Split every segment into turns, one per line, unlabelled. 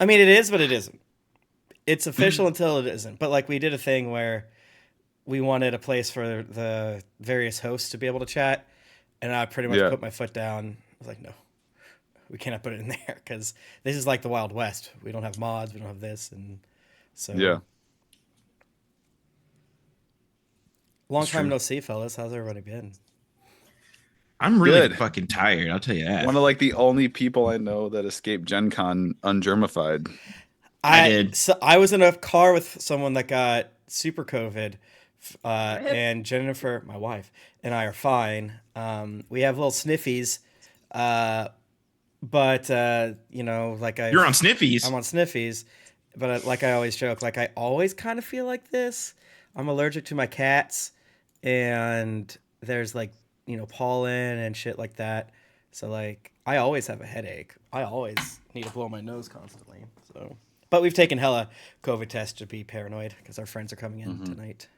I mean, it is, but it isn't. It's official until it isn't. But like, we did a thing where we wanted a place for the various hosts to be able to chat, and I pretty much
Yeah,
put my foot down. I was like, no, we cannot put it in there because this is like the Wild West. We don't have mods. We don't have this, and so
yeah,
long
It's
time
true.
no see, fellas. How's everybody been?
I'm really
good.
fucking tired. I'll tell you that.
One of like the only people I know that escaped Gen Con ungermified.
I did.
I was in a car with someone that got super COVID,
Rip.
and Jennifer, my wife, and I are fine. We have little sniffies, uh, but like
You're on Sniffies.
I'm on sniffies, but like I always joke, like I always kind of feel like this. I'm allergic to my cats, and there's like pollen and shit like that. So like I always have a headache. I always need to blow my nose constantly. So, but we've taken hella COVID tests to be paranoid because our friends are coming in
Hmm.
tonight.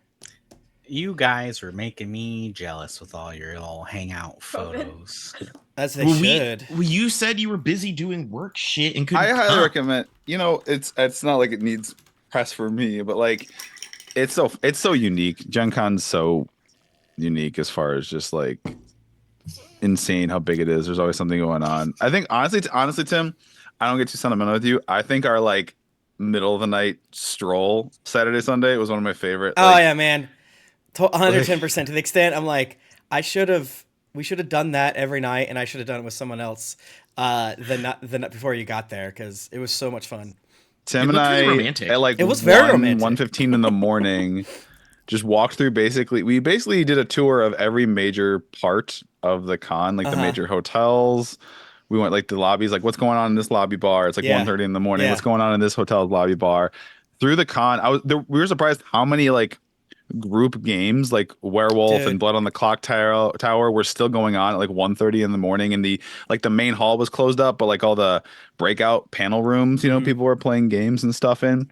You guys were making me jealous with all your little hangout photos.
As they
Well,
should.
you said you were busy doing work shit and
I
couldn't
highly
come.
recommend. It's not like it needs press for me, but like it's so unique. Gen Con's so unique as far as just like insane how big it is. There's always something going on. I think honestly, Tim, I don't get too sentimental with you. I think our like middle of the night stroll Saturday Sunday was one of my favorite.
Oh
Like,
yeah, man. 110% to the extent I'm like, we should have done that every night, and I should have done it with someone else the night before you got there because it was so much fun.
Tim
It
and
looked really
I
romantic.
at like
It was very
1,
romantic.
1:15 in the morning just walked through we basically did a tour of every major part of the con, like the
Uh-huh.
major hotels. We went like the lobbies, like what's going on in this lobby bar? It's like
Yeah.
1:30 in the morning.
Yeah.
What's going on in this hotel's lobby bar? Through the con, we were surprised how many like group games like Werewolf and
Dude.
Blood on the Clock Tower were still going on at like 1:30 in the morning, and the main hall was closed up, but like all the breakout panel rooms,
Mhm.
people were playing games and stuff in.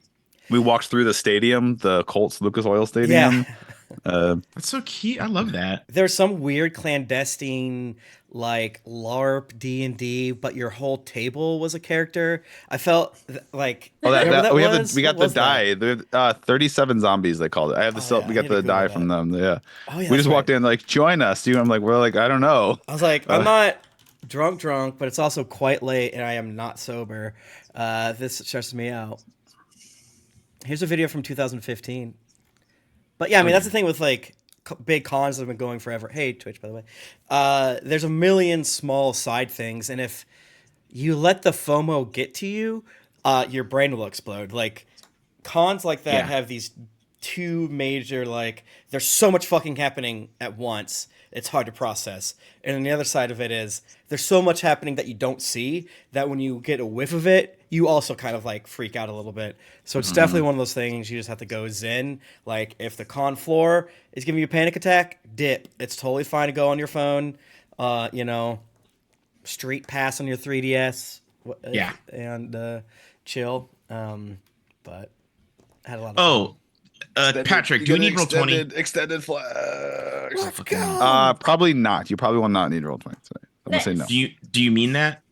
We walked through the stadium, the Colts Lucas Oil
Yeah.
Stadium.
That's so cute. I love that.
There's some weird clandestine like LARP D&D, but your whole table was a character. I felt like
Oh,
you know what that
we
was?
we
What
got the
was that?
die. 37 zombies they called it. I have
Oh yeah,
we
I
got
need to
the
Google
die
that.
from them. Yeah,
Oh yeah,
we
that's
just walked
right.
in like join us, dude. I'm like we're like I don't know.
I was like, I'm
Uh,
not drunk, but it's also quite late and I am not sober. This stresses me out. Here's a video from 2015. But yeah, I mean that's the thing with like big cons that have been going forever. Hey, Twitch, by the way. There's a million small side things, and if you let the FOMO get to you, your brain will explode. Like cons like that
Yeah.
have these two major like there's so much fucking happening at once. It's hard to process. And then the other side of it is there's so much happening that you don't see that when you get a whiff of it, you also kind of like freak out a little bit. So it's definitely one of those things you just have to go zen. Like if the con floor is giving you a panic attack, dip. It's totally fine to go on your phone. Uh, you know, Street Pass on your 3DS.
Yeah.
And chill. But I had a lot of fun.
Oh, Patrick, do we need roll 20?
Extended flash.
Let's go.
Probably not. You probably will not need roll 20 today. I'm gonna say no.
Nice.
Do you mean that?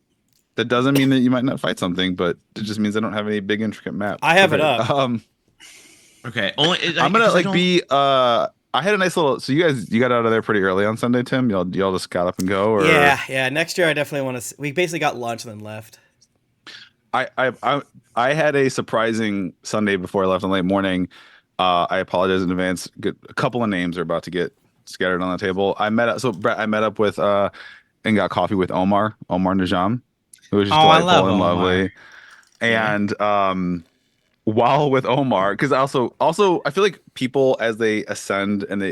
That doesn't mean that you might not fight something, but it just means I don't have any big intricate map.
I have it up.
Okay. Only
I'm gonna
'cause I
like
don't-
be I had a nice little so you got out of there pretty early on Sunday, Tim. Y'all just got up and go or
Yeah. Next year, I definitely want to. We basically got lunch and then left.
I had a surprising Sunday before I left in late morning. I apologize in advance. A couple of names are about to get scattered on the table. Brett, I met up with and got coffee with Omar Najam, who was just
Oh, I
delightful
love
and
Omar.
lovely. And while with Omar, because also I feel like people as they ascend and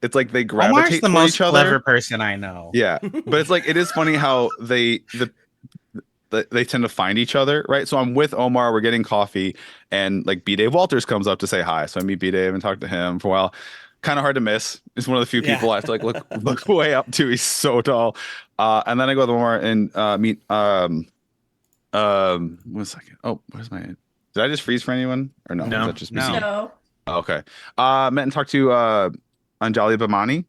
it's like they
Omar's
gravitate
the
toward
most
each other.
clever person I know.
Yeah, but it's like it is funny how they tend to find each other, right? So I'm with Omar, we're getting coffee, and like B Dave Walters comes up to say hi. So I meet B Dave and talk to him for a while. Kind of hard to miss. He's one of the few
Yeah.
people I have to like look way up to. He's so tall. And then I go with Omar and meet 1 second. Oh, where's my did I just freeze for anyone? Or no?
No.
Is that just
No.
me?
No.
Oh, okay. Met and talked to Anjali Bhamani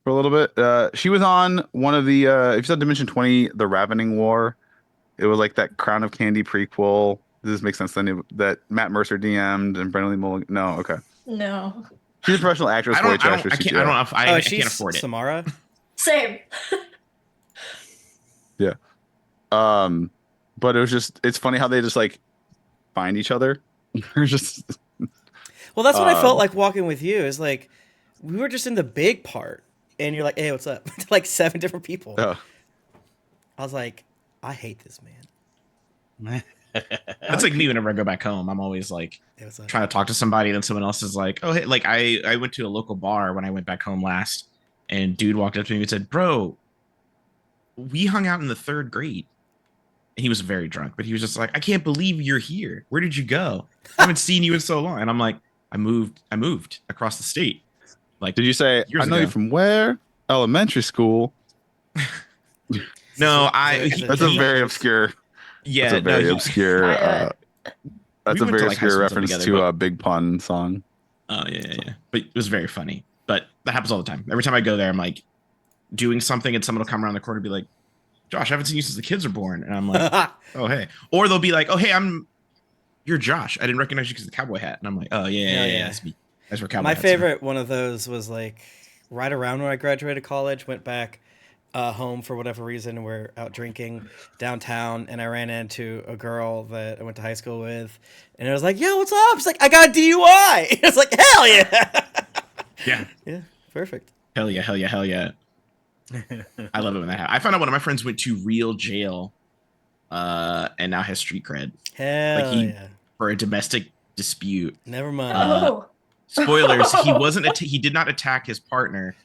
for a little bit. She was on one of the if you saw Dimension 20, the Ravening War It was like that Crown of Candy prequel. Does this make sense? Then that Matt Mercer DM'd and Brennan Lee Mulligan. No, okay.
No.
She's a professional actress, voice actress.
I can't. I don't know if I can't afford it.
Samara.
Same.
Yeah. But it's funny how they just like find each other. They're just
Well, that's what I felt like walking with you. Is like we were just in the big part, and you're like, "Hey, what's up?" To like 7 different people. I was like, "I hate this man."
That's like me whenever I go back home. I'm always like trying to talk to somebody, and then someone else is like, "Oh, hey!" Like I went to a local bar when I went back home last, and dude walked up to me and said, "Bro, we hung out in the 3rd grade." And he was very drunk, but he was just like, "I can't believe you're here. Where did you go? I haven't seen you in so long." And I'm like, I moved across the state. Like,
did you say, "I know you from where?" Elementary school.
No,
that's a very obscure.
Yeah,
that's a very obscure. That's a very obscure reference to a Big Pun song.
Oh yeah. But it was very funny. But that happens all the time. Every time I go there, I'm like doing something, and someone will come around the corner and be like, "Josh, I haven't seen you since the kids were born." And I'm like, "Oh hey," or they'll be like, "Oh hey, you're Josh. I didn't recognize you because of the cowboy hat." And I'm like, "Oh yeah. That's me. That's where cowboy
My
hats
favorite one of those was like right around when I graduated college. Went back home for whatever reason. We're out drinking downtown, and I ran into a girl that I went to high school with, and I was like, "Yo, what's up?" She's like, "I got a DUI." It's like, hell yeah. Yeah. Perfect.
Hell yeah. I love it when that happens. I found out one of my friends went to real jail, and now has street cred.
Hell yeah.
For a domestic dispute.
Never mind.
Spoilers: he did not attack his partner.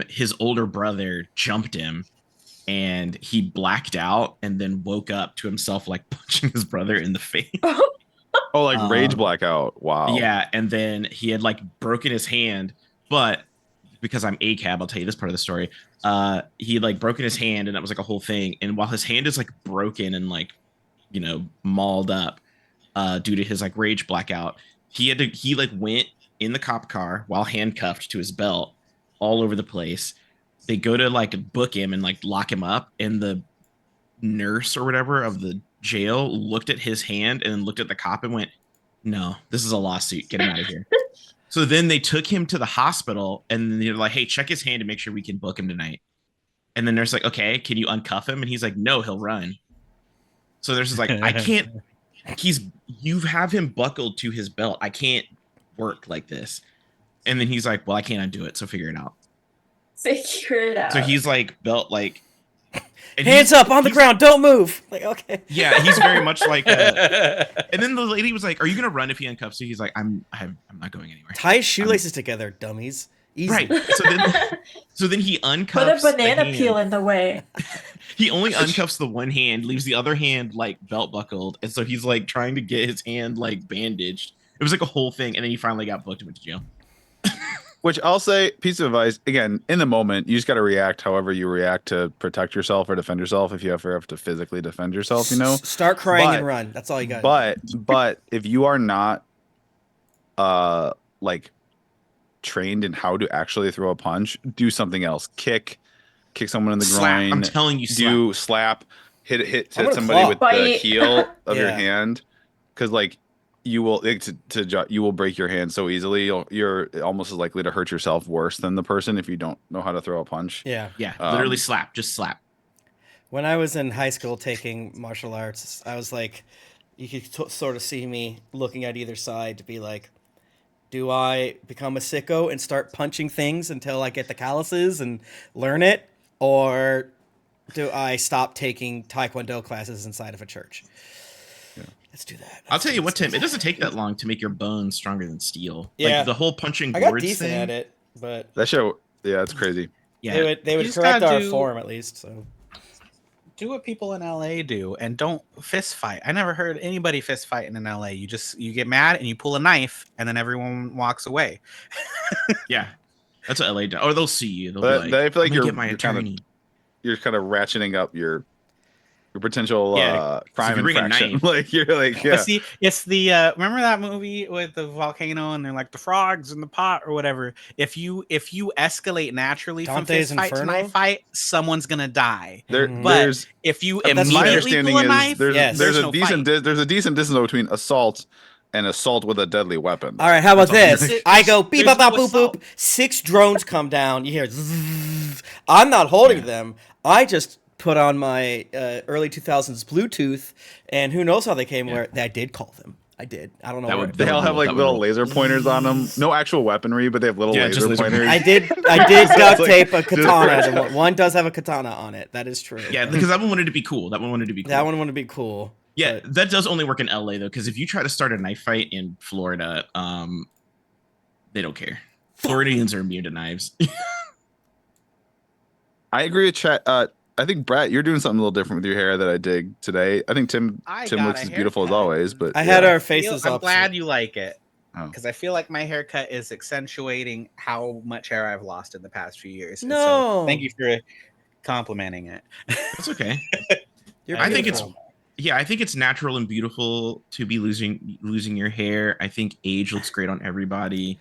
His older brother jumped him, and he blacked out, and then woke up to himself like punching his brother in the face.
Oh, like rage blackout. Wow.
Yeah, and then he had like broken his hand, but because I'm ACAB, I'll tell you this part of the story. He had like broken his hand, and that was like a whole thing. And while his hand is like broken and like, mauled up, due to his like rage blackout, he like went in the cop car while handcuffed to his belt all over the place. They go to like book him and like lock him up, and the nurse or whatever of the jail looked at his hand and looked at the cop and went, "No, this is a lawsuit. Get him out of here." So then they took him to the hospital, and they're like, "Hey, check his hand to make sure we can book him tonight." And then there's like, "Okay, can you uncuff him?" And he's like, "No, he'll run." So there's just like, "I can't." You have him buckled to his belt. I can't work like this. And then he's like, "Well, I can't undo it, so figure it out."
Figure it out.
So he's like belt like.
Hands up on the ground, don't move. Like, okay.
Yeah, he's very much like. And then the lady was like, "Are you gonna run if he uncuffs you?" He's like, I'm not going anywhere."
Tie his shoelaces together, dummies. Easy.
Right. So then he uncuffs.
Put a banana peel in the way.
He only uncuffs the one hand, leaves the other hand like belt buckled, and so he's like trying to get his hand like bandaged. It was like a whole thing, and then he finally got booked and went to jail.
Which I'll say, piece of advice, again, in the moment, you just got to react however you react to protect yourself or defend yourself. If you ever have to physically defend yourself,
Start crying and run. That's all you got.
But if you are not, like, trained in how to actually throw a punch, do something else. Kick someone in the groin.
I'm telling you,
slap. Hit somebody with the heel of your hand, because like. You will you will break your hand so easily. You're almost as likely to hurt yourself worse than the person if you don't know how to throw a punch.
Yeah.
Literally slap, just slap.
When I was in high school taking martial arts, I was like, you could sort of see me looking at either side to be like, do I become a sicko and start punching things until I get the calluses and learn it, or do I stop taking Taekwondo classes inside of a church? Let's do that.
I'll tell you what, Tim. It doesn't take that long to make your bones stronger than steel.
Yeah,
like the whole punching boards
I got decent
thing.
at it, but
that show, yeah, it's crazy.
Yeah,
they would correct our form at least. So
do what people in LA do, and don't fist fight. I never heard anybody fist fighting in LA. You get mad and you pull a knife, and then everyone walks away.
Yeah, that's what LA does. Or they'll see you. They'll
but
be like,
I feel like
get my attorney.
You're kind of ratcheting up your your potential
Yeah,
crime
if you bring a
infraction.
knife-
Like you're like,
But
yeah,
see, it's the remember that movie with the volcano and they're like the frogs in the pot or whatever. If you escalate naturally
Dante's
from fist fight to
Inferno?
knife fight, someone's gonna die.
Mhm.
But
there's
if you
That's
my
fair.
immediately
understanding
pull a
is
knife,
Yes.
there's a
no
decent
fight.
there's a decent distance between assault and assault with a deadly weapon.
All right, how about
That's all.
this? I go beep
There's
bop bop
no
boop boop.
assault.
6 drones come down. You hear zzz. I'm not holding
Yeah.
them. I just put on my early 2000s Bluetooth, and who knows how they came.
Yeah.
Where I did call them. I did. I don't know.
That
where.
would-
They all have like
That would
little
roll.
laser pointers on them. No actual weaponry, but they have little
Yeah,
laser
just laser
pointers.
I did
So
duct
it's
tape a
like-
katana. to one. One does have a katana on it. That is true.
Yeah, because that one wanted to be cool. That one wanted to be cool.
That one wanted to be cool.
Yeah,
but-
that does only work in LA though, because if you try to start a knife fight in Florida, they don't care. Floridians are immune to knives.
I agree with Chet. I think Brett, you're doing something a little different with your hair that I dig today. I think Tim
I
Tim
got
looks
a
as beautiful as
haircut.
always, but
I had
yeah.
our faces
I'm
up.
glad you like it
Oh.
because I feel like my haircut is accentuating how much hair I've lost in the past few years. And
No.
so thank you for complimenting it.
That's okay.
You're
I think it's
beautiful.
I think it's natural and beautiful to be losing your hair. I think age looks great on everybody.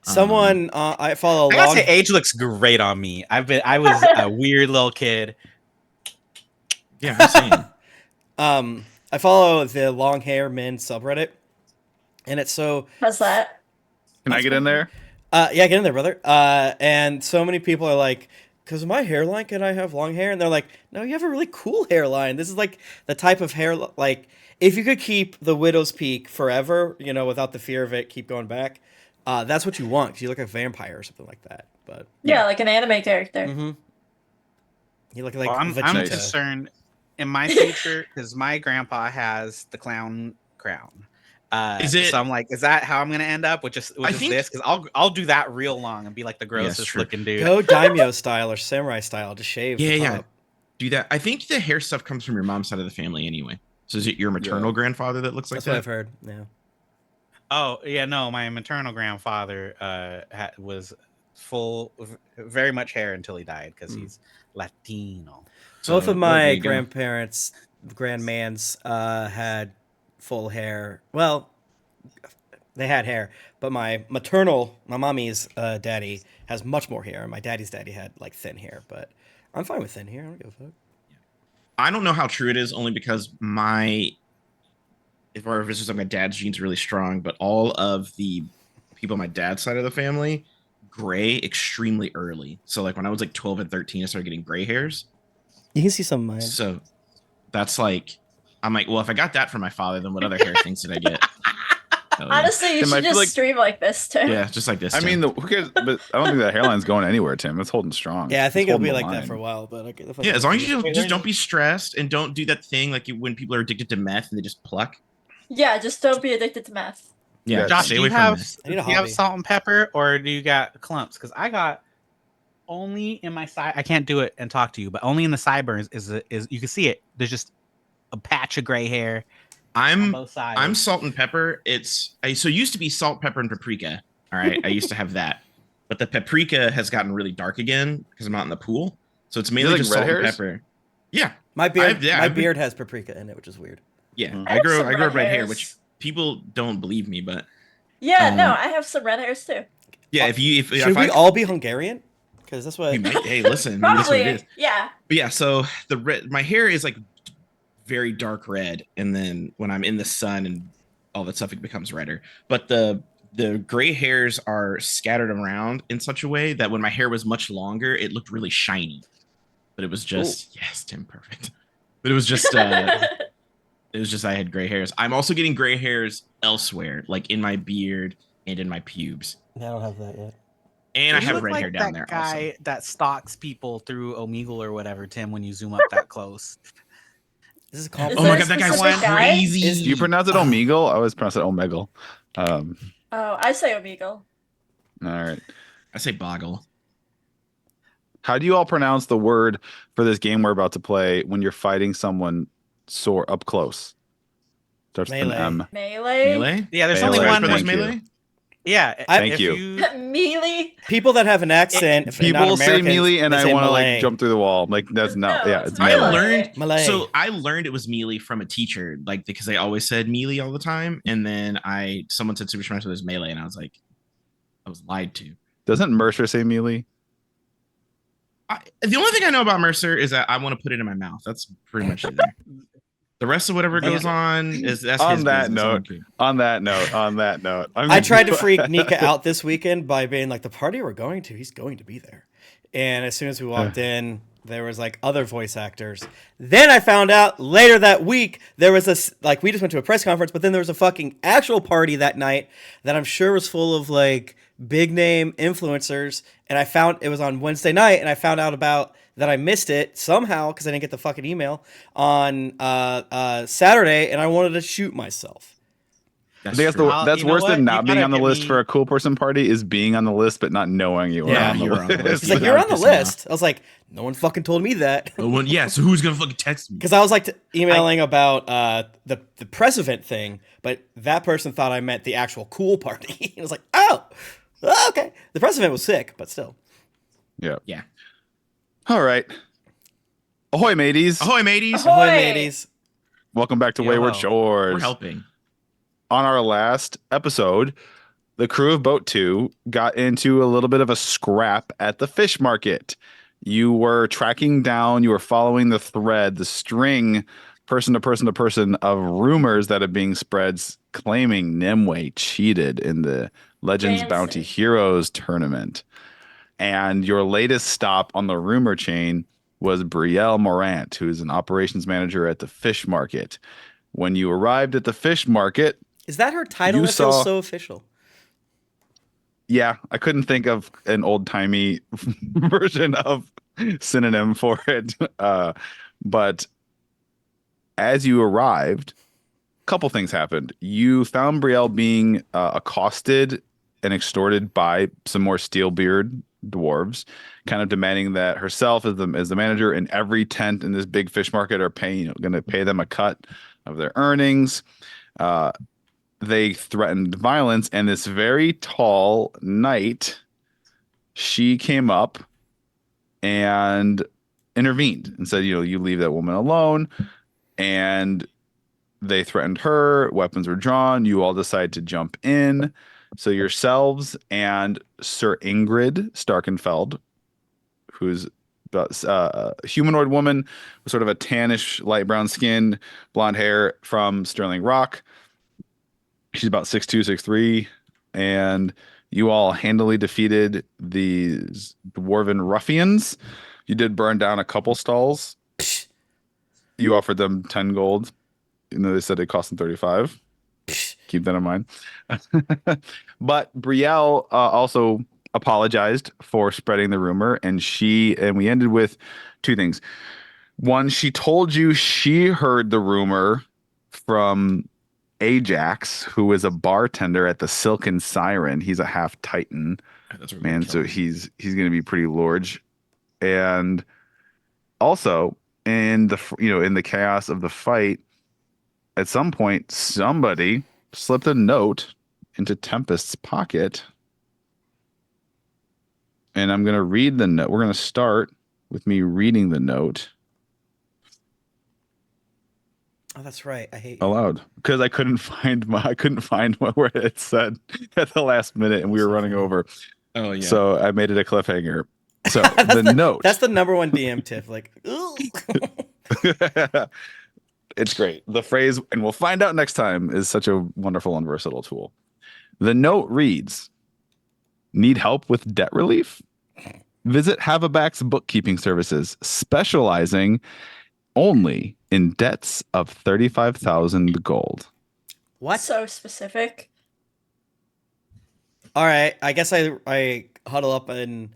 Someone I follow.
I gotta
Long,
say, age looks great on me. I was a weird little kid.
Yeah, I'm saying.
I follow the long hair men subreddit, and it's so
How's that?
Can I get in there?
yeah, get in there, brother. And so many people are like, because of my hairline, can I have long hair? And they're like, no, you have a really cool hairline. This is like the type of hair, like, if you could keep the widow's peak forever, you know, without the fear of it, keep going back, that's what you want. 'Cause you look like a vampire or something like that. But
Yeah, like an anime character.
mm-hmm. You look like
Well, I'm
Vegeta.
concerned in my future because my grandpa has the clown crown.
Is it-
So I'm like, is that how I'm gonna end up with just
I
just
think-
this? Because I'll do that real long and be like the grossest
true.
looking dude.
Go daimyo style or samurai style, just shave. the
Yeah.
top.
Do that. I think the hair stuff comes from your mom's side of the family anyway. So is it your maternal grandfather that looks like
That's what
that?
I've heard. Yeah.
Oh yeah, no, my maternal grandfather was very much hair until he died because he's Latino.
Both
So,
of
well, there
my
you go.
grandparents, grandmans, had full hair. Well, they had hair, but my mommy's daddy has much more hair. My daddy's daddy had like thin hair, but I'm fine with thin hair. I don't give a fuck.
I don't know how true it is, only because if it's just like my dad's genes are really strong, but all of the people on my dad's side of the family gray extremely early. So like when I was like 12 and 13, I started getting gray hairs.
You can see some of mine.
So that's like, I'm like, well, if I got that from my father, then what other hair things did I get? Hell yeah.
Honestly, you
Tim, I
should
feel
just
like-
stream like this too.
Yeah, just like this.
I mean, who cares? But I don't think that hairline's going anywhere, Tim. It's holding strong.
Yeah, I think
It's
it'll be
holding
like
the
that for a
line.
while. But okay,
yeah, as long as you
Wait,
just don't be stressed and don't do that thing like when people are addicted to meth and they just pluck.
Yeah, just don't be addicted to meth.
Yeah,
Yeah,
Josh,
stay
do
away
you
from
have
meth.
I need a
do you have
hobby.
salt and pepper or do you got clumps? Because I got only in my side. I can't do it and talk to you, but only in the sideburns is you can see it. There's just a patch of gray hair on
I'm
both sides.
I'm salt and pepper. So it used to be salt, pepper, and paprika. All right, I used to have that, but the paprika has gotten really dark again because I'm out in the pool. So it's mainly
like
just
red
salt and
hairs?
pepper. Yeah,
My beard,
I've been-
beard has paprika in it, which is weird.
yeah.
Mhm.
I
have
grow
some
red hair,
hairs.
which people don't believe me, but
Yeah, no,
Um,
I have some red hairs too.
yeah. If
Should we all be Hungarian? Because that's what.
we might, hey, listen, maybe that's what it
Probably.
is.
Yeah.
But yeah, so my hair is like very dark red, and then when I'm in the sun and all that stuff, it becomes redder. But the gray hairs are scattered around in such a way that when my hair was much longer, it looked really shiny. But it was just yes, Tim, perfect. But it was just I had gray hairs. I'm also getting gray hairs elsewhere, like in my beard and in my pubes,
I don't have that yet.
and I
You
have
look
red
like
hair down
that
there. Also.
guy that stalks people through Omegle or whatever, Tim. When you zoom up that close,
This is a
Is
compliment.
Oh my
there a
god, that guy
specific
was
guy?
crazy.
Is-
Do you pronounce it Omegle? I always pronounce it Omegle. All
Oh, I say Omegle.
right.
I say boggle.
How do you all pronounce the word for this game we're about to play when you're fighting someone up close? Starts with
Melee.
an M.
Melee.
Melee?
yeah, there's
Melee.
only one.
Thank you.
Melee?
Yeah.
Thank
if
you.
Mealy.
People that have an accent, if they're not
People say
Americans,
melee, and
they
I
say
want to
Malay.
like jump through the wall. Like that's not.
No,
Yeah,
it's
it's
I
Malay.
melee.
learned
Malay.
I learned it was melee from a teacher, like because they always said melee all the time, and then someone said Super Smash Bros. Melee, and I was like, I was lied to.
Doesn't Mercer say melee?
The only thing I know about Mercer is that I want to put it in my mouth. That's pretty much it. The rest of whatever goes on is that's
On
his
that
business. I don't
note,
care.
On that note,
I tried to freak Nika out this weekend by being like, the party we're going to, he's going to be there. And as soon as we walked in, there was like other voice actors. Then I found out later that week there was this, like, we just went to a press conference, but then there was a fucking actual party that night that I'm sure was full of like big name influencers. And I found it was on Wednesday night, and I found out about that I missed it somehow because I didn't get the fucking email on Saturday, and I wanted to shoot myself.
I think
true.
that's
You know
worse
what?
than
You
not being
gotta
on the
get
list
me-
for a cool person party is being on the list but not knowing you were
Yeah,
on the
you were on the
list.
list.
He's like,
Yeah,
you're on the
pissing me
list. I was like, no one fucking told me that.
Oh, well, yeah, so who's gonna fucking text me?
Because I was like emailing about the press event thing, but that person thought I meant the actual cool party. I was like, oh, okay. The press event was sick, but still.
Yeah.
Yeah.
All right. Ahoy, mateys.
Ahoy, mateys.
Ahoy.
Ahoy, mateys.
Welcome back to
Yo.
Wayward Shores.
We're helping.
On our last episode, the crew of Boat 2 got into a little bit of a scrap at the fish market. You were tracking down, you were following the thread, the string, person to person to person of rumors that are being spread claiming Nimue cheated in the Legends
Fancy.
Bounty Heroes tournament. And your latest stop on the rumor chain was Brielle Morant, who's an operations manager at the fish market. When you arrived at the fish market,
Is that her title?
You
That feels
saw-
so official.
yeah, I couldn't think of an old timey version of synonym for it. But as you arrived, a couple things happened. You found Brielle being accosted and extorted by some more Steelbeard dwarves, kind of demanding that herself as the manager in every tent in this big fish market are going to pay them a cut of their earnings. They threatened violence, and this very tall knight, she came up and intervened and said, you leave that woman alone. And they threatened her. Weapons were drawn. You all decide to jump in. So yourselves and Sir Ingrid Starkenfeld, who's a humanoid woman with sort of a tannish, light brown skin, blonde hair from Sterling Rock. She's about 6'2", 6'3", and you all handily defeated these dwarven ruffians. You did burn down a couple stalls. You offered them 10 gold. They said it cost them 35. Keep that in mind. But Brielle also apologized for spreading the rumor, and we ended with two things. One, she told you she heard the rumor from Ajax, who is a bartender at the Silken Siren. He's a half Titan,
That's where
man, so he's going to be pretty large. And also in the chaos of the fight, at some point somebody slipped a note into Tempest's pocket. And I'm going to read the note. We're going to start with me reading the note.
Oh, that's right. I hate you.
Aloud, because I couldn't find where it said at the last minute, and we were running over.
Oh yeah.
So I made it a cliffhanger. So the note.
That's the number one DM tip. Like, ooh.
It's great. The phrase, and we'll find out next time, is such a wonderful and versatile tool. The note reads, "Need help with debt relief? Visit Haveback's bookkeeping services, specializing only in debts of 35,000 gold."
What?
So specific.
All right. I guess I huddle up and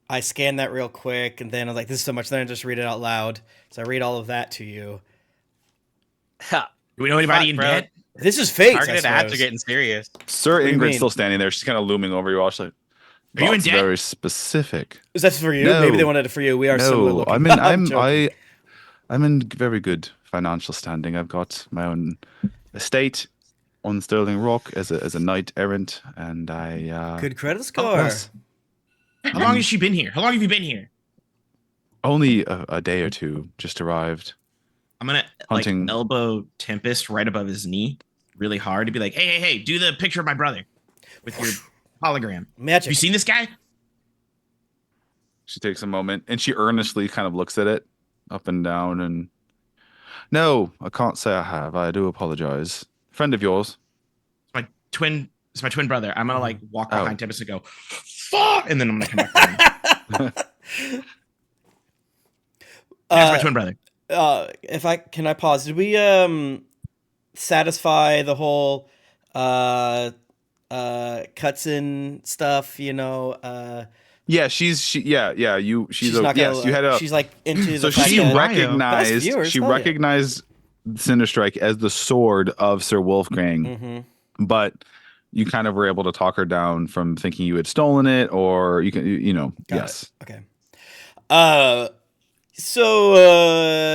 I scan that real quick, and then I was like, this is so much. Then I just read it out loud. So I read all of that to you.
Do we know anybody
Fuck,
in
bro.
debt?
This is fate.
Targeted ads are getting serious.
Sir
What do you
Ingrid's
mean?
still standing there. She's kind of looming over you all. She's like,
Are you in
"That's
debt?"
very specific.
Is that for you?
No.
Maybe they wanted it for you. We are similar
No,
looking.
I'm
joking.
I'm in very good financial standing. I've got my own estate. on Sterling Rock as a knight errant, and I
Good credit score.
yes,
How long has she been here? How long have you been here?
only a day or two. Just arrived.
I'm gonna
Hunting.
like elbow Tempest right above his knee, really hard, to be like, hey, do the picture of my brother with your hologram. Have
Magic.
you seen this guy?
She takes a moment and she earnestly kind of looks at it up and down and no, I can't say I have. I do apologize. Friend of yours.
It's my twin brother. I'm gonna like walk
Oh.
behind Tempest and go, fuck, and then I'm gonna come back to him. That's my twin brother.
If I can I pause? Did we satisfy the whole cuts in stuff, you know,
Yeah, she's
not gonna,
yes, you had a
she's like into
so
the fact
she
that-
Best
recognized
viewers, hell yeah.
recognized Cinderstrike as the sword of Sir Wolfgang,
Mhm.
but you kind of were able to talk her down from thinking you had stolen it, or you can
Got
yes.
it. Okay.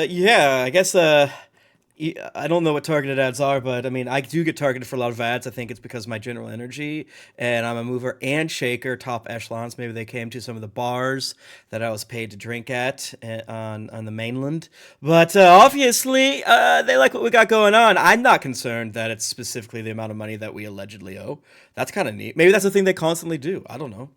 Yeah, I guess I don't know what targeted ads are, but I mean, I do get targeted for a lot of ads. I think it's because of my general energy, and I'm a mover and shaker, top echelons. Maybe they came to some of the bars that I was paid to drink at on the mainland. But obviously, they like what we got going on. I'm not concerned that it's specifically the amount of money that we allegedly owe. That's kind of neat. Maybe that's the thing they constantly do. I don't know.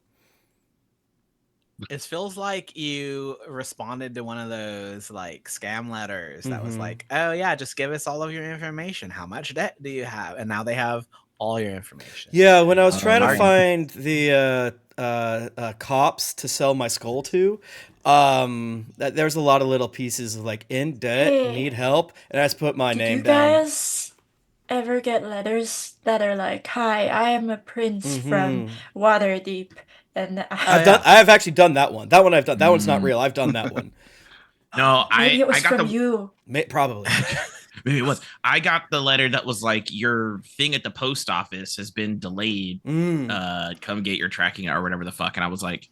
It feels like you responded to one of those like scam letters that was
Mhm.
like, "Oh yeah, just give us all of your information. How much debt do you have?" And now they have all your information.
Yeah, when I was
Oh,
trying to
Martin.
find the cops to sell my skull to, there's a lot of little pieces of like in debt,
Hey.
need help, and I just put my
Did
name
you
down.
guys ever get letters that are like, "Hi, I am a prince from
Mhm.
Waterdeep," and
I have actually done that one. That one I've done. That one's not
Mm.
real. I've done that one.
No,
maybe it was
I got
from
the
you.
Probably.
maybe it was. I got the letter that was like, your thing at the post office has been delayed. Come get your tracking or whatever the fuck. And I was like,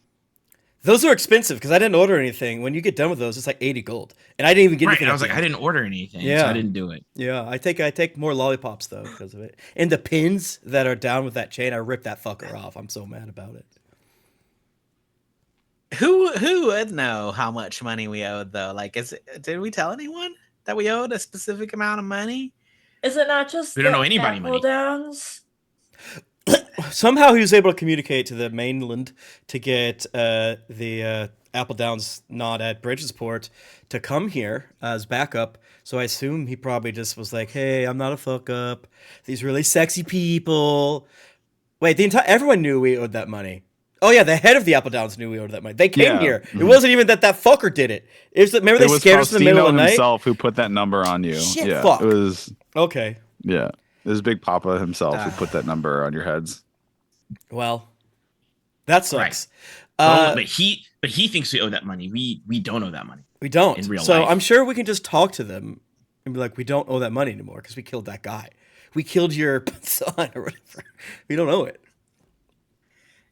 Those are expensive because I didn't order anything. When you get done with those, it's like 80 gold, and I didn't even get
right.
anything.
And I
at
was
the
like, I
end.
didn't order anything, so
Yeah.
I didn't do it.
Yeah, I take more lollipops though because of it, and the pins that are down with that chain. I ripped that fucker off. I'm so mad about it.
Who would know how much money we owed though? Like, did we tell anyone that we owed a specific amount of money?
Is it not just
We don't
the
know anybody,
Apple
money.
Downs?
Somehow he was able to communicate to the mainland to get the Apple Downs not at Bridgesport to come here as backup. So I assume he probably just was like, "Hey, I'm not a fuck up. These really sexy people." Wait, everyone knew we owed that money. Oh yeah, the head of the Apple Downs knew we owed that money. They came
Yeah.
here. It
Mhm.
wasn't even that fucker did it. It was remember they
It was
scared us in the middle of
Faustino
the night.
himself who put that number on you.
Shit,
yeah,
fuck.
it was.
Okay,
Yeah, it was Big Papa himself who put that number on your heads.
well, that sucks.
But he thinks we owe that money. We don't owe that money.
We don't.
in real
So
life.
I'm sure we can just talk to them and be like, we don't owe that money anymore because we killed that guy. We killed your son or whatever. We don't owe it.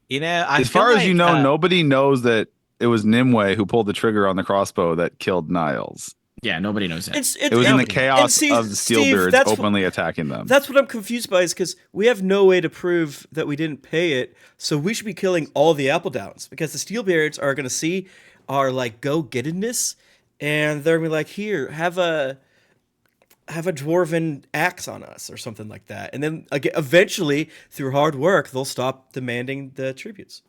You know, I
As
feel
far as
like,
you know, nobody knows that it was Nimue who pulled the trigger on the crossbow that killed Niles.
Yeah, nobody knows that.
It was in the
and
chaos
see,
of the
Steve,
Steelbeards
that's
openly attacking them.
That's what I'm confused by is because we have no way to prove that we didn't pay it. So we should be killing all the Apple Downs because the Steelbeards are going to see our like go-gettedness and they're going to be like, here, have a dwarven axe on us or something like that. And then again, eventually, through hard work, they'll stop demanding the tributes.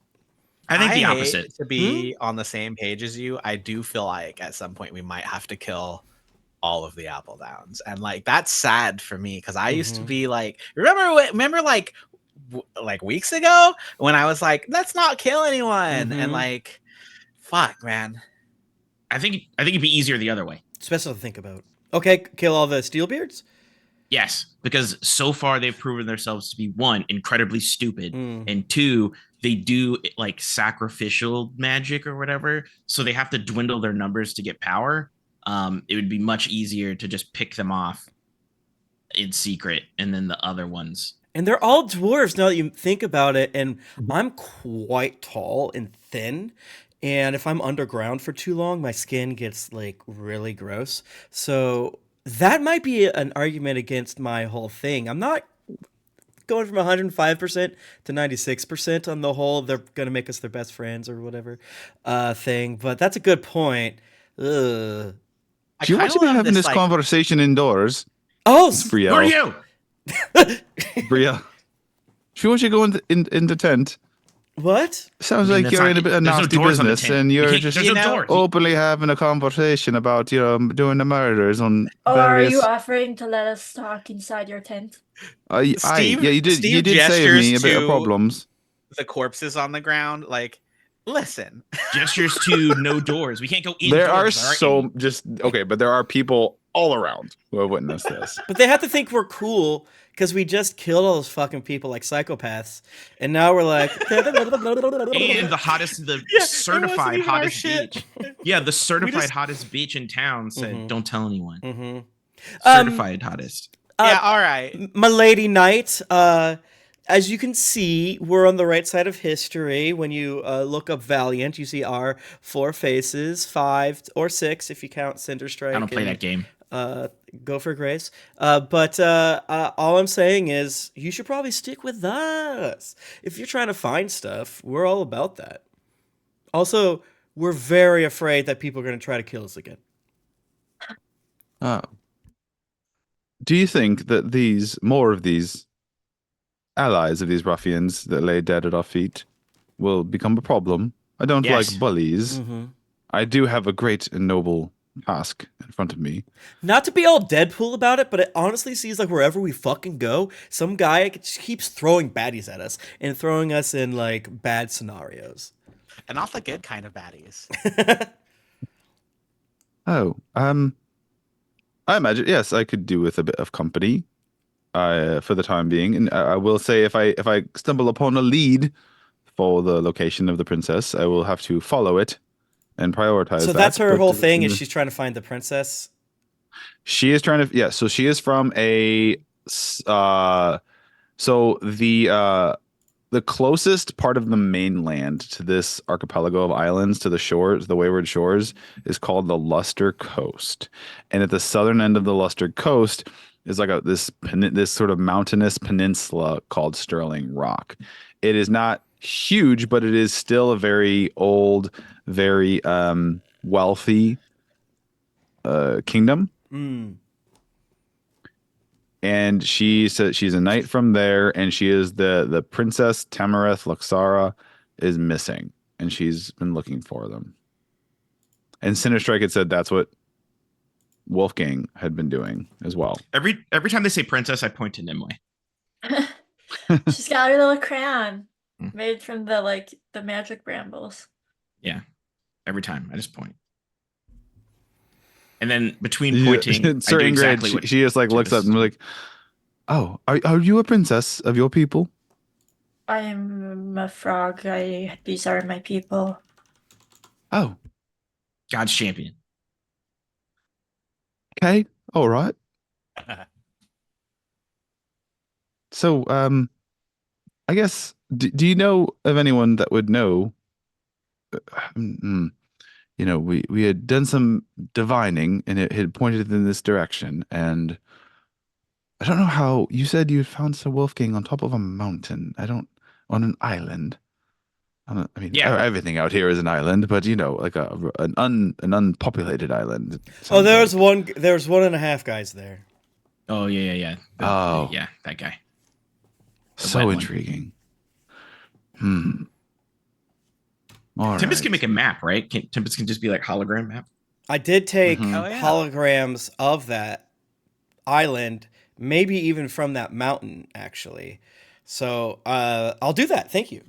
I think the
hate
opposite.
to be on the same page as you. I do feel like at some point we might have to kill all of the Apple Downs, and like that's sad for me because I used to be like, remember like weeks ago when I was like, let's not kill anyone, and like, fuck, man.
I think it'd be easier the other way.
Special to think about. Okay, kill all the Steelbeards?
Yes, because so far they've proven themselves to be one, incredibly stupid,
Mm.
and two, they do like sacrificial magic or whatever, so they have to dwindle their numbers to get power. It would be much easier to just pick them off in secret, and then the other ones.
And they're all dwarves now that you think about it. And I'm quite tall and thin. And if I'm underground for too long, my skin gets like really gross. So that might be an argument against my whole thing. I'm not going from 105% to 96% on the whole. They're gonna make us their best friends or whatever thing. But that's a good point. Ugh.
I
She wants
kinda
you to be
love
having
this,
this
like,
conversation indoors.
Oh,
It's
Who are
Brielle.
you?
Brielle. She wants you to go in the tent.
what?
Sounds
I mean,
like
that's
you're
not-
in a bit of
there's no
nasty
doors on the
business,
tent.
and
You
you're
can't-
just
there's no
You know,
doors.
openly having a conversation about doing the murders on
Or are
various.
you offering to let us talk inside your tent?
Yeah, you
Steve
did save me a
gestures
bit of
to
problems.
the corpses on the ground. Like, listen,
Gestures to no doors. We can't go indoors.
There are
aren't
so
any.
just okay, but there are people all around who have witnessed this.
But they have to think we're cool because we just killed all those fucking people like psychopaths, and now we're like.
And the hottest, the
Yeah, it
certified
wasn't even our
hottest
shit.
beach. Yeah, the certified
just-
hottest beach in town said,
Mhm.
"Don't tell anyone."
Mhm.
Certified hottest.
yeah, all right.
My Lady Knight, as you can see, we're on the right side of history. When you look up Valiant, you see our 4 faces, 5 or 6 if you count Cinder Strike.
I don't play
and,
that game.
Go for Grace. But all I'm saying is you should probably stick with us. If you're trying to find stuff, we're all about that. Also, we're very afraid that people are going to try to kill us again.
Do you think that more of these allies of these ruffians that lay dead at our feet will become a problem? I don't
Yes.
like bullies.
Mm-hmm.
I do have a great and noble task in front of me.
Not to be all Deadpool about it, but it honestly seems like wherever we fucking go, some guy just keeps throwing baddies at us and throwing us in like bad scenarios.
And not the good kind of baddies.
Oh, I imagine yes, I could do with a bit of company, for the time being. And I will say, if I stumble upon a lead for the location of the princess, I will have to follow it and prioritize.
So
that,
that's her
but
whole thing is she's trying to find the princess.
She is trying to, yeah. So she is from so the closest part of the mainland to this archipelago of islands, to the shores, the Wayward Shores, is called the Luster Coast. And at the southern end of the Luster Coast is like this sort of mountainous peninsula called Sterling Rock. It is not huge, but it is still a very old, very wealthy kingdom.
Mm.
And she said she's a knight from there, and she is the Princess Tamareth Luxara is missing, and she's been looking for them. And Sinnerstrike had said that's what Wolfgang had been doing as well.
Every time they say princess, I point to Nimue.
She's got her little crown
Mm.
made from the magic brambles.
Yeah, every time I just point. And then between pointing, I do
certain
exactly
grade,
what
she just like looks up and be like, "Oh, are you a princess of your people?"
I am a frog. These are my people.
Oh,
God's champion.
okay, all right. So, I guess, do you know of anyone that would know? You know, we had done some divining, and it had pointed in this direction. And I don't know how you said you had found Sir Wolfgang on top of a mountain. On an island. I mean,
Yeah.
everything out here is an island, but like an unpopulated island. It
Oh,
sounds like.
there was 1.5 guys there.
Oh yeah.
Oh.
Yeah, that guy. The
So
wet one.
intriguing. All
Timbus
right.
can make a map, right? Timbus can just be like hologram map.
I did take
Mhm.
Oh, yeah.
holograms of that island, maybe even from that mountain, actually. So I'll do that. Thank you.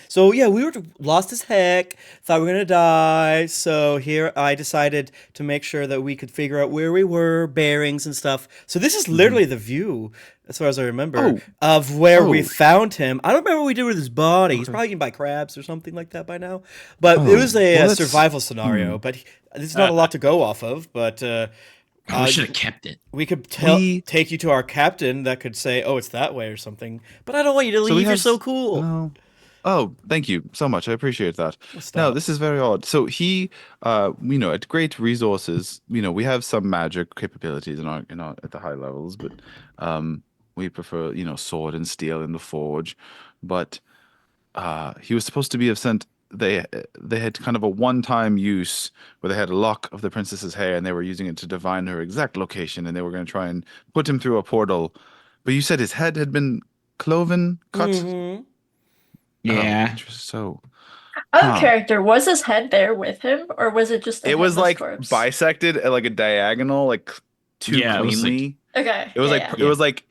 So yeah, we were lost as heck. Thought we were gonna die. So here I decided to make sure that we could figure out where we were, bearings and stuff. So this is literally the view, as far as I remember, of where we
Oh.
found him. I don't remember what we did with his body. He's
Okay.
probably eaten by crabs or something like that by now. But
Oh,
it was a
well, that's-
survival scenario. But there's not a lot to go off of. But
We should have kept it.
we could
We-
take you to our captain that could say, "Oh, it's that way" or something. But I don't want you to
So we
leave. You're
have
so
s-
cool.
Oh, thank you so much. I appreciate that.
Stop.
No, this is very odd. So he, at great resources, we have some magic capabilities in our at the high levels, but we prefer, sword and steel in the forge. But he was supposed to be sent. They had kind of a one-time use where they had a lock of the princess's hair and they were using it to divine her exact location, and they were going to try and put him through a portal. But you said his head had been cut.
Mm-hmm.
Yeah.
So,
Out of
huh.
character, was his head there with him, or was it just a
It was
headless
like
corpse?
bisected at like a diagonal, like too
Yeah, it was like-
cleanly.
Okay.
It was like
yeah.
it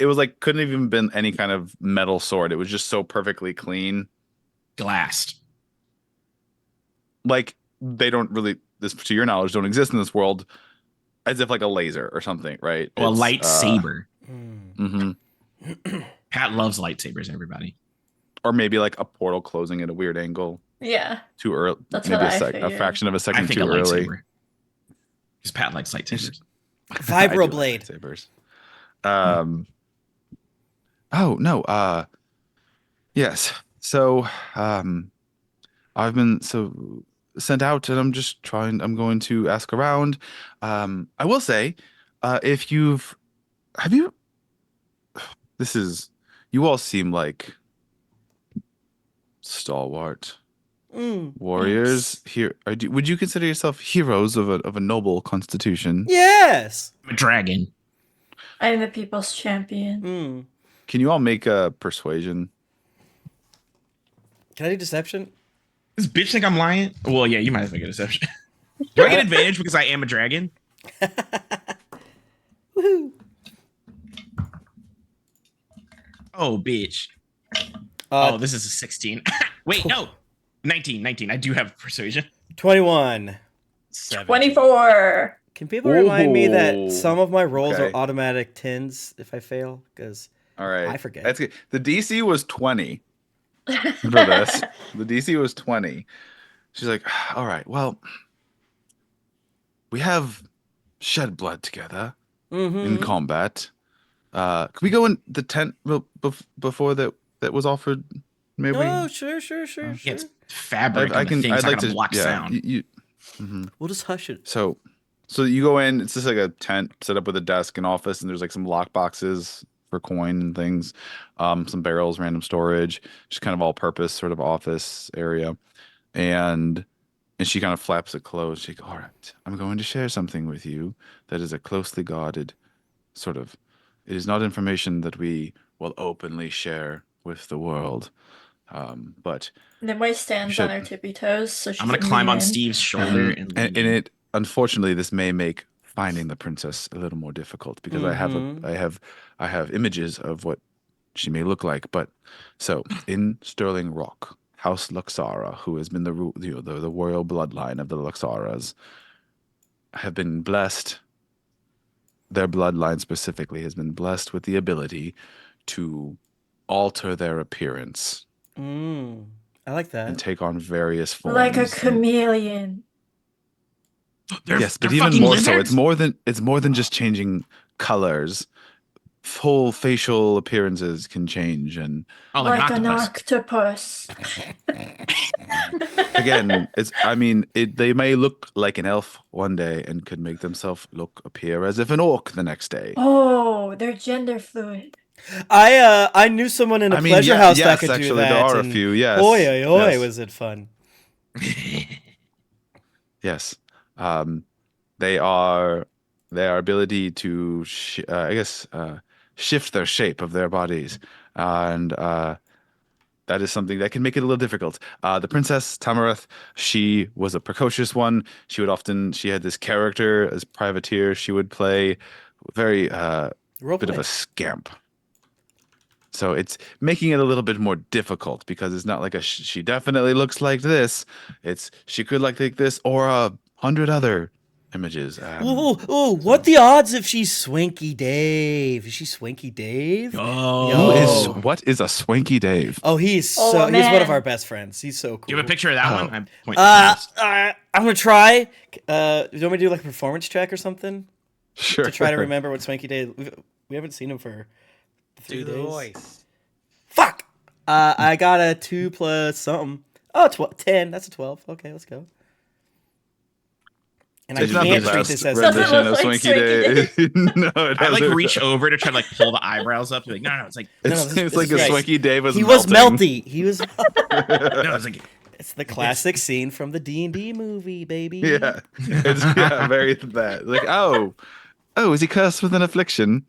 was like couldn't have even been any kind of metal sword. It was just so perfectly clean.
Glassed.
Like they don't really, this to your knowledge, don't exist in this world, as if like a laser or something, right?
Well, a
It's,
lightsaber.
mhm.
Pat loves lightsabers, everybody.
Or maybe like a portal closing at a weird angle
Yeah.
too early.
That's
Maybe
what I
a
figured.
fraction of a
I
second
think
too
a
early.
lightsaber. Because Pat likes lightsabers.
I do like
Vibroblade.
lightsabers. Oh no. Yes. So I've been sent out, and I'm going to ask around. I will say, if have you, this is, you all seem like stalwart warriors here. Would you consider yourself heroes of a noble constitution?
Yes.
I'm a dragon.
I'm the people's champion.
Mm.
Can you all make a persuasion?
Can I do deception?
Does bitch think I'm lying? Well, yeah, you might as well get a deception. Do I get advantage because I am a dragon?
Woohoo.
Oh, bitch.
Uh,
Oh, this is a 16. Wait, no. 19. I do have persuasion.
21.
24.
Can people remind me
Ooh.
that some of my rolls
Okay.
are automatic 10s if I fail? Because
All right.
I forget.
That's good. The DC was 20 for this. The DC was 20. She's like, all right, well, we have shed blood together in combat. Can we go in the tent before that was offered? Maybe.
Oh, sure.
Yeah, it's fabric
I
and the
can.
thing's
I'd
not
like
gonna
to
block
yeah,
sound.
We'll just hush it.
So you go in. It's just like a tent set up with a desk and office, and there's like some lock boxes for coin and things, some barrels, random storage, just kind of all-purpose sort of office area, and she kind of flaps it closed. She goes, all right, I'm going to share something with you that is a closely guarded sort of. It is not information that we will openly share with the world, but
Nimue stands
should-
on her tippy toes, so she
I'm gonna
can
climb
lean
on
in.
Steve's shoulder and lean
and
in.
it unfortunately this may make finding the princess a little more difficult because I have images of what she may look like. But so in Sterling Rock, House Luxara, who has been the royal bloodline of the Luxaras, have been blessed. Their bloodline specifically has been blessed with the ability to alter their appearance
I like
and
that.
take on various forms.
Like a chameleon.
Yes, but
they're
even
fucking
more so,
lizards?
it's more than just changing colors. Whole facial appearances can change, and
Oh, like
Like
an
an
octopus.
octopus.
again, they may look like an elf one day and could make themselves appear as if an orc the next day.
Oh, they're gender fluid.
I knew someone in a pleasure house that could do
actually,
that.
there are a
and
few. Yes,
Oi, oi, oi,
yes.
was it fun?
Yes. Their ability to, shift their shape of their bodies, and that is something that can make it a little difficult. The princess Tamareth, she was a precocious one. She had this character as privateer. She would play very bit of a scamp. So it's making it a little bit more difficult because it's not like she definitely looks like this. It's she could like this or 100 other images.
Ooh, what the odds if she's Swanky Dave? Is she Swanky Dave?
Oh.
What is a Swanky Dave?
Oh, he's
Oh,
he's one of
man.
our best friends. He's so cool.
Do you have a picture of that one? I'm pointing
I'm gonna try. Do you want me to do like a performance check or something
Sure.
to try to remember what Swanky Dave? We haven't seen him for 3
Do
days.
the voice.
Fuck. I got a 2 plus something. Oh, 10. That's a 12. Okay, let's go. And I
It's not the
can't treat
best
this as
Doesn't
rendition
look
of
like
Swanky
Swanky
Day. No, it
I like
doesn't.
reach over to try to like pull the eyebrows up. Like, no, it's like
No,
It
no, this-
seems
this
like
is
a
great.
Swanky Day was
he
melting.
was melty. He was.
no, it's like
It's the classic scene from the D&D movie, baby.
Yeah, it's very that. Like, oh, is he cursed with an affliction?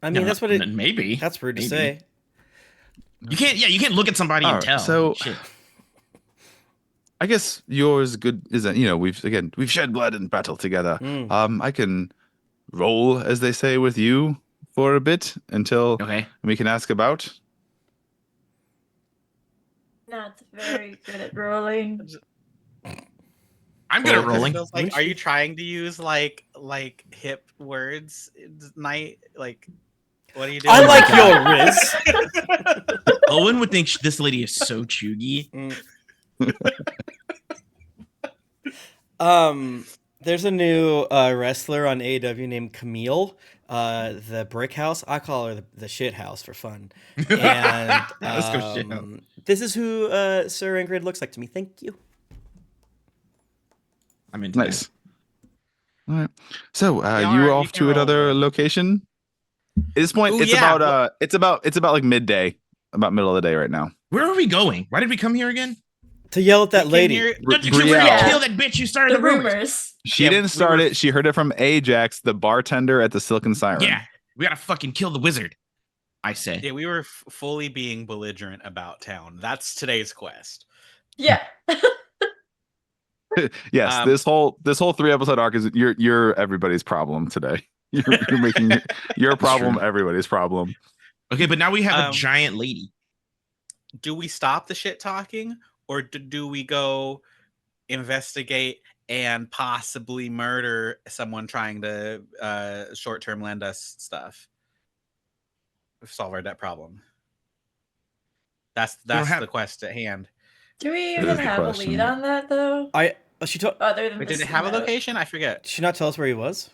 I mean, that's what it.
maybe.
That's rude to
Maybe.
say.
You can't. Yeah, you can't look at somebody and
Alright,
tell.
so-
Shit.
I guess yours good is that we've shed blood in battle together.
Mm.
I can roll, as they say, with you for a bit until
Okay.
we can ask about.
Not very good at rolling.
I'm good at
Well, 'cause it
rolling.
feels like, are you trying to use like hip words, Knight? Like, what are you doing?
I like your Riz.
Owen would think this lady is so chuggy.
There's a new wrestler on AEW named Camille, the Brick House. I call her the Shit House for fun. And
Let's go shit house.
this is who Sir Ingrid looks like to me. Thank you.
I'm into
Nice. All right. So
Yeah,
you were
you
off
can
to
roll,
another
bro.
location. At this point,
Ooh,
it's
yeah,
about like midday, about middle of the day right now.
that. Where are we going? Why did we come here again?
To yell at that
We came
lady.
here-
Don't you
Brielle.
kill that bitch? You started
The rumors.
She
Yeah,
didn't
we
start
were-
it. She heard it from Ajax, the bartender at the Silken Siren.
Yeah, we gotta fucking kill the wizard. I say.
Yeah, we were fully being belligerent about town. That's today's quest.
Yeah.
Yes,
Um,
this whole 3-episode arc is you're everybody's problem today. You're making your problem
true.
everybody's problem.
Okay, but now we have a
Um,
giant lady.
Do we stop the shit talking, or do we go investigate and possibly murder someone trying to short-term lend us stuff? Solve our debt problem. That's
have-
the quest at hand.
Do we
That
even
is the
have a
question.
lead on that though?
She told.
Other than
Wait,
this
did it have a
note?
location? I forget.
Did she not tell us where he was?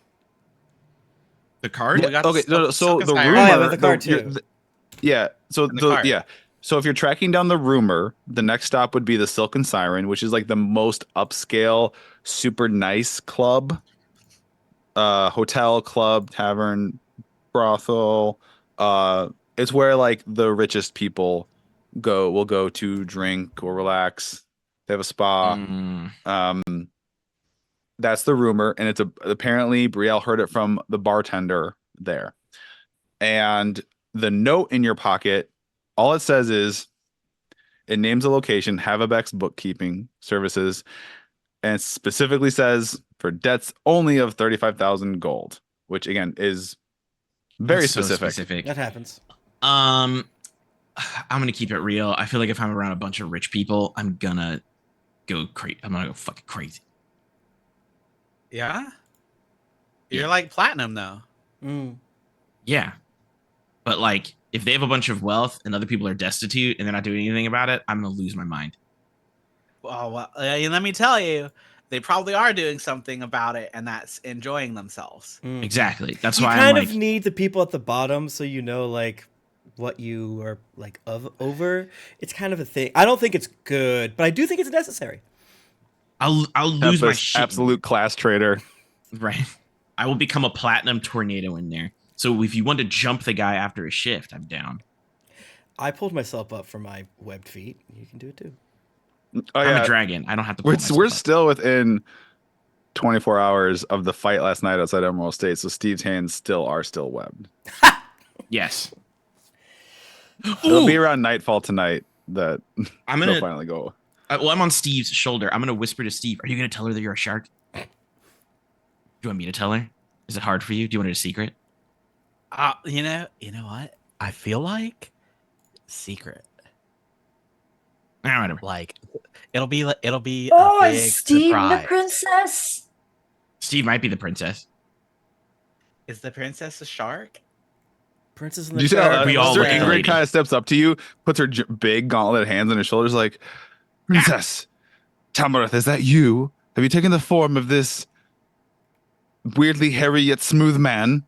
The card.
Yeah. We got the
Okay, so
Silken
the
Siren.
rumor.
Oh, yeah, with the card,
you're-
too.
yeah. So
And the card.
yeah. So if you're tracking down the rumor, the next stop would be the Silken Siren, which is like the most upscale, super nice club, hotel, club, tavern, brothel. It's where like the richest people will go to drink or relax. They have a spa.
Mm.
That's the rumor, and apparently Brielle heard it from the bartender there. And the note in your pocket, all it says is it names a location, Havebeck's bookkeeping services, and it specifically says for debts only of 35,000 gold, which again is very
That's so
specific.
That happens.
I'm gonna keep it real. I feel like if I'm around a bunch of rich people, I'm gonna go crazy. I'm gonna go fucking crazy.
Yeah. You're
Yeah.
like platinum though.
Mm.
Yeah, but like if they have a bunch of wealth and other people are destitute and they're not doing anything about it, I'm gonna lose my mind.
Well, let me tell you, they probably are doing something about it, and that's enjoying themselves.
Mm.
Exactly. That's
You
why I'm
kind
like,
of need the people at the bottom so you know like what you are like over. It's kind of a thing. I don't think it's good, but I do think it's necessary.
I'll lose my
Tempest,
shit.
absolute class trader.
Right. I will become a platinum tornado in there. So if you want to jump the guy after a shift, I'm down.
I pulled myself up for my webbed feet. You can do it too.
Oh,
I'm
yeah.
a dragon. I don't have to. Pull
We're
myself up.
still within 24 hours of the fight last night outside Emerald State, so Steve's hands are still webbed.
Yes.
It'll
Ooh,
be around nightfall tonight that
I'm
they'll
gonna.
finally go.
Well, I'm on Steve's shoulder. I'm gonna whisper to Steve. Are you gonna tell her that you're a shark? Do you want me to tell her? Is it hard for you? Do you want it a secret?
You know what? I feel like secret.
Nah, whatever.
Like it'll be a
Oh,
big
is Steve
surprise.
the princess?
Steve might be the princess.
Is the princess a shark?
Princess in
Do
the
you see how
Dark.
We all
Sir
look at the
Ingrid
lady.
kind of steps up to you, puts her big gauntlet hands on his shoulders, like, Princess, Tamarith, is that you? Have you taken the form of this weirdly hairy yet smooth man?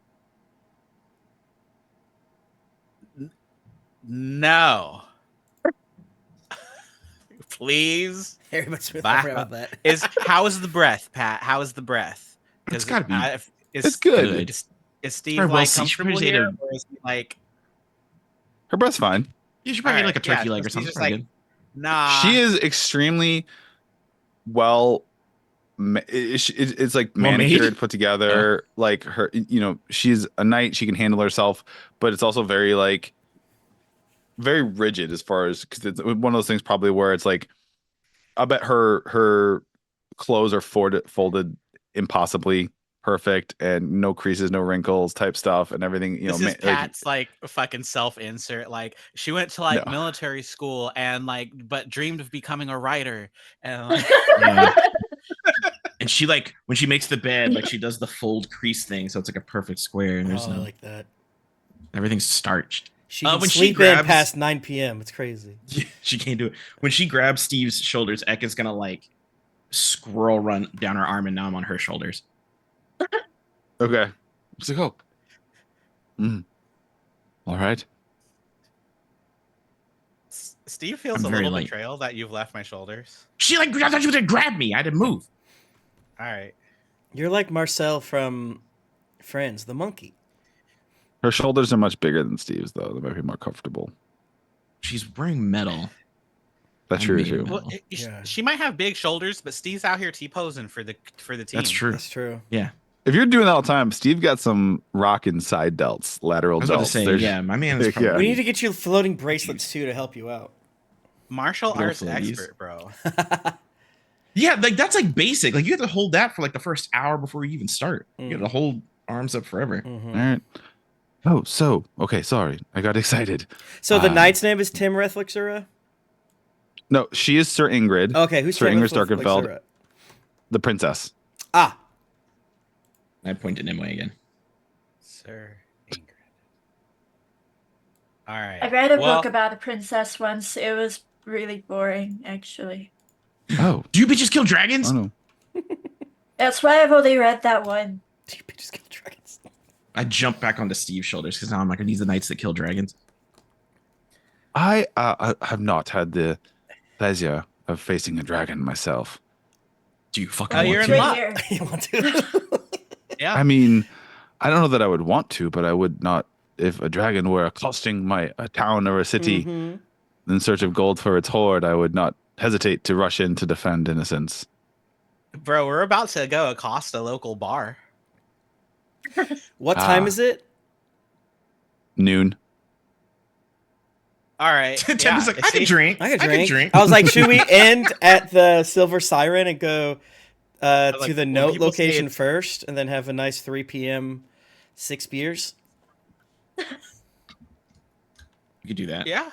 No. Please.
Harry Smith.
Bye.
I forgot about that.
How is the breath, Pat? How is the breath?
It's gotta be
It's good.
good.
Is Steve
Very well
like
seasoned.
comfortable
She
here,
ate
or is he like?
Her breath's fine.
You should probably eat like a turkey
yeah,
leg or
Steve's
something.
just
Pretty
like,
good.
nah.
She is extremely well. It's like
Well made?
manicured, put together. Like her, she's a knight. She can handle herself, but it's also very rigid as far as, because it's one of those things probably where it's like, I bet her clothes are folded impossibly perfect and no creases, no wrinkles type stuff and everything.
This is Pat's like fucking self-insert. Like she went to like
No.
military school and like, but dreamed of becoming a writer. And like,
Yeah. And she like when she makes the bed, like she does the fold crease thing, so it's like a perfect square, and there's
I like that.
everything's starched.
She can
when she
sleep in
grabs-
past 9 p.m. It's crazy.
She can't do it. When she grabs Steve's shoulders, Ekka's gonna like squirrel run down her arm, and now I'm on her shoulders.
Okay. It's like, oh. All right.
Steve feels
I'm
a
very
little
light.
betrayal that you've left my shoulders.
She like I thought she was gonna grab me. I had to move.
All right.
You're like Marcel from Friends, the monkey.
Her shoulders are much bigger than Steve's, though. They might be more comfortable.
She's wearing metal.
That's
I'm
true
mean.
too.
Well,
Yeah.
she might have big shoulders, but Steve's out here T-posing for the team.
That's true.
That's true.
Yeah.
If you're doing that all the time, Steve got some rockin' side delts, lateral
I was about to
delts.
say,
There's-
yeah, my man is
Yeah.
probably.
We need to get you floating bracelets too to help you out.
Martial
Little
arts
floaties.
expert, bro.
Yeah, like that's like basic. Like you have to hold that for like the first hour before you even start. You have to hold arms up forever.
Mhm.
All right. Oh, okay, sorry. I got excited.
So the knight's name is Tim Rethlixura?
No, she is Sir Ingrid.
Okay, who's
Sir
Tim
Ingrid Starkenfeld,
Rethlixura?
the princess.
Ah,
I pointed him way again.
Sir Ingrid. All right.
I read a
Well,
book about a princess once. It was really boring, actually.
Oh,
Do you bitches kill dragons?
oh no.
That's why I've only read that one.
you bitches kill dragons.
I jump back onto Steve's shoulders because now I'm like, these are the knights that kill dragons.
I have not had the pleasure of facing a dragon myself.
Do you fucking
you're
want
in
to?
luck.
Here.
You want to?
yeah.
I mean, I don't know that I would want to, but I would not if a dragon were accosting a town or a city
Mhm.
in search of gold for its hoard. I would not hesitate to rush in to defend innocence.
Bro, we're about to go accost a local bar.
What time
Ah.
is it?
Noon.
All right.
Tim
yeah,
is like, I can
see?
drink.
I could drink.
I
I was like, should we end at the Silver Siren and go
like,
to the
when
note
people say
location
it's-
first, and then have a nice 3 p.m. 6 beers?
You could do that.
Yeah.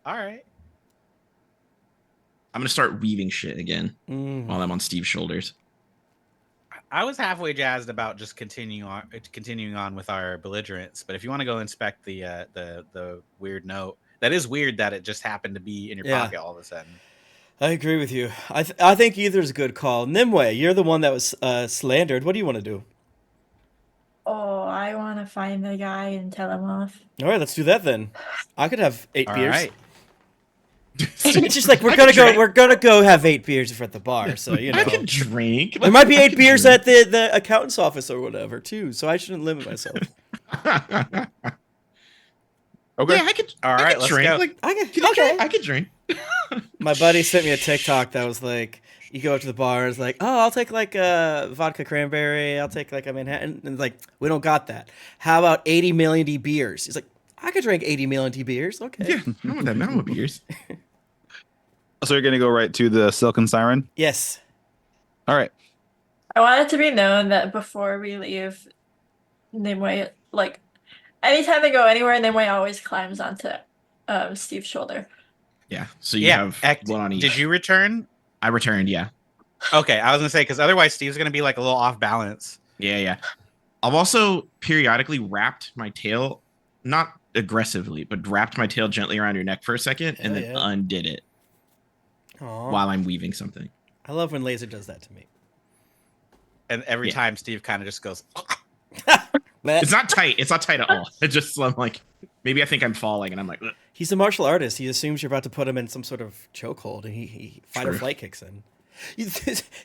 All right.
I'm gonna start weaving shit again while I'm on Steve's shoulders.
I was halfway jazzed about just continuing on with our belligerents, but if you want to go inspect the weird note, that is weird that it just happened to be in your
Yeah.
pocket all of a sudden.
I agree with you. I think either's a good call. Nimue, you're the one that was slandered. What do you want to do?
Oh, I want to find the guy and tell him off.
All right, let's do that then. I could have 8
All
beers.
right.
It's just like
I could drink.
we're gonna go have 8 beers at the bar. So you know,
I can drink.
there might be
I
8
can
beers
drink.
at the accountant's office or whatever too. So I shouldn't limit myself.
Okay.
Yeah, I could.
All
I
right,
could
let's
drink.
go.
Like,
I can,
can you
okay.
drink? I could drink.
My buddy sent me a TikTok that was like, you go up to the bar, and it's like, oh, I'll take like a vodka cranberry, I'll take like a Manhattan, and it's like, we don't got that. How about 80 million D beers? He's like, I could drink 80 million D beers. Okay.
Yeah, I want that. I want beers.
So you're gonna go right to the Silken Siren?
Yes.
All right.
I want it to be known that before we leave, Nimue, like, anytime they go anywhere, Nimue always climbs onto Steve's shoulder.
Yeah. So you
Yeah.
have
Ek,
one on each.
did you return?
I returned. Yeah.
Okay, I was gonna say because otherwise Steve's gonna be like a little off balance.
Yeah. I've also periodically wrapped my tail, not aggressively, but wrapped my tail gently around your neck for a second and
Hell
then
yeah.
undid it
Aw.
while I'm weaving something.
I love when Laser does that to me.
And every
Yeah.
time Steve kind of just goes,
It's not tight. It's not tight at all. It's just I'm like maybe I think I'm falling and I'm like ugh.
He's a martial artist. He assumes you're about to put him in some sort of chokehold, and he fight or
True.
flight kicks in.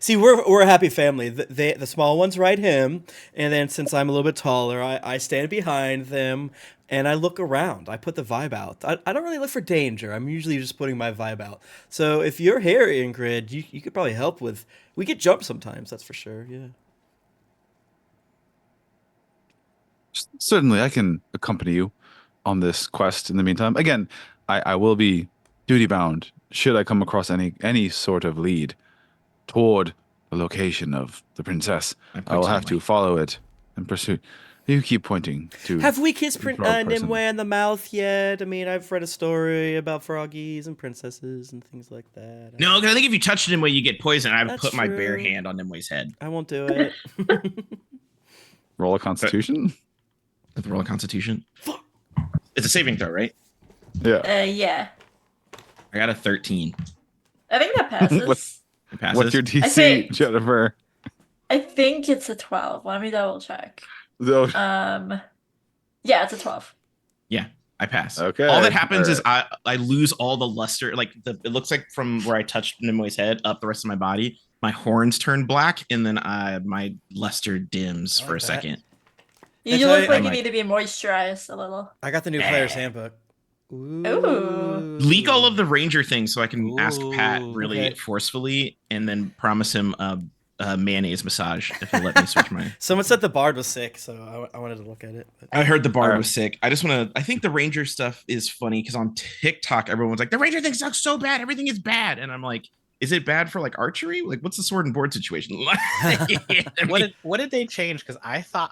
See, we're a happy family. The small ones ride him, and then since I'm a little bit taller, I stand behind them and I look around. I put the vibe out. I don't really look for danger. I'm usually just putting my vibe out. So if you're here, Ingrid, you could probably help with. We get jump sometimes. That's for sure. Yeah.
Certainly, I can accompany you on this quest. In the meantime, again, I will be duty bound should I come across any sort of lead toward the location of the princess. I will have to follow it and pursue. You keep pointing to.
Have we kissed
the frog person.
Nimue in the mouth yet? I mean, I've read a story about froggies and princesses and things like that.
No, because I think if you touch Nimue, you get poisoned. I would
That's
put my bare
true.
hand on Nimue's head.
I won't do it.
Roll a Constitution.
With roll a Constitution. It's a saving throw, right?
Yeah.
Yeah.
I got a 13.
I think that passes.
It passes.
What's your DC,
I think-
Jennifer?
I think it's a 12. Let me double check.
So,
Yeah, it's a 12.
Yeah, I pass.
Okay,
All that happens is
alright.
I lose all the luster. Like it looks like from where I touched Nimue's head up the rest of my body, my horns turn black, and then my luster dims
I
for a
like that.
second.
You
That's
look
right.
like
I'm
you
like-
need to be moisturized a little.
I got the new player's handbook.
Ooh.
Leak all of the ranger things so I can ask Pat
Ooh,
really
okay.
forcefully, and then promise him a mayonnaise massage if he'll let me switch my.
Someone said the bard was sick, so I wanted to look at it. But-
I heard the bard
Alright.
was sick. I just want to. I think the ranger stuff is funny because on TikTok everyone's like, the ranger thing sucks so bad, everything is bad, and I'm like, is it bad for like archery? Like, what's the sword and board situation?
What did they change? Because I thought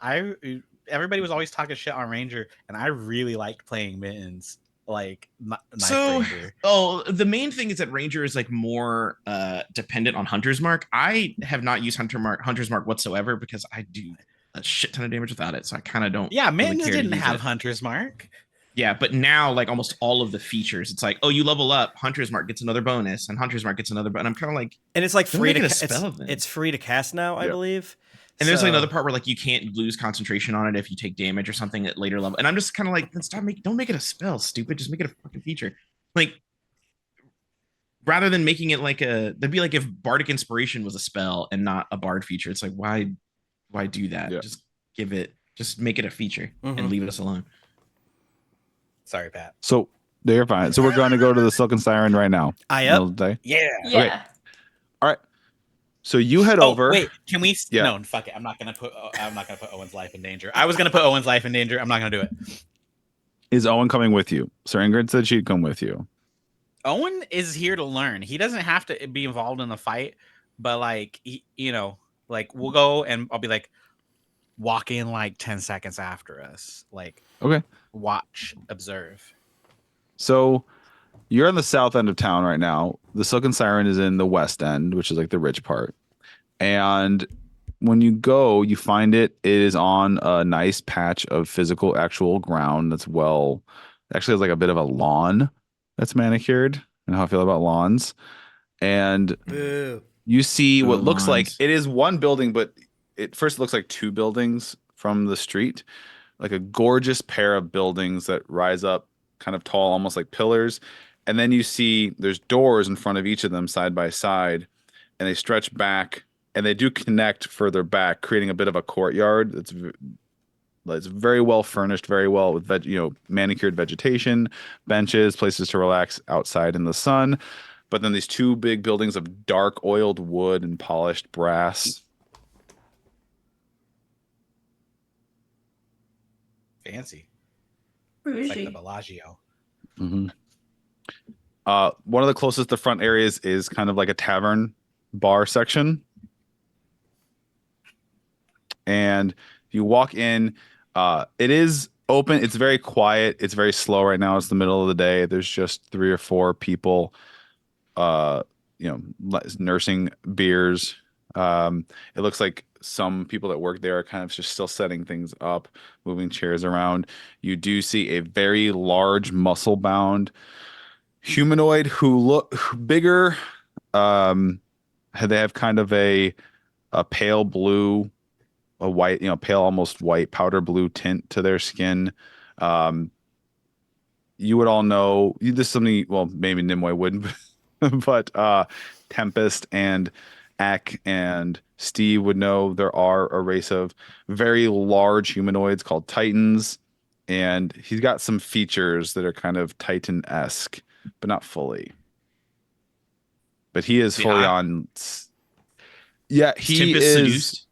everybody was always talking shit on Ranger, and I really liked playing Mittens. Like Knife
So,
Ranger.
the main thing is that Ranger is like more dependent on Hunter's Mark. I have not used Hunter's Mark whatsoever because I do a shit ton of damage without it. So I kind of don't.
Yeah,
really
Mittens
care to
didn't
use
have
it.
Hunter's Mark.
Yeah, but now like almost all of the features, it's like, oh, you level up, Hunter's Mark gets another bonus, and Hunter's Mark gets another. But I'm kind of like,
And it's like
Don't
free
make
to
it a spell then.
it's free to cast now, I
Yeah.
believe.
and there's like
So-
another part where like you can't lose concentration on it if you take damage or something at later level. And I'm just kind of like, don't make it a spell, stupid. Just make it a fucking feature. Like rather than making it like that'd be like if Bardic Inspiration was a spell and not a bard feature. It's like why do that?
Yeah.
Just make it a feature
Mhm.
and leave us alone.
Sorry, Pat.
so they're fine. So we're going to go to the Silken Siren right now.
I
Middle
up.
of the day.
Yeah.
Yeah.
All right. So you head
Oh,
over.
wait, can we?
Yeah.
No, fuck it. I'm not gonna put Owen's life in danger. I was gonna put Owen's life in danger. I'm not gonna do it.
Is Owen coming with you? Sir Ingrid said she'd come with you.
Owen is here to learn. He doesn't have to be involved in the fight, but like like we'll go and I'll be like, walk in like 10 seconds after us. Like,
Okay.
watch, observe.
So you're on the south end of town right now. The Silken Siren is in the west end, which is like the rich part. And when you go, you find it is on a nice patch of physical, actual ground that's actually has like a bit of a lawn that's manicured. And how I feel about lawns. And
Boo.
you see what
Oh,
looks like
lawns.
it is one building, but it first looks like two buildings from the street, like a gorgeous pair of buildings that rise up kind of tall, almost like pillars. And then you see there's doors in front of each of them side by side, and they stretch back and they do connect further back, creating a bit of a courtyard that's very well furnished, very well with manicured vegetation, benches, places to relax outside in the sun. But then these two big buildings of dark oiled wood and polished brass.
Fancy. It's like the
Bougie.
Bellagio.
Mm-hmm. One of the closest to front areas is kind of like a tavern bar section. And you walk in, it is open. It's very quiet. It's very slow right now. It's the middle of the day. There's just 3 or 4 people, nursing beers. It looks like some people that work there are kind of just still setting things up, moving chairs around. You do see a very large, muscle-bound humanoid who look bigger. They have kind of a pale blue, a white, pale, almost white, powder blue tint to their skin. You would all know this is something. Well, maybe Nimue wouldn't, but Tempest and Eck and Steve would know there are a race of very large humanoids called Titans, and he's got some features that are kind of Titan-esque, but not fully. But he is fully on. Yeah,
Is
he
Tempest
is.
seduced?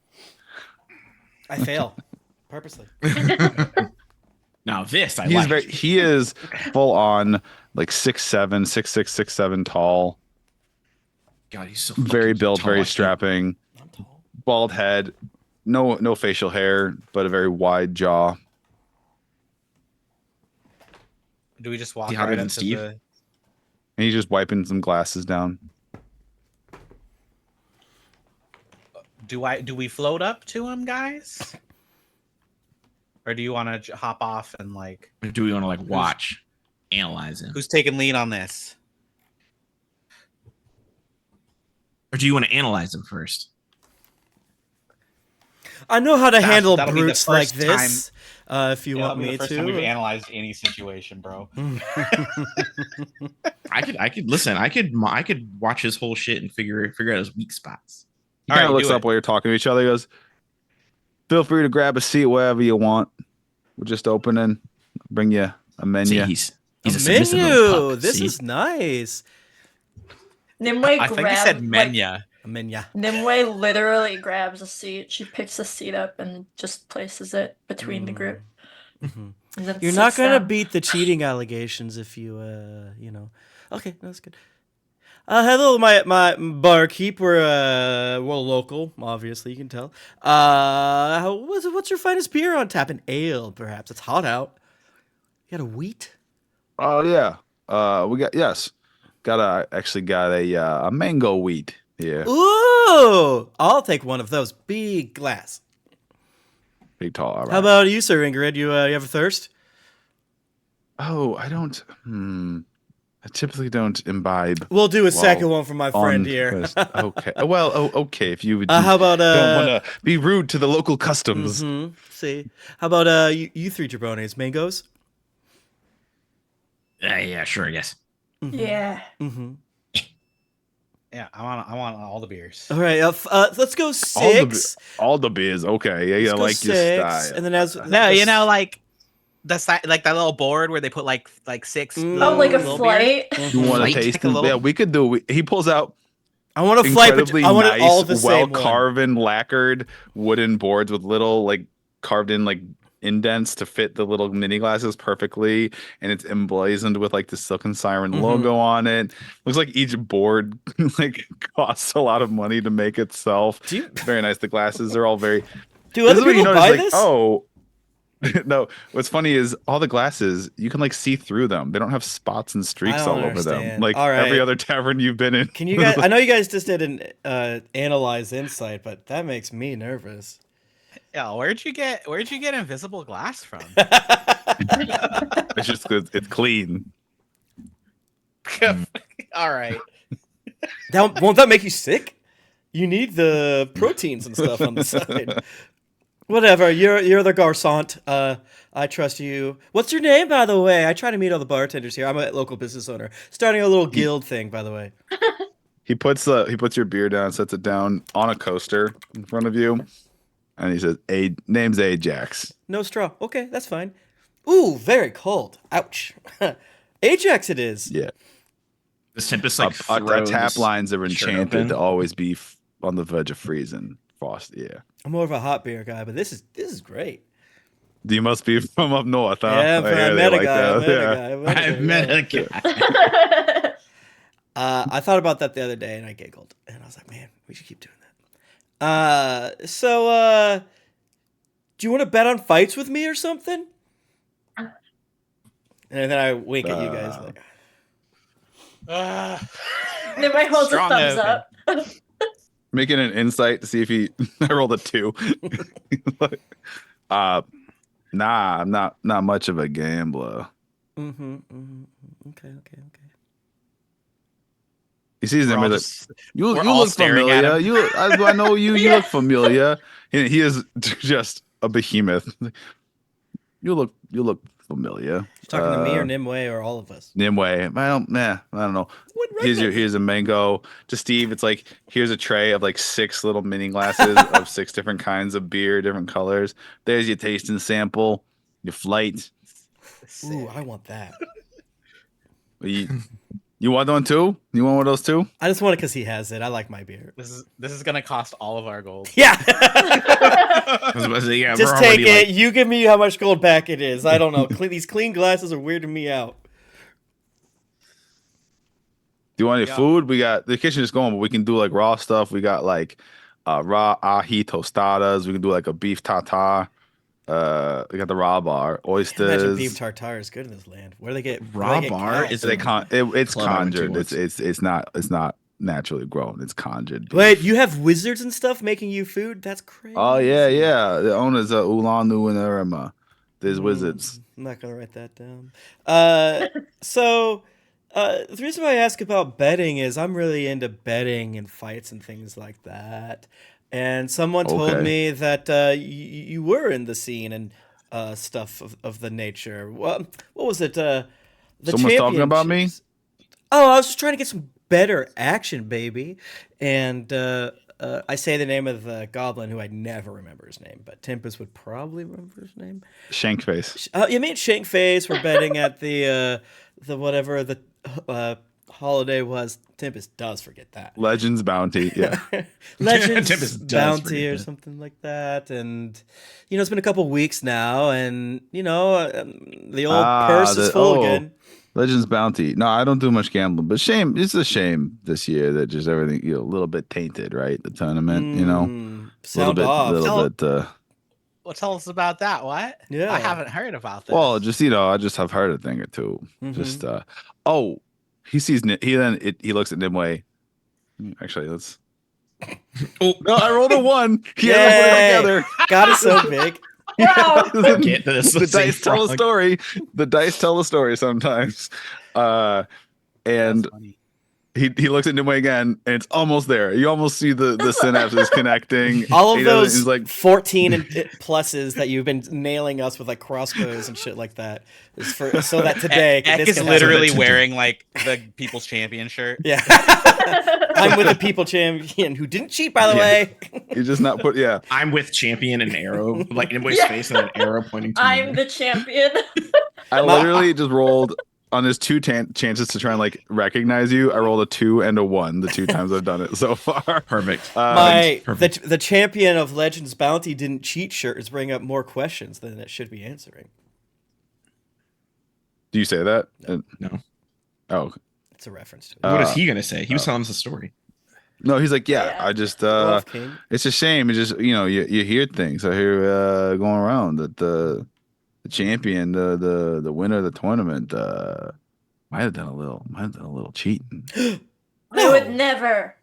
I fail purposely.
Now this I
He's
like.
very. He is full on like 6'7", 6'6", 6'7" tall.
God, he's so
Very
fucking
built,
tall,
very
I can't-
strapping.
I'm tall.
Bald head, no facial hair, but a very wide jaw.
Do we just walk
Is he hotter
right
than
into
Steve?
the?
And he's just wiping some glasses down.
Do we float up to him, guys? Or do you want to hop off and like?
Or do we want to like watch, analyze him,
Who's taking lead on this?
or do you want to analyze him first?
I know how to handle
that'll be the
brutes like
first
this. If you want
that'll be
me
the first time we've
to.
analyzed any situation, bro.
I could listen. I could watch his whole shit and figure out his weak spots.
He
All
kind of
right,
looks
do
up
it.
while you're talking to each other. He goes, "Feel free to grab a seat wherever you want. We're just opening. Bring you a
See,
menu."
he's
A
a submissive
menu.
little pup,
This
see?
is nice.
Nimue
I think he said
grabs
Menya.
A menu.
Nimue literally grabs a seat. She picks a seat up and just places it between the group.
Mhm.
And then
You're not
sits
gonna
down.
beat the cheating allegations if you, Okay, that's good. Hello, my barkeep. We're local, obviously you can tell. What's your finest beer on tap? An ale, perhaps. It's hot out. You got a wheat?
Oh yeah. We got actually got a mango wheat here.
Ooh, I'll take one of those. Big glass.
Big tall. All right.
How about you, Sir Ingrid? You have a thirst?
Oh, I don't. I typically don't imbibe.
We'll do a
Well,
second one for my friend
on
here.
quest. Okay. Well, okay. If you would,
How about
don't want to be rude to the local customs.
See, how about you three jabronis? Mangoes?
Yeah, sure, I guess.
Yeah.
Mm-hmm.
Yeah, I want all the beers.
All right, let's go six.
All the beers. Okay. Yeah,
Let's
yeah.
go
Like your
six,
style.
and then as
No, you know, like like that little board where they put like six.
Mm.
Oh, like a
little beers.
flight.
You want to
Light,
taste
like a
them?
little-
Yeah, we could do. He pulls out
I want to flight, but
incredibly
I want
nice,
it all the
well
same one.
carven, lacquered wooden boards with little like carved in like indents to fit the little mini glasses perfectly, and it's emblazoned with like the Silken Siren
Mhm.
logo on it. Looks like each board like costs a lot of money to make itself.
Do you,
Very nice. The glasses are all very.
do
This
other
is what you
people
notice,
buy
like,
this?
oh. No, what's funny is all the glasses you can like see through them. They don't have spots and streaks
don't
all over them,
understand.
like
All right.
every other tavern you've been in.
Can you guys? I know you guys just did an analyze insight, but that makes me nervous.
Yeah, where'd you get invisible glass from?
It's just 'cause it's clean.
All right.
Won't that make you sick? You need the proteins and stuff on the side. Whatever. You're the garçon. I trust you. What's your name, by the way? I try to meet all the bartenders here. I'm a local business owner, starting a little guild thing, by the way.
He puts your beer down, sets it down on a coaster in front of you, and he says, "Name's Ajax."
No straw. Okay, that's fine. Ooh, very cold. Ouch. Ajax, it is.
Yeah.
The Tempest like
Our
throws
tap lines are
the shirt
enchanted
open.
to always be on the verge of freezing. Frost. Yeah.
I'm more of a hot beer guy, but this is great.
You must be from up north, huh?
Yeah,
I
but
hear
I
they
met a
like
guy.
that.
I
Yeah.
met a
I
guy.
met a guy.
I thought about that the other day and I giggled, and I was like, man, we should keep doing that. So do you want to bet on fights with me or something? And then I wink at you guys like,
Nimue holds a
Strong
thumbs
open.
up.
Making an insight to see if he. I rolled a 2. Nah, I'm not much of a gambler.
okay.
He sees
We're
him.
all
He's like,
just-
you
we're
you
all
look
staring at
familiar.
him.
I know you. You
Yeah.
look familiar. He is just a behemoth. You look familiar.
You talking to me or Nimue or all of us?
Nimue. I don't know.
What redneck?
Here's a mango. To Steve, it's like here's a tray of like 6 little mini glasses of 6 different kinds of beer, different colors. There's your tasting sample, your flight.
Ooh, I want that.
You want one too? You want one of those too?
I just want it because he has it. I like my beer.
This is gonna cost all of our gold.
Yeah.
I was about to say, yeah,
Just
we're
take
already,
it.
like-
You give me how much gold back it is. I don't know. These clean glasses are weirding me out.
Do you want any
Yeah.
food? We got the kitchen is going, but we can do like raw stuff. We got like raw ahi tostadas. We can do like a beef tartare. We got the raw bar,
Imagine
oysters.
beef tartare is good in this land. Where do they get
Raw
where do they get
bar
cows?
is
It's
club I went to
conjured.
once.
It's not naturally grown. It's conjured. beef.
Wait, you have wizards and stuff making you food? That's crazy.
Oh yeah. The owners are Ulanu and Irma. There's wizards.
I'm not gonna write that down. So the reason why I ask about betting is I'm really into betting and fights and things like that. And someone told
Okay.
me that you were in the scene and stuff of the nature. What was it? The
Someone's talking about me?
championships. Oh, I was just trying to get some better action, baby. And I say the name of the goblin who I never remember his name, but Tempest would probably remember his name.
Shankface.
You mean Shankface? We're betting at the whatever the holiday was. Tempest does forget that.
Legends bounty. Yeah.
Legends
Tempest does
bounty
forget
or
that.
something like that. And it's been a couple weeks now, and the old purse is full again.
Legends bounty. No, I don't do much gambling, but shame. It's a shame this year that just everything a little bit tainted, right? The tournament,
Sound off.
little bit.
Well, tell us about that. What?
Yeah.
I haven't heard about this.
Well, just I just have heard a thing or two. Just he sees he looks at Nimue. Actually, let's.
Oh,
No, I rolled a 1. He
Yay.
had them together.
God is so big.
Wow.
Get this.
The
Same
dice tell a
frog.
story. The dice tell a story sometimes. And
That's funny.
he looks at Nimue again, and it's almost there. You almost see the synapses connecting.
All of
He doesn't-
those
he's like
14 and pluses that you've been nailing us with like crossbows and shit like that is for so that today
Ek
this
is
can
literally
happen.
wearing like the People's Champion shirt.
Yeah. I'm with the people champion who didn't cheat, by the way.
he's just not put. Yeah,
I'm with champion and arrow, like in his
Yeah.
face and an arrow pointing to
I'm
me.
the champion.
I literally just rolled on his 2 chances to try and like recognize you. I rolled a 2 and a 1 the 2 times I've done it so far.
Perfect.
The champion of Legends Bounty didn't cheat shirt is bringing up more questions than it should be answering.
Do you say that?
No.
Oh
It's a reference to it.
What is he gonna say? He was telling us a story.
no, he's like, yeah.
Yeah.
I just
Wolf King.
it's a shame. It's just you hear things. I hear going around that the champion, the winner of the tournament, might have done a little cheating.
I would never.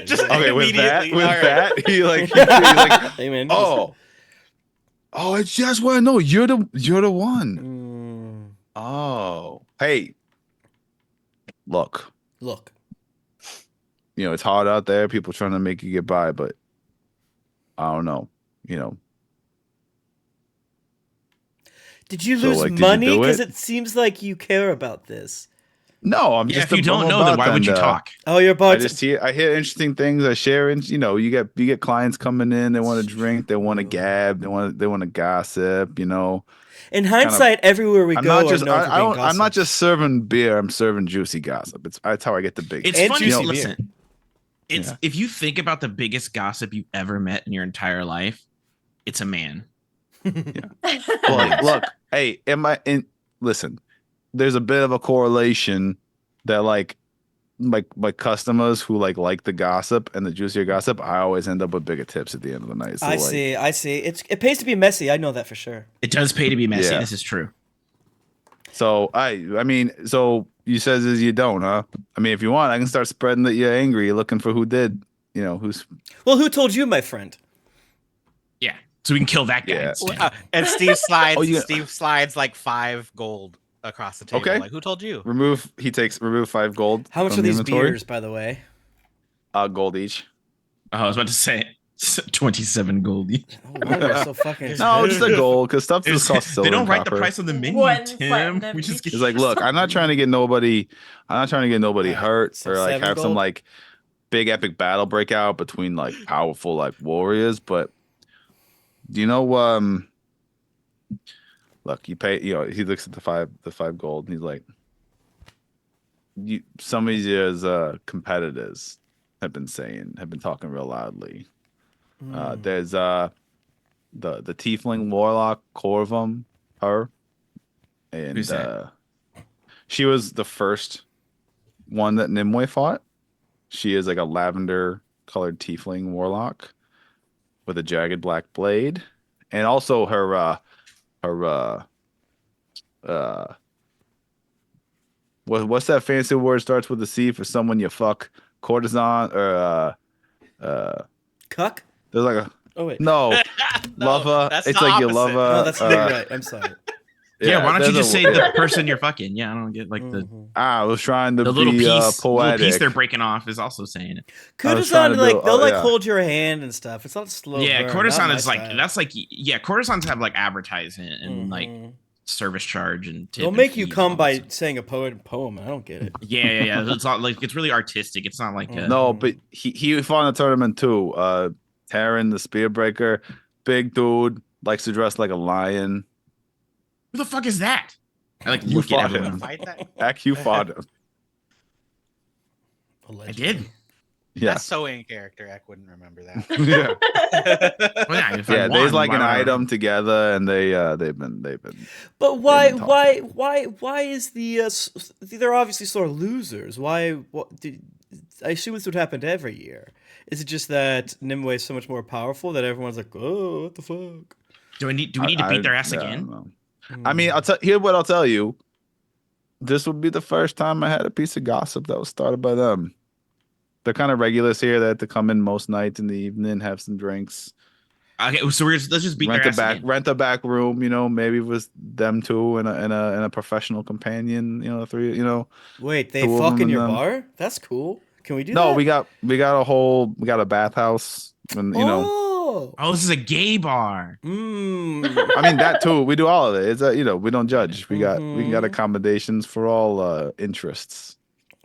Just
Okay, with that,
immediately. All right.
he's like,
Hey man.
oh, I just want to know you're the one. Oh, hey, look,
Look.
it's hard out there. People trying to make you get by, but I don't know.
Did you
So,
lose
like, did you
money?
do
Because
it?
it seems like you care about this.
No, I'm
Yeah,
just.
if you don't
I'm
know, then
about
why would you
and,
talk?
Oh, you're about
I hear interesting things. I share, and you get clients coming in. They want to drink. They want to gab. They want to gossip.
In hindsight, everywhere we
I'm
go
not just.
are known for being
I'm not
gossips.
just serving beer. I'm serving juicy gossip. That's how I get the big.
It's
And
funny.
juicy
Listen, it's
Yeah.
if you think about the biggest gossip you've ever met in your entire life, it's a man.
Look, hey, listen, there's a bit of a correlation that like my customers who like the gossip and the juicier gossip, I always end up with bigger tips at the end of the night. So,
I see. It pays to be messy. I know that for sure.
It does pay to be messy.
Yeah.
This is true.
So I mean, so you says is you don't, huh? I mean, if you want, I can start spreading that you're angry, you're looking for who did, who's.
Well, who told you, my friend?
Yeah. So we can kill that guy.
Yeah.
instead.
And Steve slides.
Oh, yeah.
Steve slides like 5 gold. across the table.
Okay.
Like, who told you?
Remove 5 gold.
How much
from
are
the
these
inventory.
beers, by the way?
Gold each.
Oh, I was about to say 27 gold each.
Oh, why are they so fucking
No, just a
expensive?
gold because stuff just costs silver.
They don't
and
write the
copper.
price on the menu,
One
Tim.
platinum
We just
each.
get
It's like, look, I'm not trying to get nobody. I'm not trying to get nobody
Alright,
hurt
so
or like
7
have some
gold?
like big epic battle break out between like powerful like warriors. But do you know? Look, you pay. You know, he looks at the 5 gold, and he's like, some of these competitors have been talking real loudly. There's the tiefling warlock Corvum, her, and
Who's that?
she was the first one that Nimue fought. She is like a lavender colored tiefling warlock with a jagged black blade, and also her what's that fancy word starts with a C for someone you fuck? Courtesan or
Cuck?
there's like a
Oh wait.
no
No,
lover.
that's
It's
the
like you
opposite.
love
No, that's you're right. I'm sorry.
Yeah, why don't you
there's
just
a-
say
yeah.
the person you're fucking? Yeah, I don't get like
Mhm.
I was trying to
the little
be
piece
poetic.
they're breaking off is also saying it.
I was trying
Courtesan,
to
like
do-
they'll like
yeah.
hold your hand and stuff. It's not slow.
Yeah,
burn,
courtesan
not my
is like
style.
that's like yeah, courtesans have like advertisement and like
Mhm.
service charge and tip
They'll
and
make you
fees
come
and all
by
that stuff.
saying a poem. I don't get it.
Yeah. It's not like it's really artistic. It's not like
No, but he fought in a tournament too. Terran, the Spearbreaker, big dude, likes to dress like a lion.
who the fuck is that? I like
You
look at
fought
everyone.
him.
Fight that?
Heck, you fought him.
I
Allegedly.
did.
Yeah,
That's so in character. I wouldn't remember that.
yeah,
Well, yeah, if I
yeah.
won,
There's like
why
an
would I
item
remember?
together, and they've been.
But why
been talking.
why is the they're obviously sort of losers. I assume this would happen every year. Is it just that Nimue is so much more powerful that everyone's like, oh, what the fuck?
Do we need to beat their ass
yeah, I
again?
don't know. I mean, here's what I'll tell you. This would be the first time I had a piece of gossip that was started by them. They're kind of regulars here. They have to come in most nights in the evening, have some drinks,
Okay, so let's just beat their ass again.
rent a back room. You know, maybe with them two and a professional companion. You know, 3. You know,
Wait, they
2 of
fuck
them
in
and
your
them.
bar? That's cool. Can we do
No,
that?
we got a bathhouse, and you know,
Oh.
Oh, this is a gay bar.
Mm.
I mean that too. We do all of it. It's you know, we don't judge. We got
Mhm.
accommodations for all interests.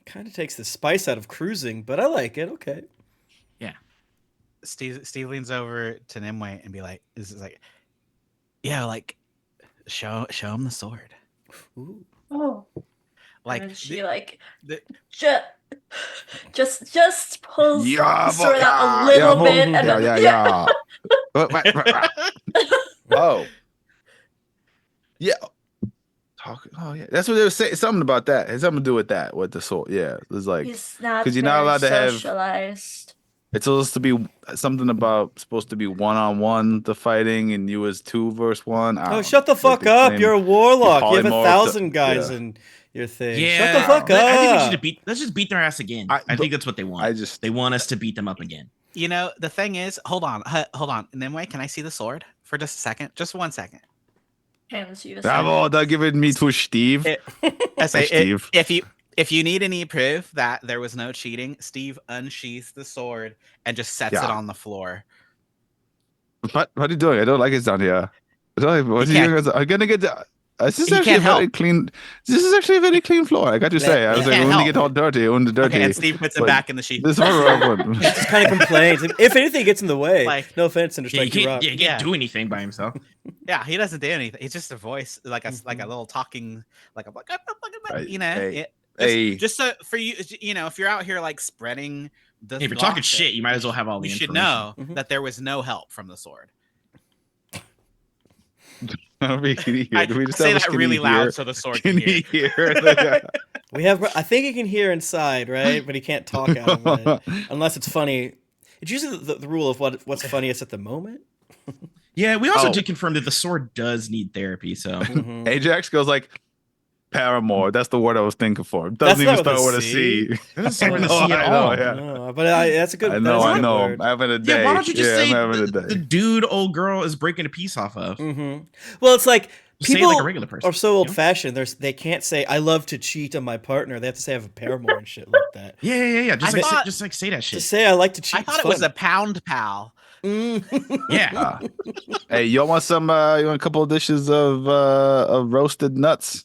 Kind of takes the spice out of cruising, but I like it. Okay.
Steve leans over to Nimue and be like, "This is like, yeah, like, show him the sword.
Ooh.
Oh.
Like,
And then she
the-
like
the-
just pulls
Yeah,
the sword
but-
out a
yeah,
little
yeah,
bit and
yeah,
then
yeah. Oh. Yeah. Oh yeah. That's what they were saying. Something about that. It has something to do with that. With the sword. Yeah. It's like
he's not
'cause you're not allowed to have-
socialized.
it's supposed to be something about supposed to be 1-on-1 the fighting and you as 2 versus 1.
Oh, shut the fuck up! You're a warlock. You have
polymorph
1,000 guys
yeah.
in your thing.
Yeah,
Shut the fuck
I think we should
up!
let's just beat their ass again.
I-
I think that's what they want.
I just
They want us to beat them up again.
You know, the thing is, hold on. Nimue, can I see the sword for just a second? Just 1 second.
Hands you the
Bravo,
sword.
they're giving me to Steve.
I say,
Steve.
if you need any proof that there was no cheating, Steve unsheaths the sword and just sets it
Yeah.
on the floor.
What are you doing? I don't like it down here. What are you
can't-
doing? I'm gonna get this is
He
actually a
can't
very
help.
clean. This is actually a very clean floor. I got to say, I was
He
like,
can't
when you
help.
get all dirty,
Okay, and Steve puts it
but
back in the sheath.
This is what
He just kind of complains. If anything gets in the way,
Like-
no offense, and
Yeah,
respect you, Rob.
he can't
Yeah.
do anything by himself.
Yeah, he doesn't do anything. He's just a voice, like a little talking, like a
Right,
you know.
hey,
it-
hey.
just so for you, you know, if you're out here like spreading the,
Hey, if you're talking
gossip,
shit, you might as well have all the
you should
information.
know
Mhm.
that there was no help from the sword.
we just
I
have a
say that
skinny
really loud
here.
so the sword
Can
can hear.
he hear?
We have. I think he can hear inside, right? But he can't talk out of it unless it's funny. It's usually the rule of what's funniest at the moment.
Yeah, we also
Oh.
did confirm that the sword does need therapy. So
Mhm.
Ajax goes like, Paramore. That's the word I was thinking for. It
That's
doesn't even
not
start
with
with
a
a C.
it doesn't start
I
with a
know,
C at
I know,
all.
yeah.
No, but that's a good.
I
that
know,
is a
I
good
know.
word.
I'm having a day.
Yeah, why don't you just
I'm
say
having a
the
day.
dude old girl is breaking a piece off of?
Well, it's like
Just say it
people
like a regular person.
are so
you know?
old fashioned. They can't say I love to cheat on my partner. They have to say I have a paramour and shit like that.
Yeah. Just
I
like
thought-
just like say that
To
shit.
say I like to cheat.
I thought
is
it was
fun.
a pound pal.
Yeah.
Hey, y'all want some? You want a couple of dishes of roasted nuts?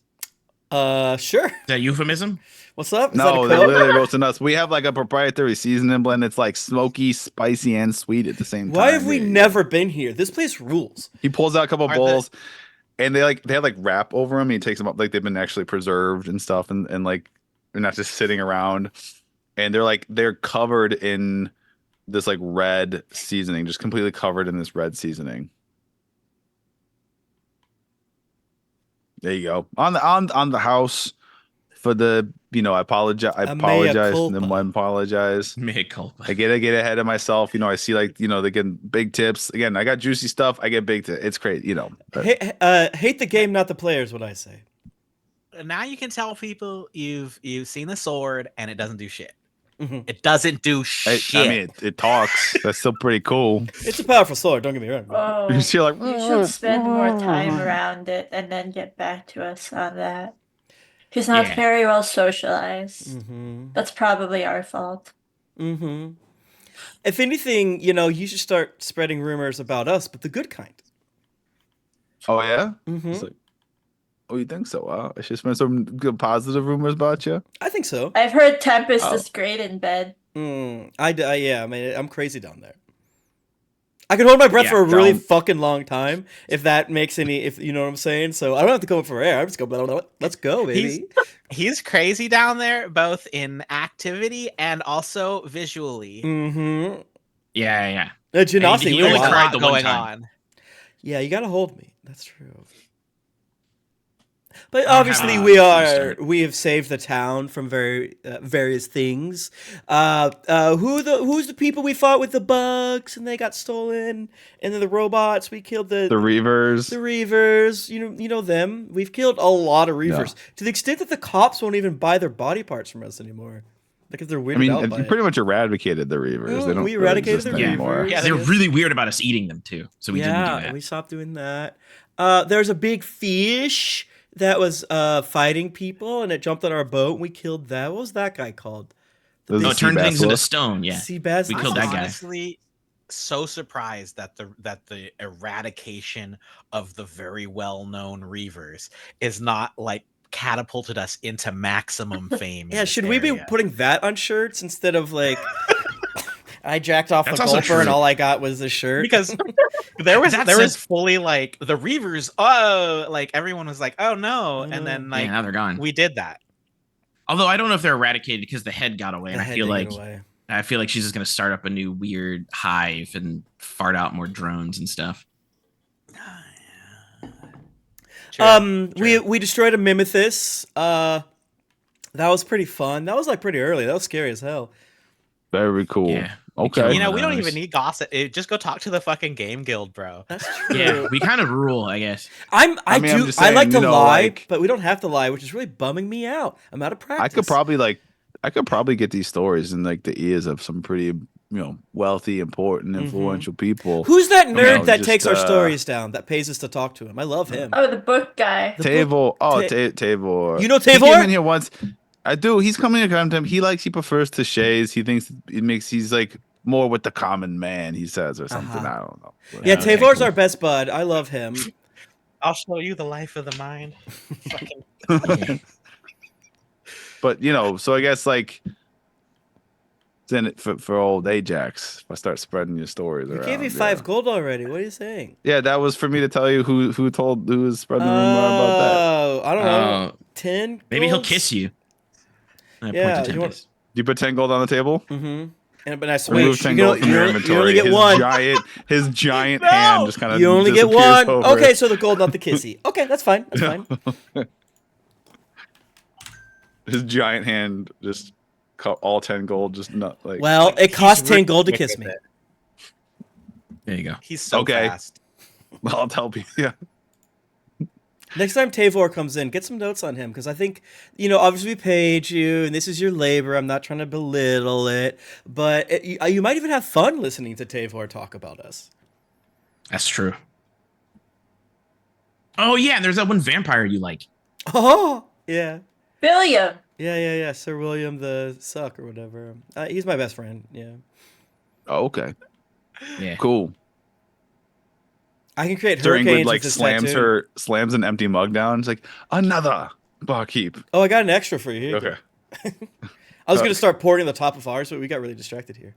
Sure.
Is that a euphemism?
What's up? Is
No,
that
they're
a code?
literally roasted nuts. We have like a proprietary seasoning blend. It's like smoky, spicy, and sweet at the same time.
Why have we
Yeah, yeah.
never been here? This place rules.
He pulls out a couple
Are
bowls, and they have like wrap over them. He takes them up like they've been actually preserved and stuff, and like they're not just sitting around. And they're covered in this like red seasoning, just completely covered in this red seasoning. There you go. On the house for the I apologize. I
A mea
apologize and then
culpa.
one apologize.
Mea culpa.
I get ahead of myself. I see like they get big tips. Again, I got juicy stuff. I get big tips. It's great. But
Hate the game, not the players. What I say.
Now you can tell people you've seen the sword and it doesn't do shit.
Mhm.
It doesn't do
I
shit.
mean, it talks. That's still pretty cool.
It's a powerful sword. Don't get me wrong.
Oh,
You're like,
you should spend more time around it and then get back to us on that. He's not
Yeah.
very well socialized.
Mm-hmm.
That's probably our fault.
Mm-hmm. If anything, you should start spreading rumors about us, but the good kind.
oh yeah.
Mm-hmm.
It's like, oh, you think so? I should spread some good positive rumors about you.
I think so.
I've heard Tempest
Oh.
is great in bed.
Yeah. I mean, I'm crazy down there. I can hold my breath
Yeah,
for a really
down-
fucking long time, if that makes if you know what I'm saying. So I don't have to come up for air. I just go, blah, blah, blah. Let's go, baby.
He's crazy down there, both in activity and also visually.
Mm-hmm.
Yeah.
Genasi,
he
we
only
were
cried
live.
the one
going
time.
on.
Yeah, you gotta hold me. That's true. But
I don't
obviously,
have
we
a
we have saved the town from various things. Who's the people we fought with the bugs and they got stolen, and then the robots we killed
The Reavers.
the Reavers. You know them. We've killed a lot of Reavers to the extent that the cops won't even buy their body parts from us anymore. Like if they're
I
weirded
mean,
out by
you
it.
pretty much eradicated the Reavers. They don't
we
really
eradicated
exist
the
anymore.
Reavers.
Yeah,
They're
Yes.
really weird about us eating them too. So we didn't do that.
We stopped doing that. There's a big fish that was fighting people, and it jumped on our boat, and we killed that. What was that guy called?
Those
No,
are
it turned things into
Basilisk.
stone. Yeah.
Sea bass.
We
I'm
killed that guy.
honestly so surprised that the eradication of the very well-known Reavers is not like catapulted us into maximum fame. in
Yeah,
this
should we be
area.
putting that on shirts instead of like? I jacked off
That's
the
also
gulper, and
true.
all I got was the shirt.
Because there was
That
there was
says-
fully like the Reavers. Oh, like everyone was like, oh no,
Oh, no.
and then
Yeah,
like
now they're gone.
we did that.
Although I don't know if they're eradicated because the head got away, and
The
I
head
feel
did
like
get away.
she's just gonna start up a new weird hive and fart out more drones and stuff.
True.
We destroyed a Mimethus. That was pretty fun. That was like pretty early. That was scary as hell.
Very cool.
Yeah.
Okay.
You know, we don't
those.
even need gossip. Just go talk to the fucking game guild, bro.
That's true.
Yeah, we kind of rule, I guess.
I
mean, I'm just
I like to
saying,
lie,
like-
but we don't have to lie, which is really bumming me out. I'm out of practice.
I could probably get these stories in like the ears of some pretty, wealthy, important, influential people.
Who's that
You
nerd
know,
that
just,
takes our stories down? That pays us to talk to him. I love him.
Oh, the book guy.
The
Tavor. Oh,
Ta-
Tavor.
You know
He came
Tavor?
in here once. I do. He's coming in time. He prefers to shays. He thinks he's like more with the common man, he says, or something.
Uh-huh.
I don't know.
Yeah,
Okay,
Tavor's
cool.
our best bud. I love him.
I'll show you the life of the mind. Fucking
But so I guess like then for old Ajax, if I start spreading your stories
We
around.
gave you 5 gold already. What are you saying?
Yeah, that was for me to tell you who was spreading the rumor about that.
Oh, I don't know. 10.
Maybe he'll
golds?
kiss you. And I
Yeah,
point to
you want-
Tempest.
Do you put 10 gold on the table?
Mm-hmm. But I
Remove
swear,
10
you,
gold from your
you
inventory.
only get
his
one.
His giant hand just kind of
You only get one. Okay,
Okay,
so the gold, not the kissy. Okay, that's fine. That's fine.
his giant hand just cut all 10 gold, just not like.
Well, it
he's
costs 10
really
gold to
quick
kiss
with
me.
it.
There you go.
He's so
Okay.
fast.
I'll tell you. Yeah.
Next time Tavor comes in, get some notes on him because I think, obviously we paid you and this is your labor. I'm not trying to belittle it, but you might even have fun listening to Tavor talk about us.
That's true. Oh yeah, and there's that one vampire you like.
Oh, yeah.
William.
Yeah. Sir William the Suck or whatever. He's my best friend. Yeah.
Oh, okay.
Yeah.
Cool.
I can create
Sir Ingrid
hurricanes
like
with this tattoo.
slams an empty mug down. It's like another barkeep.
Oh, I got an extra for you. Here you
Okay.
go. I was gonna start pouring on the top of ours, but we got really distracted here.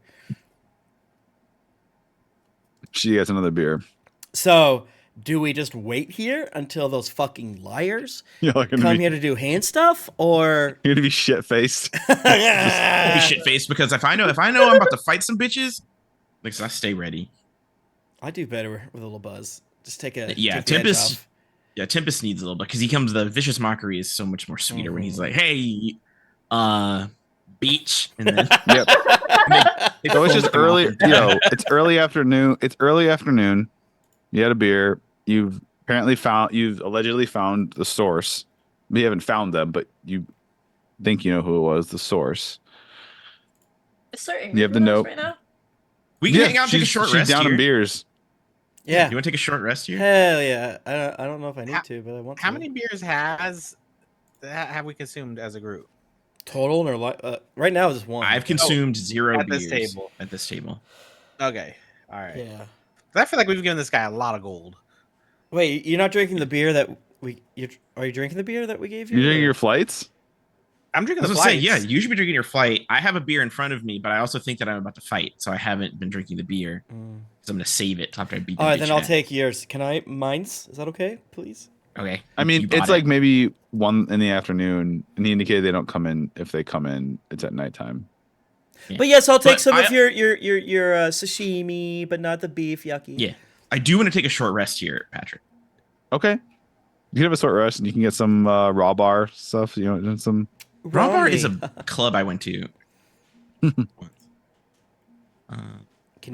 She gets another beer.
So, do we just wait here until those fucking liars
You're like
come
gonna
here to do hand stuff, or
you're gonna be shit faced.
I'll be shit faced because if I know I'm about to fight some bitches, like I stay ready.
I do better with a little buzz. Just take a
Yeah,
take the edge
Tempest.
off.
Yeah, Tempest needs a little bit because the vicious mockery is so much more sweeter when he's like,
Mm-hmm.
"Hey, beach," and then
Yep.
they
So it's
foam
just
come off
early,
their-
it's early afternoon. It's early afternoon. You had a beer. You've allegedly found the source. You haven't found them, but you think you know who it was, the source.
Is Sir Ingrid
You have the
with us
note.
right now?
We can hang out and take a short
she's
rest
down
here.
in beers.
Yeah.
You want to take a short rest here?
Hell yeah. I don't know if I need
How-
to, but I want
How
to.
many beers have we consumed as a group?
Total or right now is just one.
I've consumed 0
at this
beers
table.
at this table.
Okay, all right.
Yeah.
'Cause I feel like we've given this guy a lot of gold.
Wait, you're not drinking the beer that are you drinking the beer that we gave you?
You're doing
or-
your flights?
I'm
I
drinking
was
the
gonna say,
flights.
yeah, you should be drinking your flight. I have a beer in front of me, but I also think that I'm about to fight, so I haven't been drinking the beer
Mm.
because I'm gonna save it till after I beat. The
All right,
bitch
then I'll
ass.
take yours. Can I mine's? Is that okay, please?
Okay.
I mean,
You bought
it's
it.
like maybe 1 in the afternoon, and he indicated they don't come in. If they come in, it's at nighttime.
Yeah.
But yes, I'll take
But
some of
I-
your sashimi, but not the beef. Yucky.
Yeah, I do want to take a short rest here, Patrick.
Okay. You can have a short rest, and you can get some raw bar stuff. You know, and some.
Raw Bar is a
Rami.
club I went to.
Can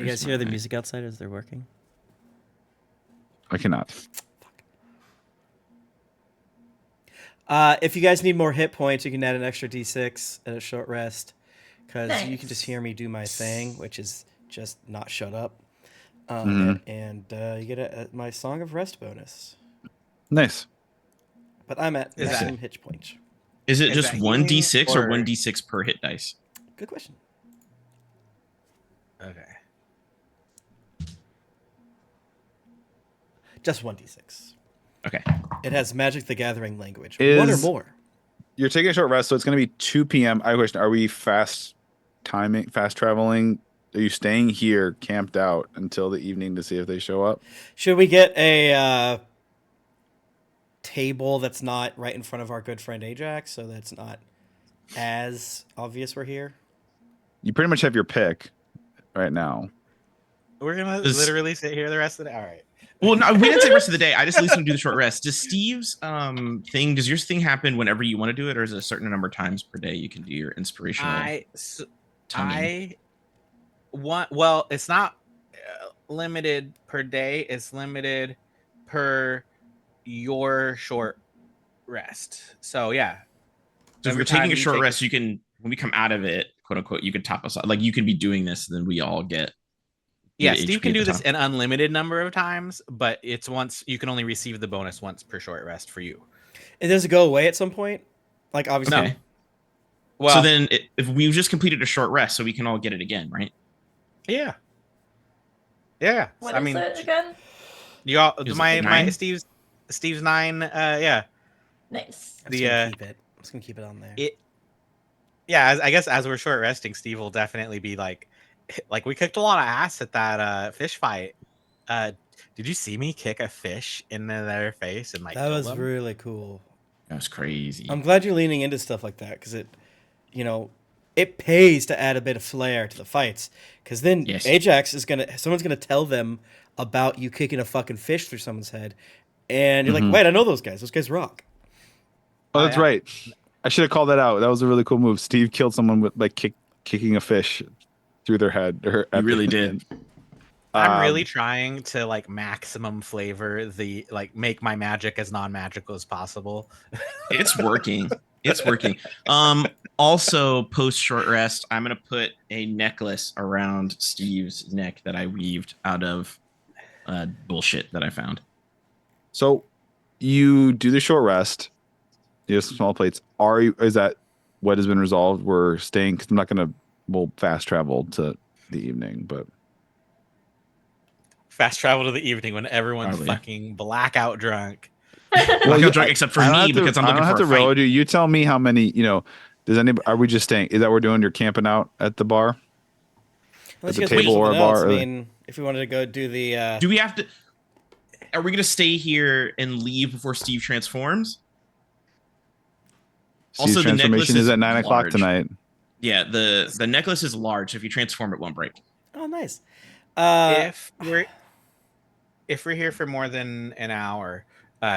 you guys hear the music outside as they're working?
I cannot.
If you guys need more hit points, you can add an extra d6 at a short rest, because you can
Nice.
just hear me do my thing, which is just not shut up.
Mhm.
And you get my Song of Rest bonus.
Nice.
But I'm at
Is that-
maximum hit points.
Is it
Is
just
that
one
healing
d6 or
or-
1d6 per hit dice?
Good question.
Okay.
Just 1d6.
Okay.
It has Magic the Gathering language. One or
Is-
more.
You're taking a short rest, so it's going to be 2 p.m. I have a question: are we fast traveling? Are you staying here, camped out until the evening to see if they show up?
Should we get a table that's not right in front of our good friend Ajax, so that's not as obvious we're here?
You pretty much have your pick right now.
We're gonna
Does-
literally sit here the rest of the. All right.
Well, no, we didn't say the rest of the day. I just at least want to do the short rest. Does Steve's thing? Does your thing happen whenever you want to do it, or is it a certain number of times per day you can do your inspirational? tonguing?
Well, it's not limited per day. It's limited per your short rest. So yeah.
So if
Every
we're taking
time
a
you
short
take a-
rest, you can when we come out of it, quote unquote, you could top us up. Like you can be doing this, and then we all get.
Yeah,
the
Steve
HP
can
at
do
the
this
top.
an unlimited number of times, but it's once you can only receive the bonus once per short rest for you.
And does it go away at some point? Like obviously.
Okay.
Well,
So then, if we've just completed a short rest, so we can all get it again, right?
yeah. Yeah.
What
I
is
mean,
it again?
you all
Is it
my
9?
Steve's 9 yeah.
Nice.
I'm
The,
just gonna keep it. I'm just gonna keep it on there.
Yeah, I guess as we're short resting, Steve will definitely be like we kicked a lot of ass at that fish fight. Did you see me kick a fish in their face and like
That
kill
was
them?
really cool.
That was crazy.
I'm glad you're leaning into stuff like that, because it pays to add a bit of flair to the fights, because then
Yes.
Ajax someone's gonna tell them about you kicking a fucking fish through someone's head, and you're
Mhm.
like, wait, I know those guys. Those guys rock.
Oh,
Oh,
that's
yeah.
right. I should have called that out. That was a really cool move. Steve killed someone with like kicking a fish through their head.
You really did.
I'm really
Um,
trying to like maximum flavor the make my magic as non-magical as possible.
It's working. It's working. Also, post short rest, I'm gonna put a necklace around Steve's neck that I weaved out of bullshit that I found.
So you do the short rest. You have some small plates. Is that what has been resolved? We're staying because I'm not gonna. We'll fast travel to the evening, but
Fast travel to the evening when everyone's
Probably.
fucking blackout drunk.
Blackout drunk except for
I don't
me
have to-
because I'm
I
looking
don't have
for
to
a fight.
railroad you. You tell me how many. Does anybody? Are we just staying? Is that what we're doing? You're camping out at the bar,
Unless
the
you guys want
table or a
something
bar,
else.
or-
I mean, if we wanted to go do the.
Do we have to? Are we gonna stay here and leave before Steve transforms?
Steve's
Also, the necklace
transformation is
is
at 9 o'clock
large.
tonight.
Yeah, the necklace is large. So if you transform, it won't break.
Oh, nice.
If we're here for more than an hour,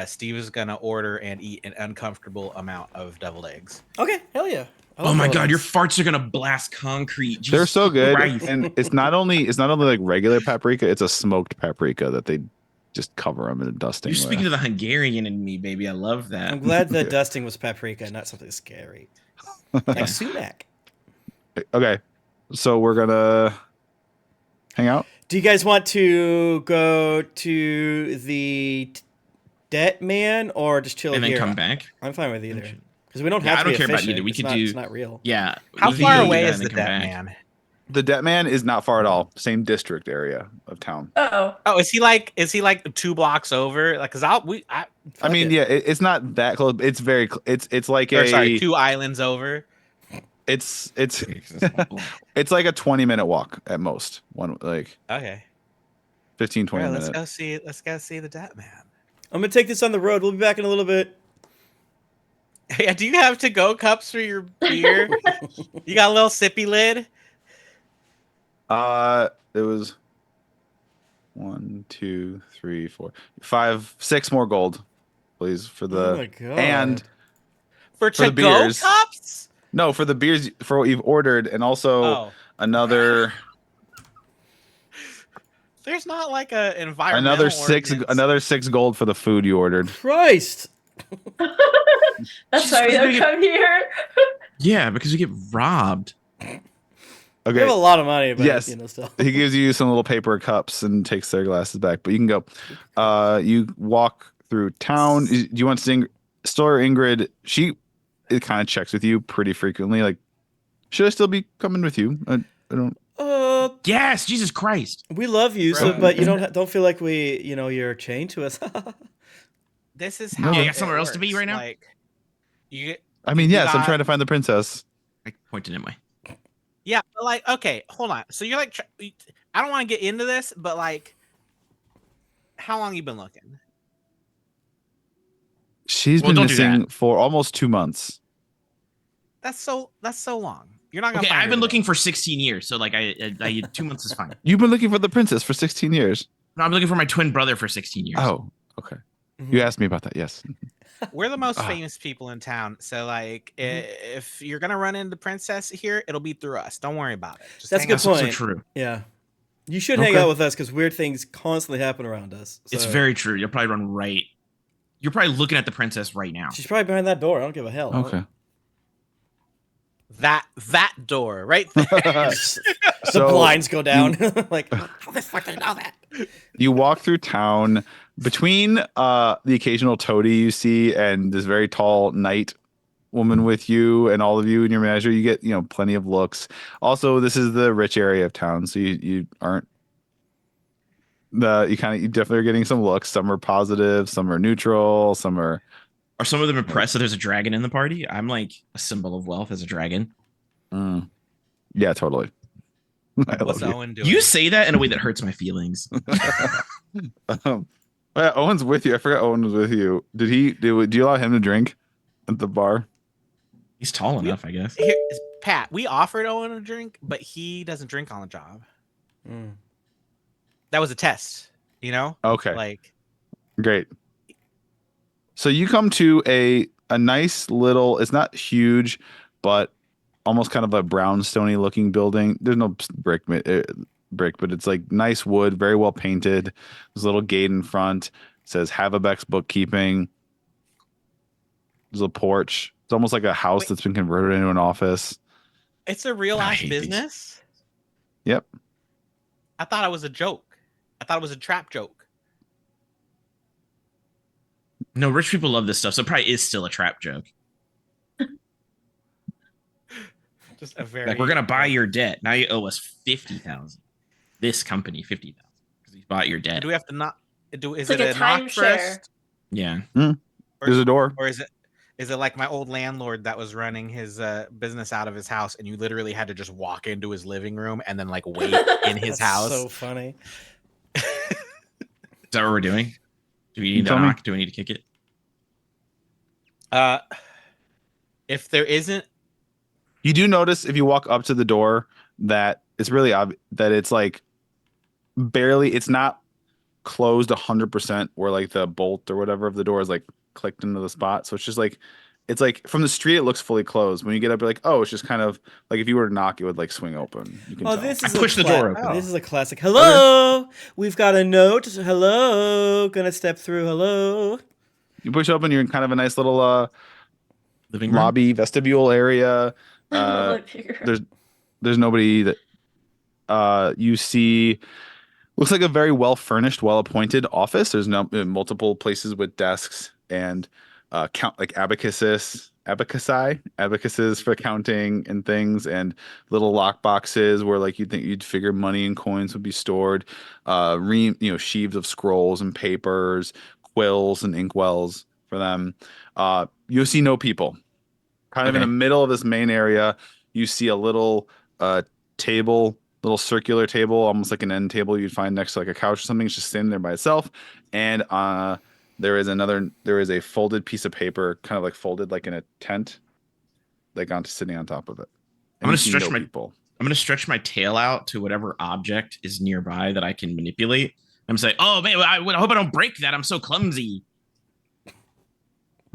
Steve is gonna order and eat an uncomfortable amount of deviled eggs.
Okay, hell yeah. I
Oh
love
my
those.
god, your farts are gonna blast concrete.
They're
Jesus
so good,
Christ.
and it's not only like regular paprika; it's a smoked paprika that they just cover them in a dusting.
You're speaking
with.
to the Hungarian in me, baby. I love that.
I'm glad the
Yeah.
dusting was paprika, not something scary. Like sumac.
Okay, so we're gonna hang out.
Do you guys want to go to the debt man or just chill
And then
here?
come back.
I'm fine with either. Because we don't
Yeah,
have
I
to
don't
be
care about
efficient.
either. We
It's
could
not,
do-
it's not real.
Yeah.
How
we
far
can do
away
that
is
and
the
then come
dead
back.
man?
The debt man is not far at all. Same district area of town.
Oh,
Oh, is he like 2 blocks over? Like, cause I
I mean, yeah, it's not that close. It's very. It's like
or
a.
sorry, 2 islands over.
It's it's like a 20-minute walk at most. One like
Okay.
15, 20
All right,
minutes.
let's go see the dead man.
I'm going to take this on the road. We'll be back in a little bit.
Yeah, do you have to go cups for your beer? You got a little sippy lid?
It was 1, 2, 3, 4, 5, 6 more gold, please, for the
Oh my god.
and
For
For the
to-go
beers.
cups?
no for the beers for what you've ordered, and also
Oh.
another
There's not like a environmental
another 6 gold for the food you ordered.
Christ.
that's why we don't come here.
Yeah, because we get robbed.
We have a
Okay,
lot of money, but
Yes.
still.
he gives you some little paper cups and takes their glasses back, but you can go. You walk through town. Do you want to sing? Store Ingrid, it kind of checks with you pretty frequently. Like, should I still be coming with you? I don't.
Yes, Jesus Christ.
We love you, so
Bro.
but you don't feel like you're chained to us.
This is
No.
how
You
got
it
somewhere else to be
works.
right now?
Like, you
I mean,
You
yes, I'm
got-
trying to find the princess.
I pointed in my.
Yeah, but like, okay, hold on. So you're like, I don't want to get into this, but like, how long you been looking?
She's
Well,
been
don't do
missing for almost 2 months.
That's so long. You're not gonna.
Okay,
find
I've
her
been
today.
looking for 16 years, so like I 2 months is fine.
You've been looking for the princess for 16 years.
No, I'm looking for my twin brother for 16 years.
Oh, okay.
Mhm.
You asked me about that. Yes.
We're the most
Ah.
famous people in town, so like,
Mm-hmm.
if you're gonna run into Princess here, it'll be through us. Don't worry about it. Just
That's
hang
a good
out.
That's also
point.
true.
Yeah. You should hang
Okay.
out with us because weird things constantly happen around us.
It's
so-
very true. You'll probably run right. You're probably looking at the princess right now.
She's probably behind that door. I don't give a hell.
Okay.
That door right there.
The
So
blinds go down. Like, how the fuck did I know that?
you walk through town between the occasional toady you see and this very tall knight woman with you, and all of you in your measure, you get plenty of looks. Also, this is the rich area of town, so you aren't you definitely are getting some looks. Some are positive, some are neutral, some are
Are some of them impressed that there's a dragon in the party? I'm like a symbol of wealth as a dragon.
yeah, totally. I
What's
love you.
Owen doing?
You say that in a way that hurts my feelings.
Yeah, Owen's with you. I forgot Owen was with you. Do you allow him to drink at the bar?
He's tall enough, I guess.
Here, Pat, we offered Owen a drink, but he doesn't drink on the job.
Mm.
That was a test,
Okay.
Like,
Great. So you come to a nice little, it's not huge, but almost kind of a brownstony looking building. There's no brick, but it's like nice wood, very well painted. There's a little gate in front. It says Havebeck's Bookkeeping. There's a porch. It's almost like a house
Wait.
that's been converted into an office.
it's a real
I
ass
hate these.
business.
Yep.
I thought it was a joke. I thought it was a trap joke.
No, rich people love this stuff, so it probably is still a trap joke.
Just a very
Like, we're gonna buy your debt. Now you owe us 50,000. This company 50,000 because he bought your debt.
Do we have to not? Is
It's
it
like a
a knock
timeshare.
first?
Yeah.
There's a door.
Or is it like my old landlord that was running his business out of his house, and you literally had to just walk into his living room and then like wait in his
That's
house?
so funny.
Is that what we're doing? Do we need to
tell me.
knock? Do we need to kick it?
If there isn't,
You do notice if you walk up to the door that it's really obvious that it's like barely, it's not closed 100% where like the bolt or whatever of the door is like clicked into the spot. So it's just like, it's like from the street, it looks fully closed. When you get up, you're like, oh, it's just kind of like if you were to knock, it would like swing open. You can
Oh,
tell.
this
I
is
pushed the door open.
This is a classic. Hello, we've got a note. Hello, gonna step through. Hello.
You push open, you're in kind of a nice little
Living room?
lobby vestibule area.
Look here.
There's nobody that you see. Looks like a very well furnished, well appointed office. There's multiple places with desks and count like abacuses for counting and things, and little lock boxes where like you'd think you'd figure money and coins would be stored. Sheaves of scrolls and papers, quills and inkwells for them. You see no people. Kind of in
Okay.
the middle of this main area, you see a little table, little circular table, almost like an end table you'd find next to like a couch or something. It's just sitting there by itself. And there is a folded piece of paper, kind of like folded like in a tent, like sitting on top of it. And
I'm gonna
you see
stretch
no
my-
people.
I'm gonna stretch my tail out to whatever object is nearby that I can manipulate. I'm saying, "Oh man, I hope I don't break that. I'm so clumsy."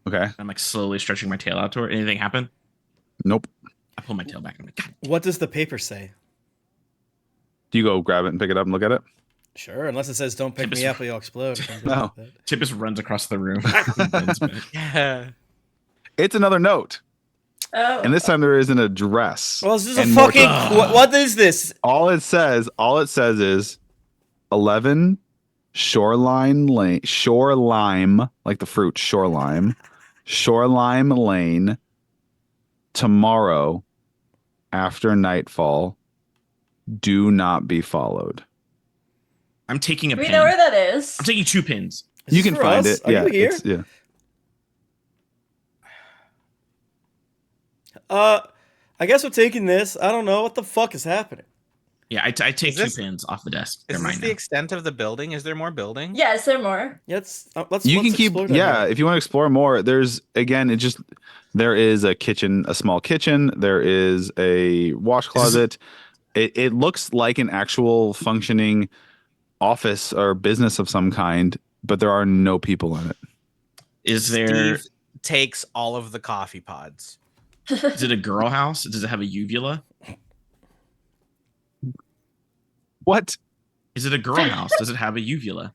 Okay.
I'm like slowly stretching my tail out toward. Anything happen?
Nope.
I pull my tail back. I'm like, God.
What does the paper say?
Do you go grab it and pick it up and look at it?
Sure, unless it says "Don't pick
Tempest-
me up or you'll explode." or something
No.
like that.
Tippus runs across the room. and bends back.
yeah.
It's another note.
Oh.
And this time there is an address.
Well, is this a
And more
fucking?
to-
What is this?
all it says is 11 Shoreline like the fruit, Shoreline Lane, tomorrow after nightfall. Do not be followed.
I'm taking a
Do we
pin.
know where that is?
I'm taking 2 pins.
Is
You
this
can
for
find
us?
it.
Are
yeah,
you here?
yeah.
I guess we're taking this. I don't know what the fuck is happening.
Yeah, I take
Is this-
2 pins off the desk.
Is
They're
this
mine
the
now.
extent of the building? Is there more building?
Yeah, is there more?
Yeah, let's
You can keep
explore that
yeah,
more.
if you want to explore more, there's again there is a kitchen, a small kitchen, there is a wash closet. It looks like an actual functioning office or business of some kind, but there are no people in it.
Is there?
Steve takes all of the coffee pods.
Is it a girl house? Does it have a uvula?
What?
Is it a girl house? Does it have a uvula?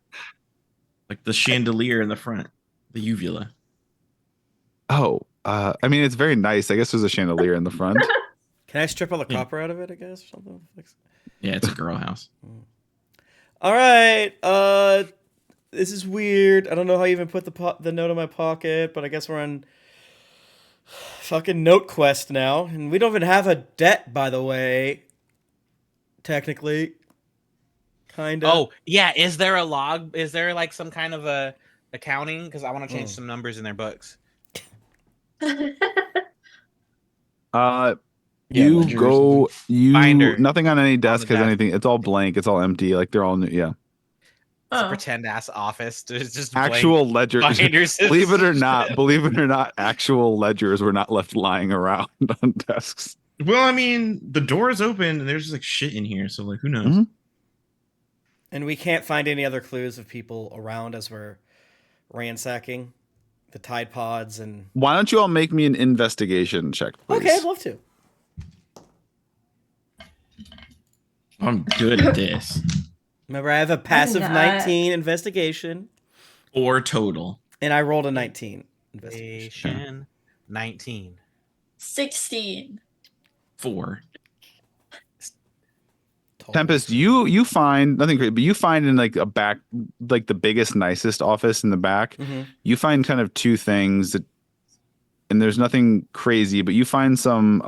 Like the chandelier in the front, the uvula.
Oh, I mean, it's very nice. I guess there's a chandelier in the front.
Can I strip all the
Yeah.
copper out of it? I guess or something.
Yeah, it's a girl house.
All right. This is weird. I don't know how I even put the note in my pocket, but I guess we're on fucking note quest now, and we don't even have a debt, by the way. Technically, kind of.
Oh, yeah. Is there a log? Is there like some kind of a accounting? Because I want to change some numbers in their books.
You
ledger or
go. You
Binder.
nothing on any desk has
desk.
anything. It's all blank. It's all empty. Like they're all new. Yeah,
It's a
Oh.
pretend ass office. There's just blank
actual ledgers.
binders.
Believe it or not, actual ledgers were not left lying around on desks.
Well, I mean, the door is open and there's just like shit in here, so like, who knows?
Mhm.
And we can't find any other clues of people around as we're ransacking the Tide Pods and.
Why don't you all make me an investigation check, please?
Okay, I'd love to.
I'm good at this.
Remember, I have a passive
not.
19 investigation,
Or total.
and I rolled a 19 investigation.
Investigation 19.
16.
4.
Tempest, you find nothing great, but you find in like a back, like the biggest, nicest office in the back, you find kind of two things that, and there's nothing crazy, but you find some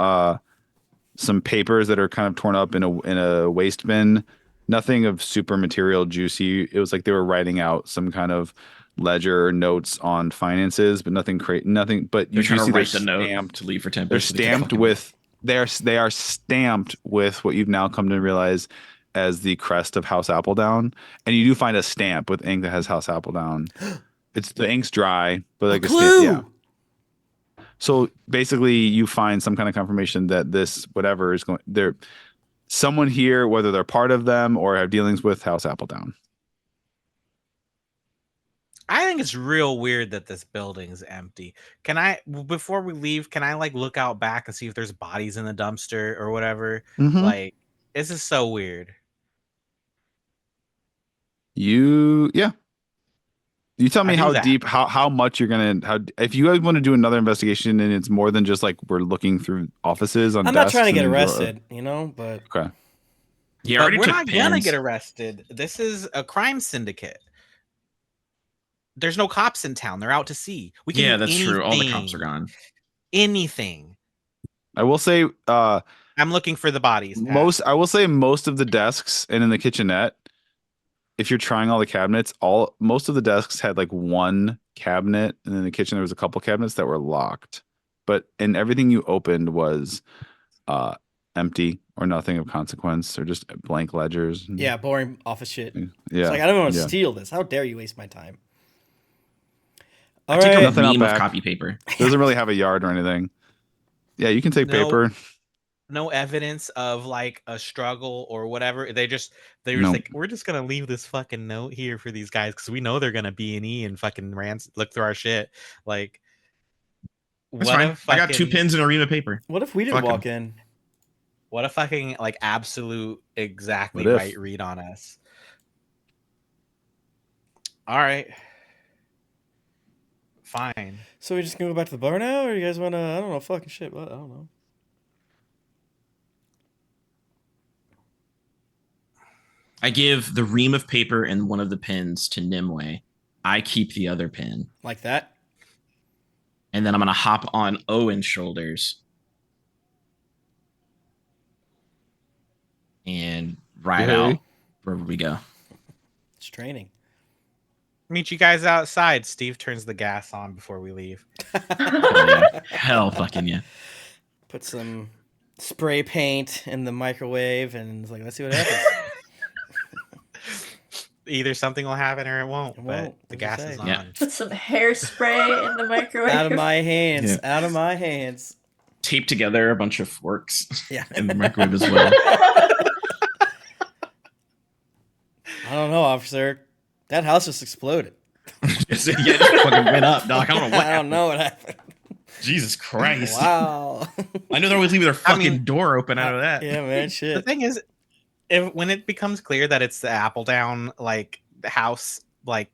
papers that are kind of torn up in a waste bin. Nothing of super material juicy. It was like they were writing out some kind of ledger notes on finances, but nothing nothing. But
They're
you
trying
do
to
see
write the note to leave for Tempest.
they're
so they can
stamped
fucking-
with they are stamped with what you've now come to realize as the crest of House Appledown, and you do find a stamp with ink that has House Appledown. It's the ink's dry, but like a stamp, yeah. So basically, you find some kind of confirmation that this whatever is going there. Someone here, whether they're part of them or have dealings with House Appledown.
I think it's real weird that this building's empty. Can I, before we leave, can I like look out back and see if there's bodies in the dumpster or whatever? Like, this is so weird.
Yeah. You tell me
do
how
that.
deep, how much you're gonna, if you guys want to do another investigation and it's more than just like we're looking through offices on.
I'm not
desks
trying to get
and
arrested, you know, but
okay.
You
But
already
we're
took
not gonna
pins.
get arrested. This is a crime syndicate. There's no cops in town. They're out to sea. We can
Yeah,
do
that's true. All the cops
anything.
are gone.
Anything.
I will say,
I'm looking for the bodies. Pat.
I will say most of the desks and in the kitchenette, if you're trying all the cabinets, most of the desks had like one cabinet, and in the kitchen there was a couple cabinets that were locked. But and everything you opened was empty or nothing of consequence, or just blank ledgers.
yeah, boring office shit.
Yeah.
It's like I don't want to
Yeah.
steal this. How dare you waste my time?
I
All
take
right.
a
Nothing out
ream of
back.
copy paper.
Doesn't really have a yard or anything. Yeah, you can take
No.
paper.
No evidence of like a struggle or whatever. They were just
No.
like, we're just gonna leave this fucking note here for these guys because we know they're gonna B&E and fucking look through our shit. Like,
That's
what
fine.
a
I got 2
fucking-
pins and a ream of paper.
What if we didn't
Fuck 'em.
walk in?
What a fucking like absolute exactly
What if?
right read on us. All right. Fine.
So we just gonna go back to the bar now, or you guys wanna? I don't know. Fucking shit. What? I don't know.
I give the ream of paper and one of the pins to Nimue. I keep the other pin.
Like that.
And then I'm going to hop on Owen's shoulders and ride out wherever we go.
It's training.
Meet you guys outside. Steve turns the gas on before we leave.
Hell yeah. Hell fucking yeah.
Put some spray paint in the microwave, and it's like, let's see what happens.
Either something will happen or it won't.
It
But
won't.
the
What'd
gas
you
is
say?
on.
Yeah.
Put some hairspray in the microwave.
Out of my hands.
Yeah.
Out of my hands.
Tape together a bunch of forks
Yeah.
in the microwave as well.
I don't know, officer. That house just exploded.
Yeah, it just fucking went up, dog. I don't know what
I don't know what happened.
Jesus Christ.
Wow.
I know they're always leaving their
I
fucking
mean-
door open out of that.
Yeah, man.
The
Shit.
thing is, when it becomes clear that it's the Appledown like house, like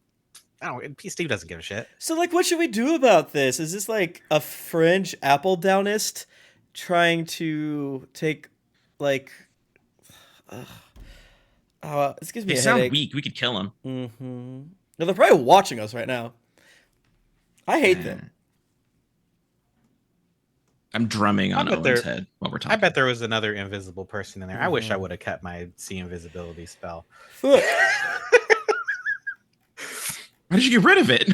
I don't. Steve doesn't give a shit.
So, like, what should we do about this? Is this like a fringe Appledownist trying to take, like, this gives me
They
a
sound
headache.
weak. We could kill them.
Mm-hmm. No, they're probably watching us right now. I hate them.
I'm drumming on
bet
Owen's
they're-
head while we're talking.
I bet there was another invisible person in there. I wish I
Mhm.
would have kept my see invisibility spell.
Fuck.
Why did you get rid of it?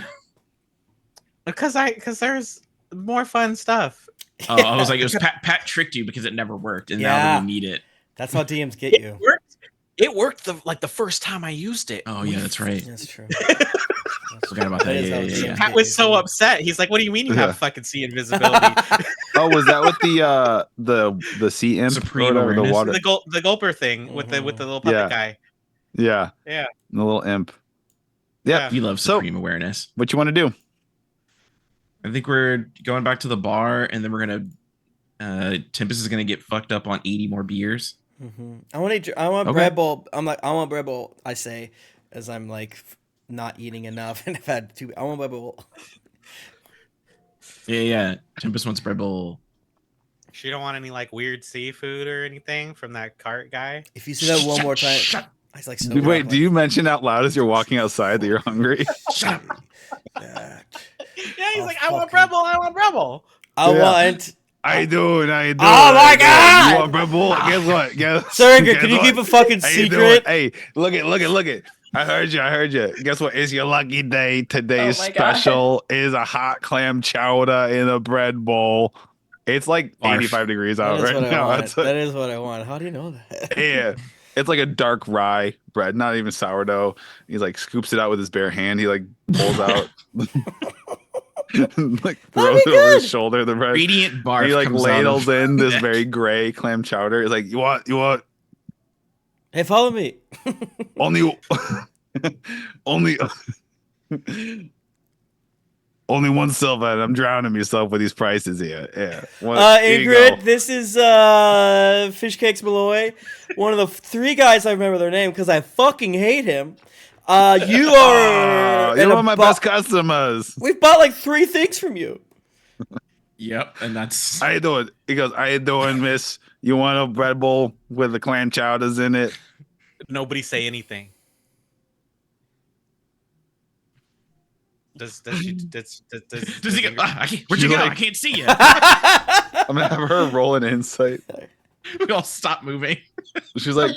Because there's more fun stuff.
Oh, I was like, it was Pat tricked you because it never worked, and now
Yeah.
when you need it.
That's how DMs get you.
It worked the first time I used it.
Oh yeah, that's right.
That's true.
Forgot about that.
is
Yeah,
how
yeah,
DMs
yeah.
get
Pat was
you,
so
too.
upset. He's like, "What do you mean you
Yeah.
have fucking see invisibility?"
Oh, was that with the sea imp?
Supreme
or whatever, the
awareness?
water?
the gulper thing with the little puppet
Yeah.
guy.
Yeah,
Yeah.
the little imp. Yeah.
We love
So-
supreme awareness.
What you want to do?
I think we're going back to the bar, and then we're gonna. Tempest is gonna get fucked up on 80 more beers.
Mm-hmm. I want
Okay.
bread bowl. I want bread bowl. I say, as I'm like not eating enough, and I've had two. I want bread bowl.
Yeah. Tempest wants bread bowl.
She don't want any like weird seafood or anything from that cart guy.
If you say that one more time, I like so.
Wait, do you mention out loud as you're walking outside that you're hungry?
Shut up.
Yeah, he's
Oh,
like, I want
fucking-
Rebel, I want Rebel.
I
Yeah.
want.
How you doing? How you doing?
Oh my God!
You want Rebel? Guess what?
Suringer, can you keep a fucking
How you
secret?
doing? Hey, look it. I heard you. Guess what? It's your lucky day. Today's
Oh my God.
special is a hot clam chowder in a bread bowl. It's like
Barf.
85 degrees
That
out
is
right
what I
now.
want.
It's
That is what I want. How do you know that?
yeah. It's like a dark rye bread, not even sourdough. He like scoops it out with his bare hand. He like pulls out, like throws it over his shoulder. The bread.
Radiant barf.
He like
comes out
ladles
of
in this
neck.
very gray clam chowder. It's like you want
Hey, follow me.
only only one silver, and I'm drowning myself with these prices here. Yeah. Here you
Ingrid,
go.
this is Fish Cakes Malloy, one of the 3 guys I remember their name because I fucking hate him. You are.
You're
in
one
a
of my
bo-
best customers.
We've bought like 3 things from you.
Yep, and that's
How you doing? He goes, how you doing, miss? You want a bread bowl with the clam chowders in it?
Nobody say anything. Does he
does he go? "Ah, where'd
You
you go?
like-
I can't see you.
I'm gonna have her roll an insight.
We all stop moving.
She's like,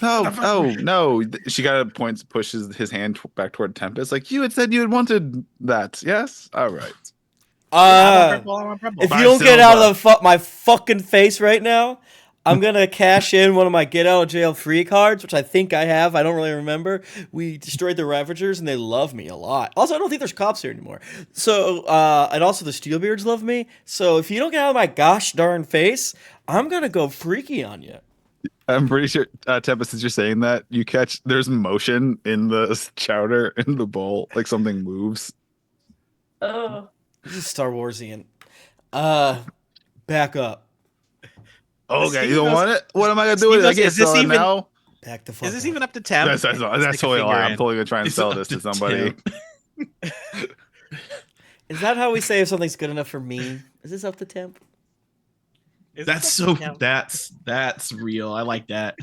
no. She kind of pushes his hand back toward Tempest. Like, you had said you had wanted that. Yes. All right.
If you
Five
don't get out
silver.
of my fucking face right now, I'm gonna cash in one of my get out of jail free cards, which I think I have. I don't really remember. We destroyed the Ravagers, and they love me a lot. Also, I don't think there's cops here anymore. So, and also the Steelbeards love me. So, if you don't get out of my gosh darn face, I'm gonna go freaky on you.
I'm pretty sure, Tempest, as you're saying that, you catch there's motion in the chowder in the bowl, like something moves.
Oh.
This is Star Warsian. Back up.
Okay,
Steve
you don't
goes-
want it? What am I gonna do
Steve
with it? I
goes,
can't
"Is this
sell it
even-
now.
Back the fuck
Is this
up.
even up to temp?
That's totally a lie. I'm totally gonna try and
It's
sell
up
this to
to
somebody.
temp.
Is that how we say if something's good enough for me? Is this up to temp?
Is
That's
this
so.
up to temp?
That's real. I like that.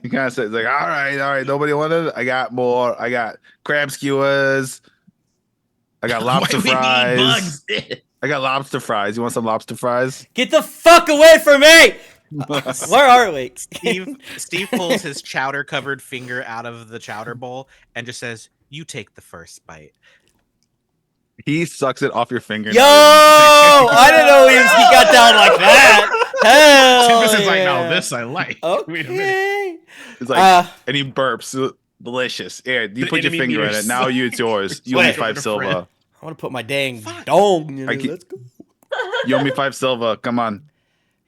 He kind of says like, all right, nobody wanted it. I got more. I got crab skewers. I got lobster
Why we need
fries.
bugs?
I got lobster fries. You want some lobster fries?
Get the fuck away from me! Where are we?
Steve pulls his chowder covered finger out of the chowder bowl and just says, "You take the first bite."
He sucks it off your finger.
Yo! I didn't know he got down like that. Hell
Tempest is like,
yeah.
no, this I like. Wait a minute.
Okay.
It's like,
Uh,
and he burps. Delicious. Here, you
The
put your
enemy
finger in
meter
it. Now it's yours. You owe me
Wait.
5 silver.
I want to put my dang dong in
I
it.
keep-
Let's go.
You owe me 5 silver. Come on.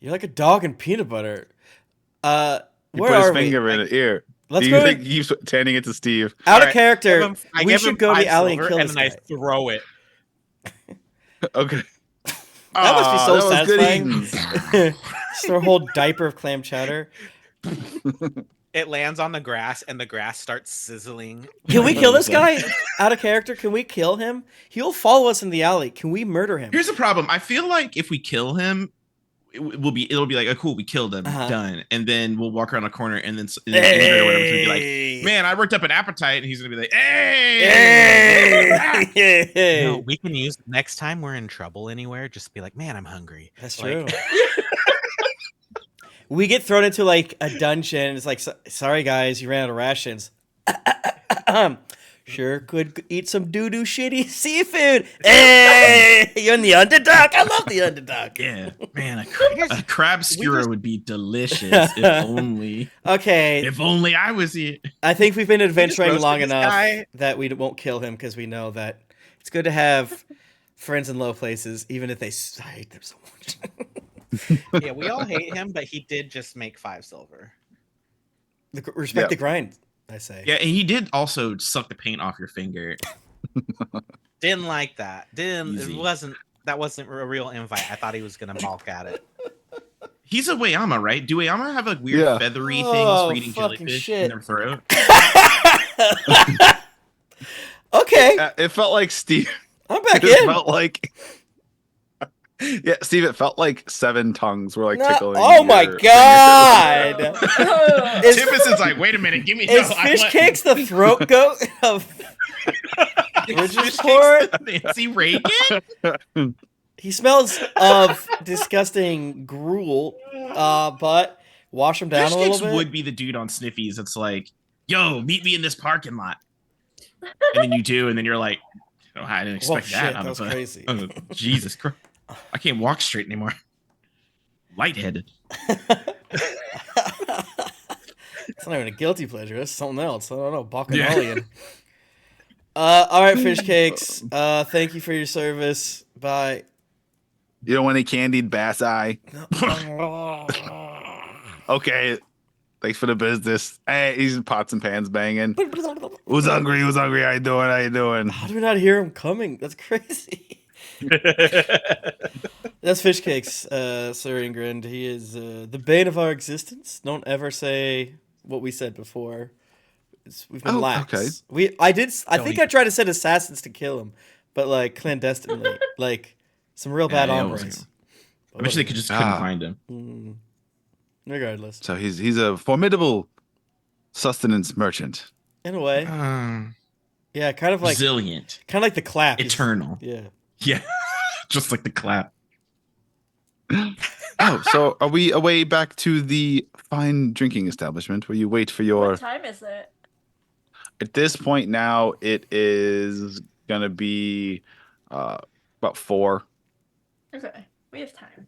You're like a dog in peanut butter.
He
Where
put his
are we?
finger in it. Here.
Let's
he
go.
like, keeps handing it to Steve.
Out of
Alright,
character.
I
We
give
should
him
go to
5
the alley and
silver,
kill
and
this
then I
guy.
throw it.
Okay.
That must be so
that was good
satisfying.
eatings.
Just throw a whole diaper of clam chowder.
It lands on the grass, and the grass starts sizzling.
Can we kill this guy? Out of character, can we kill him? He'll follow us in the alley. Can we murder him?
Here's the problem. I feel like if we kill him, it'll be like, oh, cool, we killed him,
Uh-huh.
done, and then we'll walk around a corner, and then Ingrid or whatever's gonna be like,
Hey!
man, I worked up an appetite, and he's gonna be like, hey,
Hey!
No, we can use next time we're in trouble anywhere. Just be like, "Man, I'm hungry."
That's
Like-
true. We get thrown into like a dungeon. It's like, sorry guys, you ran out of rations. Sure could eat some doo-doo shitty seafood. Hey, you're in the underdog. I love the underdog.
yeah, man, a crab skewer would be delicious if only.
Okay,
If only I was here.
I think we've been adventuring
roasted
long
this
enough
guy.
that we won't kill him because we know that it's good to have friends in low places, even if I hate them so much.
Yeah, we all hate him, but he did just make 5 silver.
Respect
Yeah.
the grind, I say.
Yeah, and he did also suck the paint off your finger.
Didn't like that.
Easy.
That wasn't a real invite. I thought he was gonna balk at it.
He's a Wayama, right? Do Wayama have like weird
Yeah.
feathery
Oh,
things for eating
fucking
jellyfish
shit.
in their throat?
Okay,
It felt like Steve.
I'm back
It
in.
felt like Yeah, Steve, it felt like 7 tongues were like
No-
tickling.
oh my
your
god! Is-
Tempest is like, wait a minute, give me
Is
no, I
fish
want-
cakes the throat goat of Bridgeport?
Nancy Reagan?
He smells of disgusting gruel, but wash him down
Fish
a little
Cakes
bit.
would be the dude on Sniffies that's like, yo, meet me in this parking lot. And then you do, and then you're like, oh, I didn't
Whoa,
expect
shit,
that.
that was crazy.
Oh, Jesus Christ. I can't walk straight anymore. Lightheaded.
It's not even a guilty pleasure. It's something else. I don't know. Bacchanalian. All right, fish cakes. Thank you for your service. Bye.
You don't want any candied bass eye? Okay. Thanks for the business. Hey, he's in pots and pans banging. Who's hungry? Who's hungry? How you doing? How you doing?
How do we not hear him coming? That's crazy. That's fish cakes, Sir Ingrid. He is the bane of our existence. Don't ever say what we said before. We've been lax.
Okay.
I think I tried to send assassins to kill him, but like clandestinely, like some real bad
Yeah,
hombres.
I bet you they could just couldn't find him.
Regardless,
So he's a formidable sustenance merchant.
in a way, yeah, kind of like
Resilient.
the clap.
Eternal.
Yeah.
Yeah. Just like the clap.
Oh, so are we away back to the fine drinking establishment where you wait for your...
What time is it?
At this point now, it is gonna be about 4.
Okay, we have time.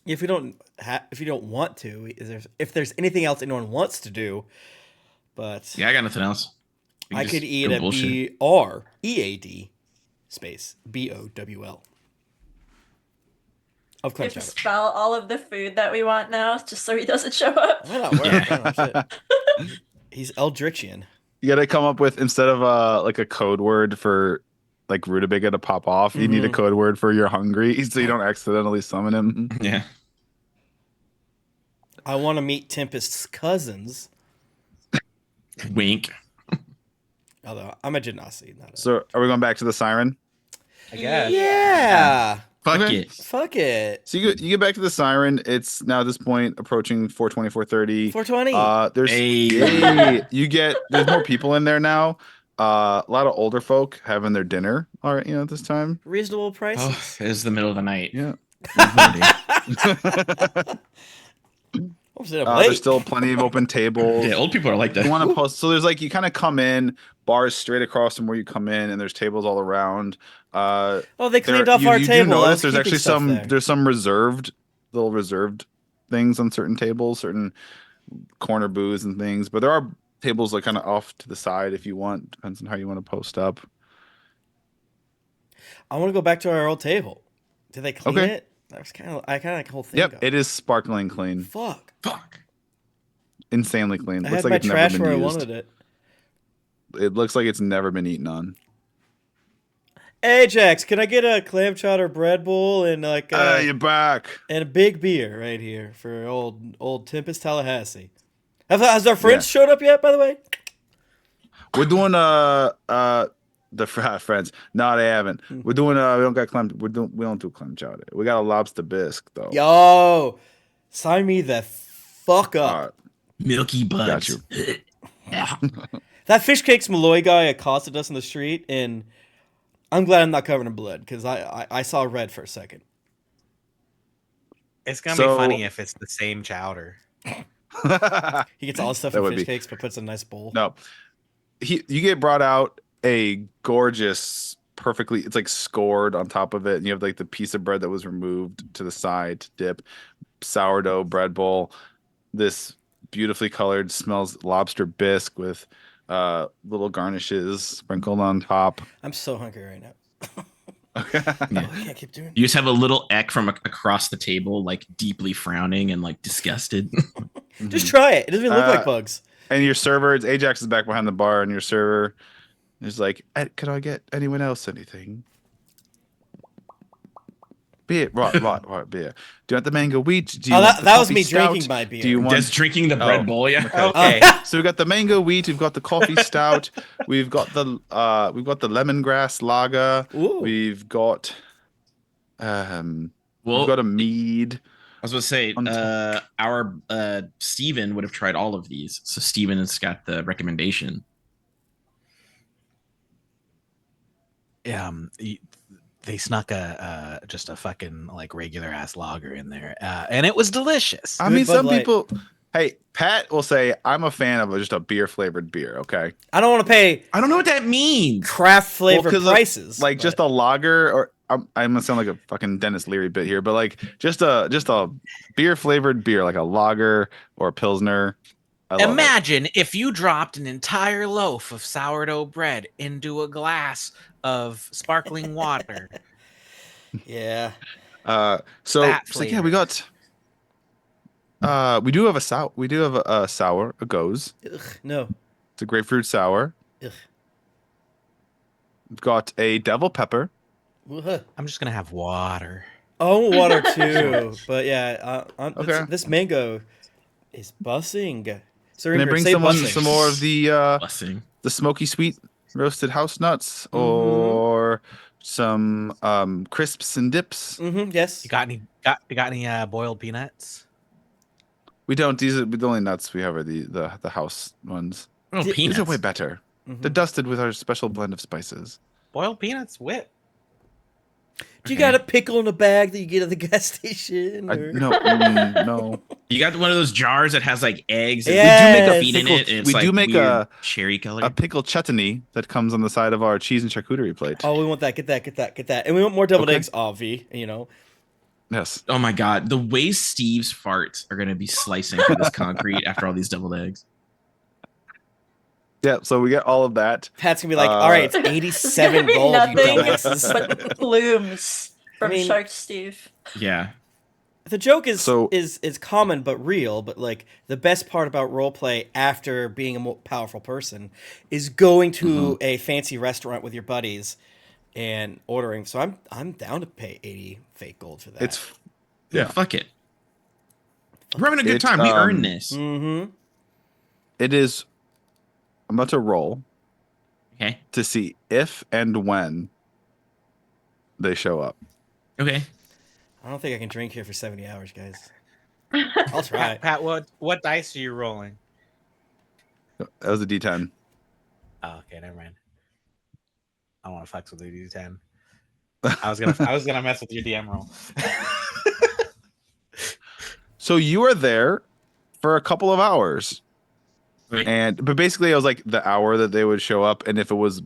If you don't want to, if there's anything else anyone wants to do, but
Yeah, I got nothing else. We can
I
just
could eat
go
at
bullshit.
BREAD space BOWL of
We
clam
have to
chowder.
spell all of the food that we want now, just so he doesn't show up.
Why not?
Yeah.
Why not? Shit. He's Eldritchian.
You gotta come up with, instead of like a code word for like rutabaga to pop off, you need a code word for you're hungry, so you don't accidentally summon him.
Yeah.
I want to meet Tempest's cousins.
Wink.
Although I'm a Genasi, not a...
So are we going back to the siren?
I guess.
Yeah.
Fuck
Okay.
it.
Fuck it.
So you get back to the siren. It's now at this point approaching 4:20, 4:30.
420.
There's there's more people in there now. A lot of older folk having their dinner. All right, at this time.
Reasonable prices.
Oh, it is the middle of the night.
Yeah.
I'm sitting up late.
There's still plenty of open tables.
Yeah, old people are like that.
You want to post? So there's like, you kind of come in, bars straight across from where you come in, and there's tables all around.
Oh, they cleaned off
you,
our
you
table.
do
I
notice
was
there's
keeping
actually
stuff
some
there.
there's some little reserved things on certain tables, certain corner booths and things, but there are tables like kind of off to the side if you want. Depends on how you want to post up.
I want to go back to our old table. Did they clean
Okay.
it? That was I kind of like the whole thing.
Yep, it is sparkling clean,
Fuck.
Fuck.
insanely clean.
I
Looks
had
like
my
it's never
trash
been
where I
used.
wanted it.
It looks like it's never been eaten on.
Ajax, can I get a clam chowder bread bowl and like
You're back.
and a big beer right here for old Tempest Tallahassee? Has our friends showed up yet? By the way,
We're doing friends. No, they haven't. We're doing we don't got clam. We don't do clam chowder. We got a lobster bisque though.
yo, sign me the fuck up.
All right.
Milky buds.
Got you.
That fish cakes Malloy guy accosted us in the street, and I'm glad I'm not covered in blood because I saw red for a second.
It's gonna
So-
be funny if it's the same chowder.
He gets all the stuff
That
in
would
fish
be-
cakes, but puts in a nice bowl.
No, you get brought out a gorgeous, perfectly. It's like scored on top of it, and you have like the piece of bread that was removed to the side to dip. Sourdough bread bowl. This beautifully colored, smells lobster bisque with little garnishes sprinkled on top.
I'm so hungry right now.
Okay.
Yeah.
I can't keep doing.
You just have a little Eck from across the table, like deeply frowning and like disgusted.
Just try it. It doesn't even look like bugs.
And your server, Ajax is back behind the bar, and your server is like, "Can I get anyone else anything? Beer, right, beer. Do you want the mango wheat? Do you
Oh,
want
that
the
was
coffee
me
stout?
drinking my beer.
Do you want?
Just drinking the bread
Oh.
bowl, yeah.
Okay.
So we've got the mango wheat, we've got the coffee stout, we've got the lemongrass lager,
Ooh.
we've got
What
Well,
We've got a mead.
I was going to say, our Steven would have tried all of these. So Steven has got the recommendation.
They snuck just a fucking like regular ass lager in there, and it was delicious.
I
Good
mean,
Bud
some
Light.
people. Hey, Pat will say I'm a fan of just a beer flavored beer. Okay,
I don't want to pay
I don't know what that means.
craft flavor
'cause of,
prices.
like
but-
just a lager, or I'm gonna sound like a fucking Dennis Leary bit here, but like just a beer flavored beer, like a lager or a pilsner. I love it.
Imagine if you dropped an entire loaf of sourdough bread into a glass of sparkling water.
yeah.
So
That
yeah, we
flavor.
got. We do have a sour, a goes.
Ugh, no.
It's a grapefruit sour.
Ugh.
We've got a devil pepper.
Ugh.
I'm just gonna have water.
Oh, water too. But yeah,
Okay.
this mango is bussing. So
Can I
Ingrid,
bring
say
someone
bussing.
some more of the
Blessing.
smoky sweet roasted house nuts
Mhm.
or some crisps and dips?
Mm-hmm. Yes.
You got any boiled peanuts?
We don't. These are the only nuts we have are the house ones.
Oh,
These
These are way
peanuts.
better.
Mhm.
They're dusted with our special blend of spices.
Boiled peanuts whip.
Do you
Okay.
got a pickle in a bag that you get at the gas station? Or...
No, no.
You got one of those jars that has like eggs and
Yes.
feet in it. And it's
We
like
do make
weird
a
cherry color.
a pickle chutney that comes on the side of our cheese and charcuterie plate.
Oh, we want that. Get that. And we want more deviled
Okay.
eggs, Avi. You know.
Yes.
Oh my god, the way Steve's farts are gonna be slicing through this concrete after all these deviled eggs.
Yeah. So we get all of that.
Pat's gonna be like, all right, it's
It's gonna
87
be
gold, you
nothing
dumbasses.
but plumes from
I mean-
Shark Steve.
Yeah.
The joke is
So-
is common but real. But like the best part about roleplay after being a more powerful person is going to a fancy restaurant with your buddies and ordering. So I'm down to pay 80 fake gold for that.
It's
Yeah.
Yeah.
Fuck it. We're having a good
It,
time. We earned this.
Mm-hmm.
it is. I'm about to roll
Okay.
to see if and when they show up.
Okay.
I don't think I can drink here for 70 hours, guys. I'll try.
Pat, what dice are you rolling?
That was a D10.
Oh, okay, never mind. I don't want to flex with the D10. I was gonna mess with your DM roll.
So you are there for a couple of hours.
Wait.
But basically it was like the hour that they would show up, and if it was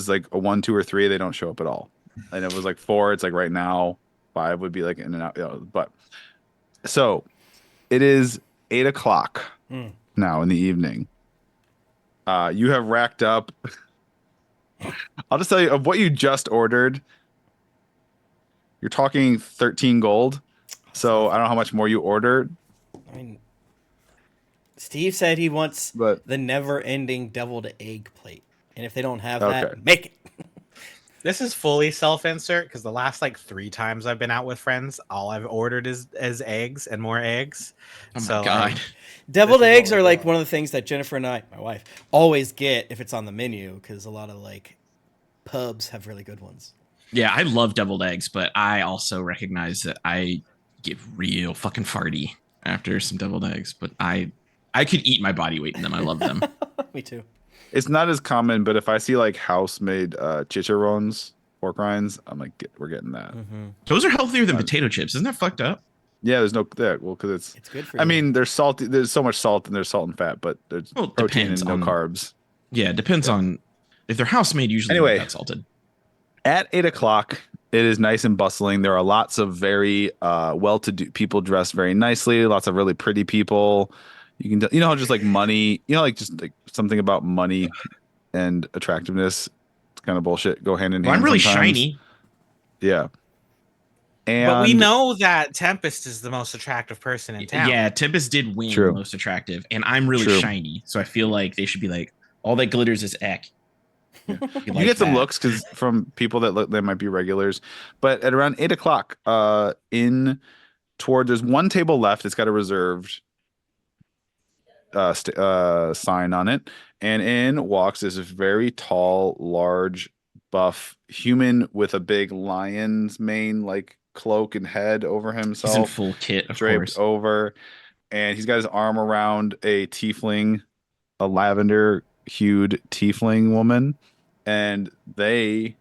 like a 1, 2, or 3, they don't show up at all. And it was like 4, it's like right now. 5 would be like in and out. But so it is 8:00
Hmm.
now in the evening. You have racked up. I'll just tell you of what you just ordered. You're talking 13 gold. So I don't know how much more you ordered,
I mean, Steve said he wants
but
the never-ending deviled egg plate, and if they don't have
Okay.
that, make it.
This is fully self-insert because the last like 3 times I've been out with friends, all I've ordered is eggs and more eggs.
Oh my
So,
god.
Deviled
This is
eggs
what
are
we're
like
doing.
one of the things that Jennifer and I, my wife, always get if it's on the menu because a lot of like pubs have really good ones.
Yeah, I love deviled eggs, but I also recognize that I get real fucking farty after some deviled eggs. But I could eat my body weight in them. I love them.
Me too.
it's not as common. But if I see like house-made chicharrones, pork rinds, I'm like, we're getting that.
Mm-hmm.
Those are healthier than potato chips. Isn't that fucked up?
Yeah, there's no well because it's.
It's good for you.
I mean, there's salty. There's so much salt and there's salt and fat, but there's
Well, it
protein
depends
and no
on-
carbs.
Yeah, it depends on if they're house made. Usually,
Anyway.
not salted.
At 8:00, it is nice and bustling. There are lots of very well-to-do people dressed very nicely. Lots of really pretty people. You can, just like money. Like just like something about money and attractiveness. It's kind of bullshit. Go hand in hand.
Well, I'm really
sometimes.
shiny.
Yeah. And
but we know that Tempest is the most attractive person in town.
Yeah, Tempest did win
True.
most attractive, and I'm really
True.
shiny, so I feel like they should be like, all that glitters is ek.
you get some looks because from people that look, they might be regulars. But at around 8:00, there's one table left. It's got a reserved sign on it, and in walks this very tall, large buff human with a big lion's mane like cloak and head over
He's in
himself,
full kit, of
draped
course.
over, and he's got his arm around a tiefling, a lavender hued tiefling woman, and they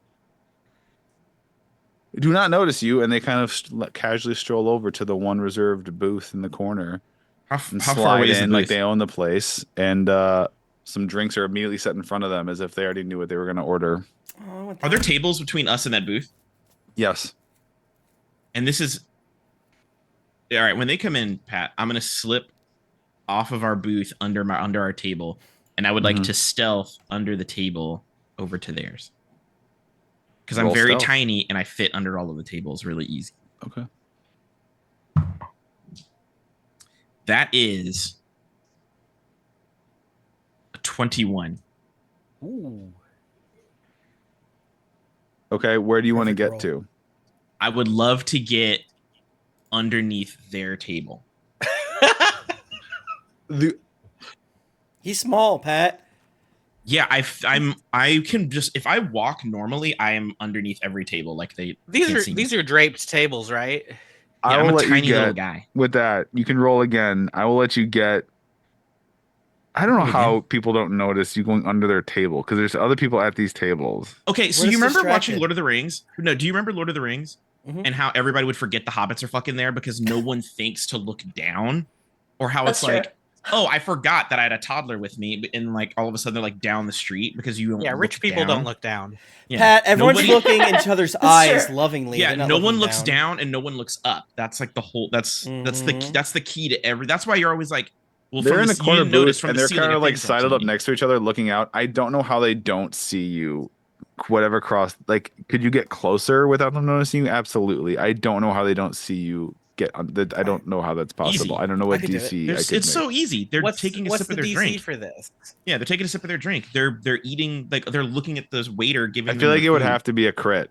do not notice you, and they kind of casually stroll over to the one reserved booth in the corner and
How far
slide
away is the
in like
booth?
they own the place, and some drinks are immediately set in front of them as if they already knew what they were going to order.
Oh,
Are there tables between us and that booth?
Yes.
And this is all right. When they come in, Pat, I'm gonna slip off of our booth under our table, and I would like
Mhm.
to stealth under the table over to theirs because I'm
Roll
very
stealth.
tiny and I fit under all of the tables really easy.
Okay.
That is a 21.
Ooh.
Okay. Where do you want to
Perfect
get
roll.
to?
I would love to get underneath their table.
He's small, Pat.
Yeah, I can just if I walk normally, I am underneath every table. Like can't see me.
These are draped tables, right?
Yeah,
I
I'm
will
a
let you
tiny little
get
guy.
with that. You can roll again. I will let you get. I don't know
Roll
how
again?
people don't notice you going under their table because there's other people at these tables.
Okay, so
We're
you
just
remember watching
distracted.
Lord of the Rings? No, do you remember Lord of the Rings?
Mhm.
And how everybody would forget the hobbits are fucking there because no one thinks to look down? Or how
That's
it's like, oh, I forgot that I had a toddler with me, and like all of a sudden they're like down the street because you don't
Yeah, rich
look
people
down.
don't look down.
Yeah.
Pat, everyone's
Nobody-
looking in each other's
That's
eyes
true.
lovingly.
Yeah,
They're not
no one
looking
looks down and no one looks up. That's like the whole that's
Mhm.
the key to every that's why you're always like, well,
They're
from
in
the
a corner
you didn't notice
booth
from
and
the
they're
ceiling
kind
a
of like
thing's watching
sidled up
you.
next to each other looking out. I don't know how they don't see you. Whatever cross, like, could you get closer without them noticing you? Absolutely. I don't know how they don't see you get on the. I don't know how that's possible.
Easy.
I don't know
I
what
could do
DC I
It's
could make.
so easy. They're taking a
what's
sip
the
of their
DC
drink.
for this?
Yeah, they're taking a sip of their drink. They're eating like they're looking at this waiter giving
I
them
feel like
their
it would
food.
have to be a crit.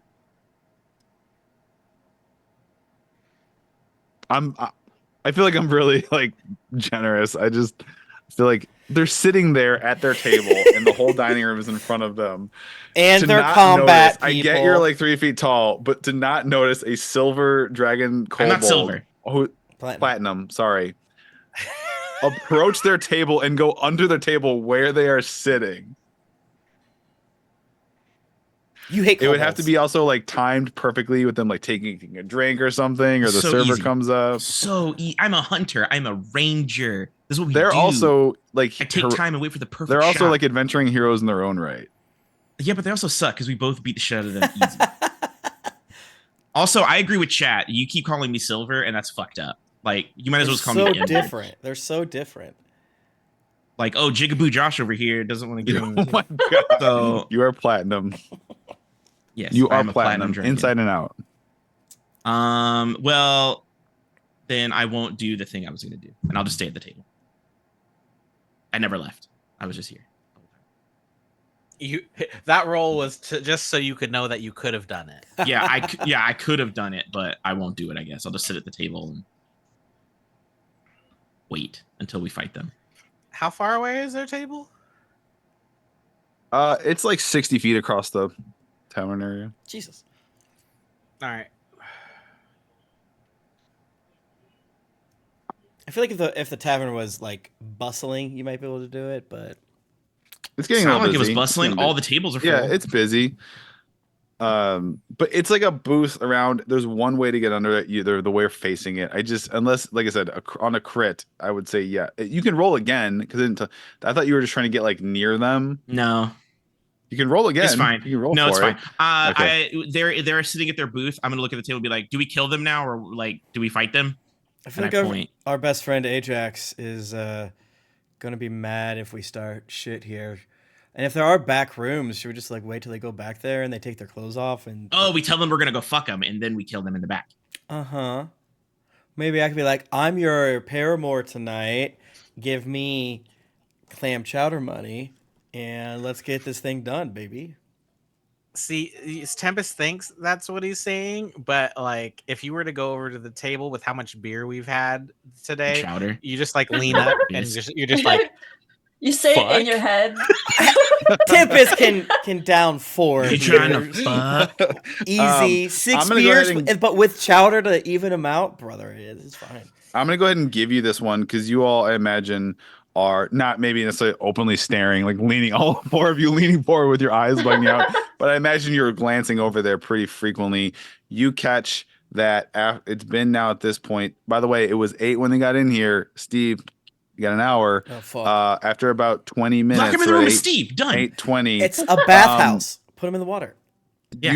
I feel like I'm really like generous. I just feel like they're sitting there at their table and the whole dining room is in front of them.
And
To
they're
not
combat
notice,
people.
I get you're like 3 feet tall, but to not notice a silver dragon
I'm
kobold,
not silver.
platinum, sorry, approach their table and go under the table where they are sitting.
You hate
It would have to
kobolds.
be also like timed perfectly with them like taking a drink or something, or the
So
server
easy.
comes up.
I'm a hunter. I'm a ranger. This is what we
They're
do.
also like
I take time and wait for the perfect
they're also
shot.
like adventuring heroes in their own right.
Yeah, but they also suck because we both beat the shit out of them easy. Also, I agree with chat. You keep calling me silver, and that's fucked up. Like, you might as
They're
well just call
so
me Ember.
different. They're so different.
Like, oh, Jigaboo Josh over here doesn't want to get
Oh
him.
my god!
So
You are platinum.
yes,
You
I
are
am a platinum dragon.
inside and out.
Well, then I won't do the thing I was going to do, and I'll just stay at the table. I never left. I was just here.
That roll was just so you could know that you could have done it.
Yeah, I could have done it, but I won't do it. I guess I'll just sit at the table and wait until we fight them.
How far away is their table?
It's like 60 feet across the tavern area.
Jesus.
All right.
I feel like if the tavern was like bustling, you might be able to do it, but
It's
It's
getting a
not
little
like it was
busy.
bustling.
It's getting
All the tables are full.
Yeah, it's busy. But it's like a booth around. There's one way to get under it. Either the way you're facing it. Unless, like I said, on a crit, I would say yeah. You can roll again because I thought you were just trying to get like near them.
No,
You can roll again.
it's fine.
You can roll
No, it's
for it.
fine.
Okay.
They're sitting at their booth. I'm gonna look at the table and be like, do we kill them now, or like, do we fight them?
I feel
And
like
I point.
our best friend Ajax is gonna be mad if we start shit here. And if there are back rooms, should we just like wait till they go back there and they take their clothes off and
Oh, we tell them we're gonna go fuck them, and then we kill them in the back.
Uh-huh. Maybe I could be like, I'm your paramour tonight. Give me clam chowder money and let's get this thing done, baby.
See, Tempest thinks that's what he's saying, but like, if you were to go over to the table with how much beer we've had today,
Chowder.
you just like lean up and
Yes.
you're just like,
You say it
Fuck.
in your head.
Tempest can down 4
You trying to
beers.
fuck?
Easy. 6
I'm gonna go ahead
beers, but with chowder to even them out, brother, it's fine.
I'm gonna go ahead and give you this one because you all, I imagine, are not maybe necessarily openly staring, like leaning, all 4 of you leaning forward with your eyes bugging out. But I imagine you're glancing over there pretty frequently. You catch that it's been now at this point. By the way, it was 8 when they got in here. Steve, you got an hour.
Oh, fuck.
After about 20 minutes.
Lock him in the room with Steve. Done.
8:20.
It's a bathhouse. Put him in the water.
Yeah.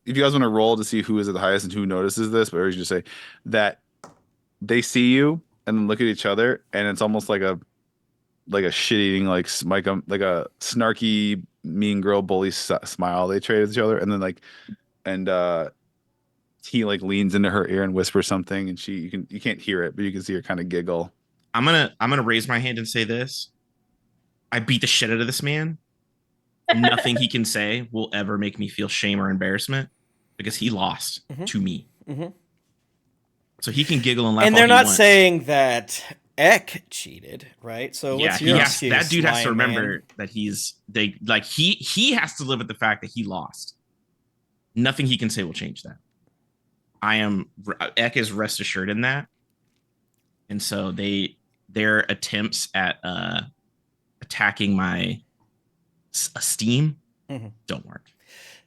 If you guys want to roll to see who is at the highest and who notices this, but I was just say that they see you and then look at each other, and it's almost like a shit-eating, like a snarky mean girl bully smile they trade with each other, and then he like leans into her ear and whispers something, and you can't hear it, but you can see her kind of giggle.
I'm gonna raise my hand and say this. I beat the shit out of this man. Nothing he can say will ever make me feel shame or embarrassment because he lost to me.
Mm-hmm.
So he can giggle and laugh.
And they're not saying that Eck cheated, right? So what's your excuse,
that dude has to
Lion
remember
Man?
that he has to live with the fact that he lost. Nothing he can say will change that. Eck is rest assured in that. And so their attempts at attacking my esteem don't work.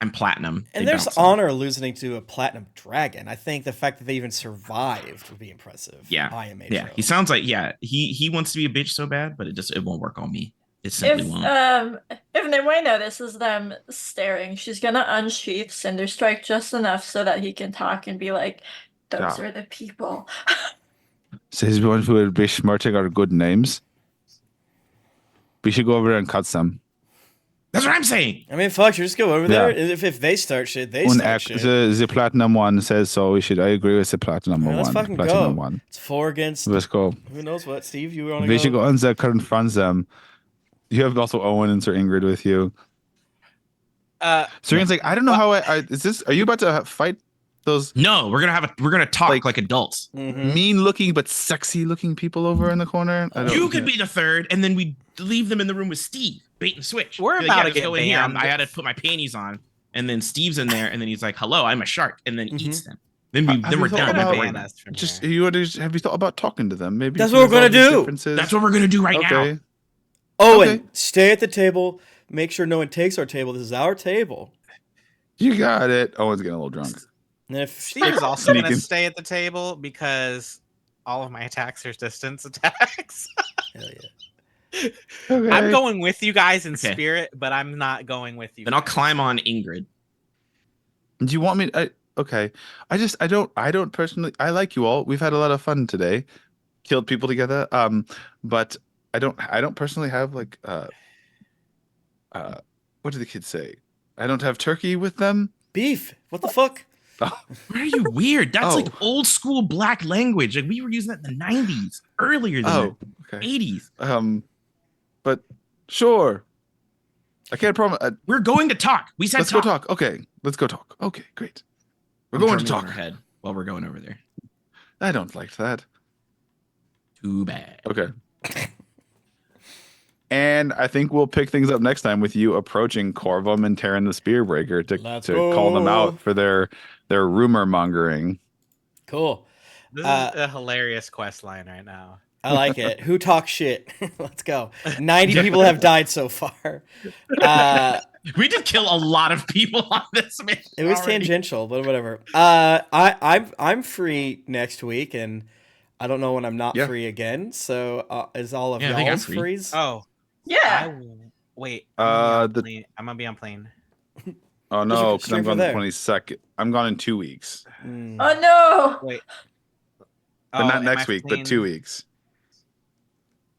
I'm platinum.
And
They
there's
bounce on me.
honor losing to a platinum dragon. I think the fact that they even survived would be impressive.
Yeah.
IMA
Yeah.
show.
He sounds like he wants to be a bitch so bad, but it won't work on me. It simply won't.
If Nimue notices them staring, she's gonna unsheath Cinderstrike just enough so that he can talk and be like, "Those
Yeah.
are the people."
Says one who will be smarting our good names. We should go over there and cut some.
That's what I'm saying.
I mean, fuck, you just go over there. If they start shit, they start shit.
The platinum one says so. I agree with the platinum
Let's
one.
fucking
Platinum
go.
one.
It's 4 against.
Let's go.
Who knows what? Steve, you want to
We
go?
should go and confront them. You have also Owen and Sir Ingrid with you. Sir Ingrid's like, I don't know how is this? Are you about to fight those
No, we're gonna talk like adults.
Mhm.
mean-looking but sexy-looking people over in the corner?
You could be the third, and then we leave them in the room with Steve. Bait and switch.
We're
Be
about to
just
get
go in here.
banned.
I had to put my panties on, and then Steve's in there, and then he's like, "Hello, I'm a shark," and then eats them. Then
Have
we're
you thought
done.
about-
Ban us from
Just
here.
have you thought about talking to them? Maybe
That's
you
what
can
we're gonna
resolve these
do.
differences?
That's what we're gonna do right now.
Okay.
Owen,
Okay.
stay at the table. Make sure no one takes our table. This is our table.
You got it. Owen's getting a little drunk.
And if
Steve is also going to
Sneaking.
stay at the table because all of my attacks are distance attacks.
hell yeah.
Okay.
I'm going with you guys in
Okay.
spirit, but I'm not going with you.
Then I'll
guys.
climb on Ingrid.
Do you want me? Okay. I don't personally. I like you all. We've had a lot of fun today. Killed people together. But I don't personally have like what do the kids say? I don't have turkey with them.
Beef. What the fuck?
Why are you weird? That's
Oh.
like old school black language. Like we were using that in the 90s, earlier than
Oh,
the
okay.
80s.
But sure. I can't promise.
We're going to talk. We said
Let's go talk. Okay, let's go talk. Okay, great. We're going to
Drumming on
talk.
our head while we're going over there.
I don't like that.
Too bad.
Okay. And I think we'll pick things up next time with you approaching Corvum and Terran the Spearbreaker
Let's
to call them
go.
out for their rumor mongering.
Cool.
This
Uh,
is a hilarious quest line right now.
I like it. Who talks shit? Let's go. 90 people have died so far.
We did kill a lot of people on this mission.
It was
already.
tangential, but whatever. I'm free next week, and I don't know when I'm not
Yeah.
free again. So is all of
Yeah, I think I'm
y'all's
free.
frees?
Oh,
Yeah.
wait.
The-
I'm gonna be on plane.
Oh
You
no,
should
because
stream
I'm
from
gone the
there.
22nd. I'm gone in 2 weeks.
Mm.
Oh no.
Wait.
But
Oh,
not
and
next
my
week,
plane-
but 2 weeks.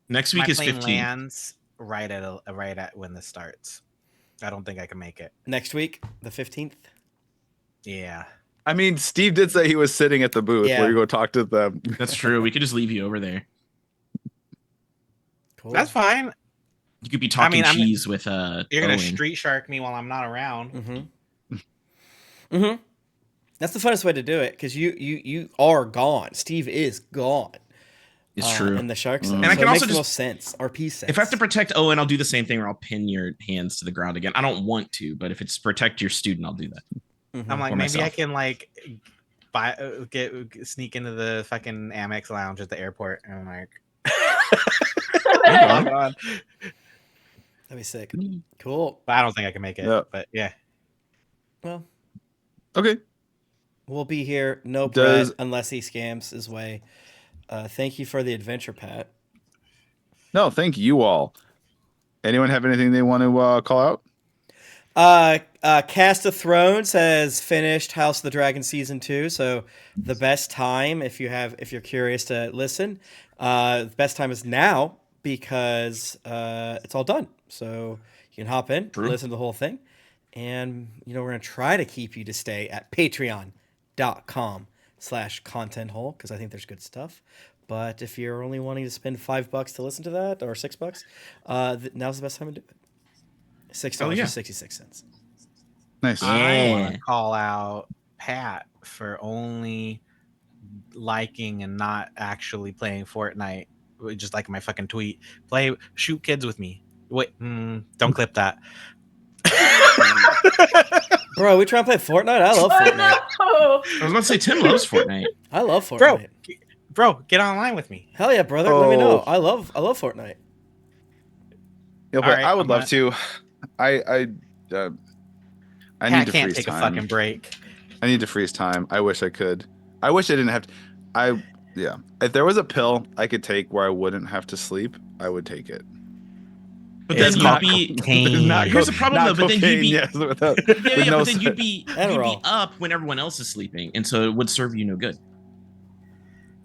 Next
My
week is
plane
15.
lands right at when this starts. I don't think I can make it.
Next week, the 15th.
Yeah.
I mean, Steve did say he was sitting at the booth
Yeah.
where you go talk to them.
That's true. We could just leave you over there.
Cool.
That's fine.
You could be talking
I'm-
cheese with
You're gonna
Owen.
street shark me while I'm not around.
Mm-hmm. Mm-hmm. That's the funnest way to do it, because you are gone. Steve is gone.
It's true.
in the shark
Mm.
zone.
And
I
So
can
it
also
makes the
just-
most sense. RP sense.
If I have to protect Owen, I'll do the same thing where I'll pin your hands to the ground again. I don't want to, but if it's protect your student, I'll do that.
Mhm.
I'm like,
Or
maybe I
myself.
can like buy sneak into the fucking Amex lounge at the airport, and I'm like, log on.
That'd be sick. Cool.
But I don't think I can make it.
Yeah.
But yeah,
Well,
Okay.
we'll be here. No
Does-
Brett unless he scams his way. Thank you for the adventure, Pat.
No, thank you all. Anyone have anything they want to call out?
Cast of Thrones has finished House of the Dragon season 2, so the best time if you're curious to listen, the best time is now because it's all done. So you can hop in,
True.
listen to the whole thing, and we're gonna try to keep you to stay at patreon.com/contenthole because I think there's good stuff. But if you're only wanting to spend $5 to listen to that or $6, now's the best time to do it. $6.66.
Nice.
I want
Yeah.
to call out Pat for only liking and not actually playing Fortnite. Just like my fucking tweet, shoot kids with me. Wait, don't clip that.
Bro, we trying to play Fortnite? I love Fortnite.
Oh,
I was about to say Tim loves Fortnite.
I love Fortnite.
Bro, get online with me.
Hell yeah, brother. Let me know.
Oh.
I love Fortnite.
Yeah, but
Alright,
I would
I'm
love
not-
to. I
Pat
need to
can't
freeze
take
time.
a fucking break.
I need to freeze time. I wish I could. I wish I didn't have to. Yeah. If there was a pill I could take where I wouldn't have to sleep, I would take it.
But
It's
then
not
you'd be.
cocaine.
Here's the problem, though. But then you'd be.
Yes, without,
Yeah,
with
yeah,
no
but then
se-
you'd be
Adderall.
up when everyone else is sleeping, and so it would serve you no good.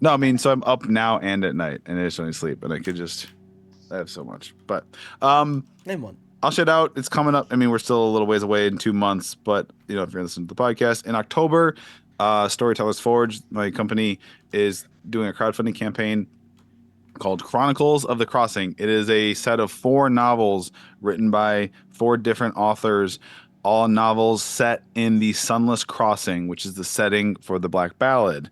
No, I mean, so I'm up now and at night, and I just only sleep, and I could just. I have so much, but
Name one.
I'll shit out. It's coming up. I mean, we're still a little ways away in 2 months, but if you're listening to the podcast in October, Storytellers Forge, my company, is doing a crowdfunding campaign called Chronicles of the Crossing. It is a set of 4 novels written by 4 different authors, all novels set in the Sunless Crossing, which is the setting for the Black Ballad.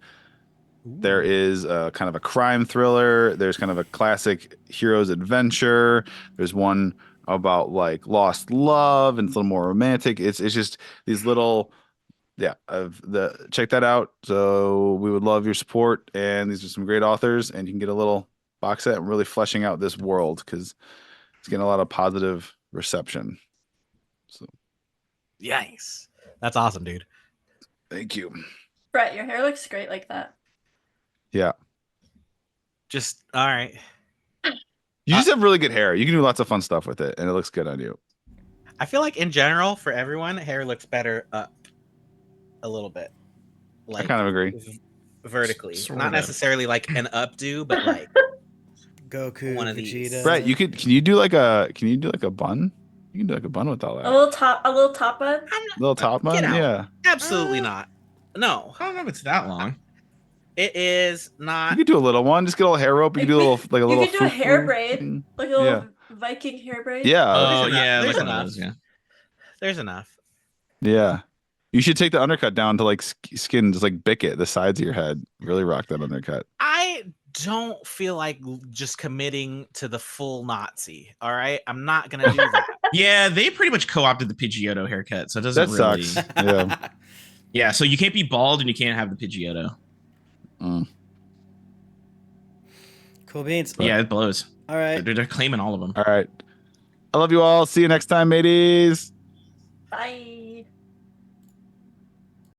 There is a kind of a crime thriller. There's kind of a classic hero's adventure. There's one about like lost love and it's a little more romantic. It's just these little, check that out. So we would love your support, and these are some great authors, and you can get a little box set and really fleshing out this world because it's getting a lot of positive reception. So
Yikes. That's awesome, dude.
thank you.
Brett, your hair looks great like that.
Yeah.
Just all right.
You just have really good hair. You can do lots of fun stuff with it, and it looks good on you.
I feel like in general, for everyone, hair looks better up a little bit.
I kind of agree.
Vertically.
Sort
Not
of.
necessarily like an updo, but like
Goku,
One of these.
Vegeta.
Brett, can you do like a bun? You can do like a bun with all that.
A little top bun.
Little top bun?
Get out.
Yeah.
absolutely not. No,
I don't know if it's that long.
it is
You
not.
could do a little one. Just get a little hair rope. You can do a little like a
You
little.
could do a hair
fufu
braid.
thing.
Like a little Viking hair braid.
Yeah.
Oh
enough.
yeah,
There's
like one of
enough.
those, yeah.
There's enough.
Yeah. You should take the undercut down to like skin, just like bick it the sides of your head. Really rock that undercut.
I don't feel like just committing to the full Nazi. All right, I'm not gonna do that.
Yeah, they pretty much co-opted the Pidgeotto haircut, so it doesn't
That
really.
sucks. Yeah.
Yeah, so you can't be bald and you can't have the Pidgeotto.
Mm.
Cool beans.
Yeah, it blows.
All right.
They're claiming all of them.
All right. I love you all. See you next time, mateys.
Bye.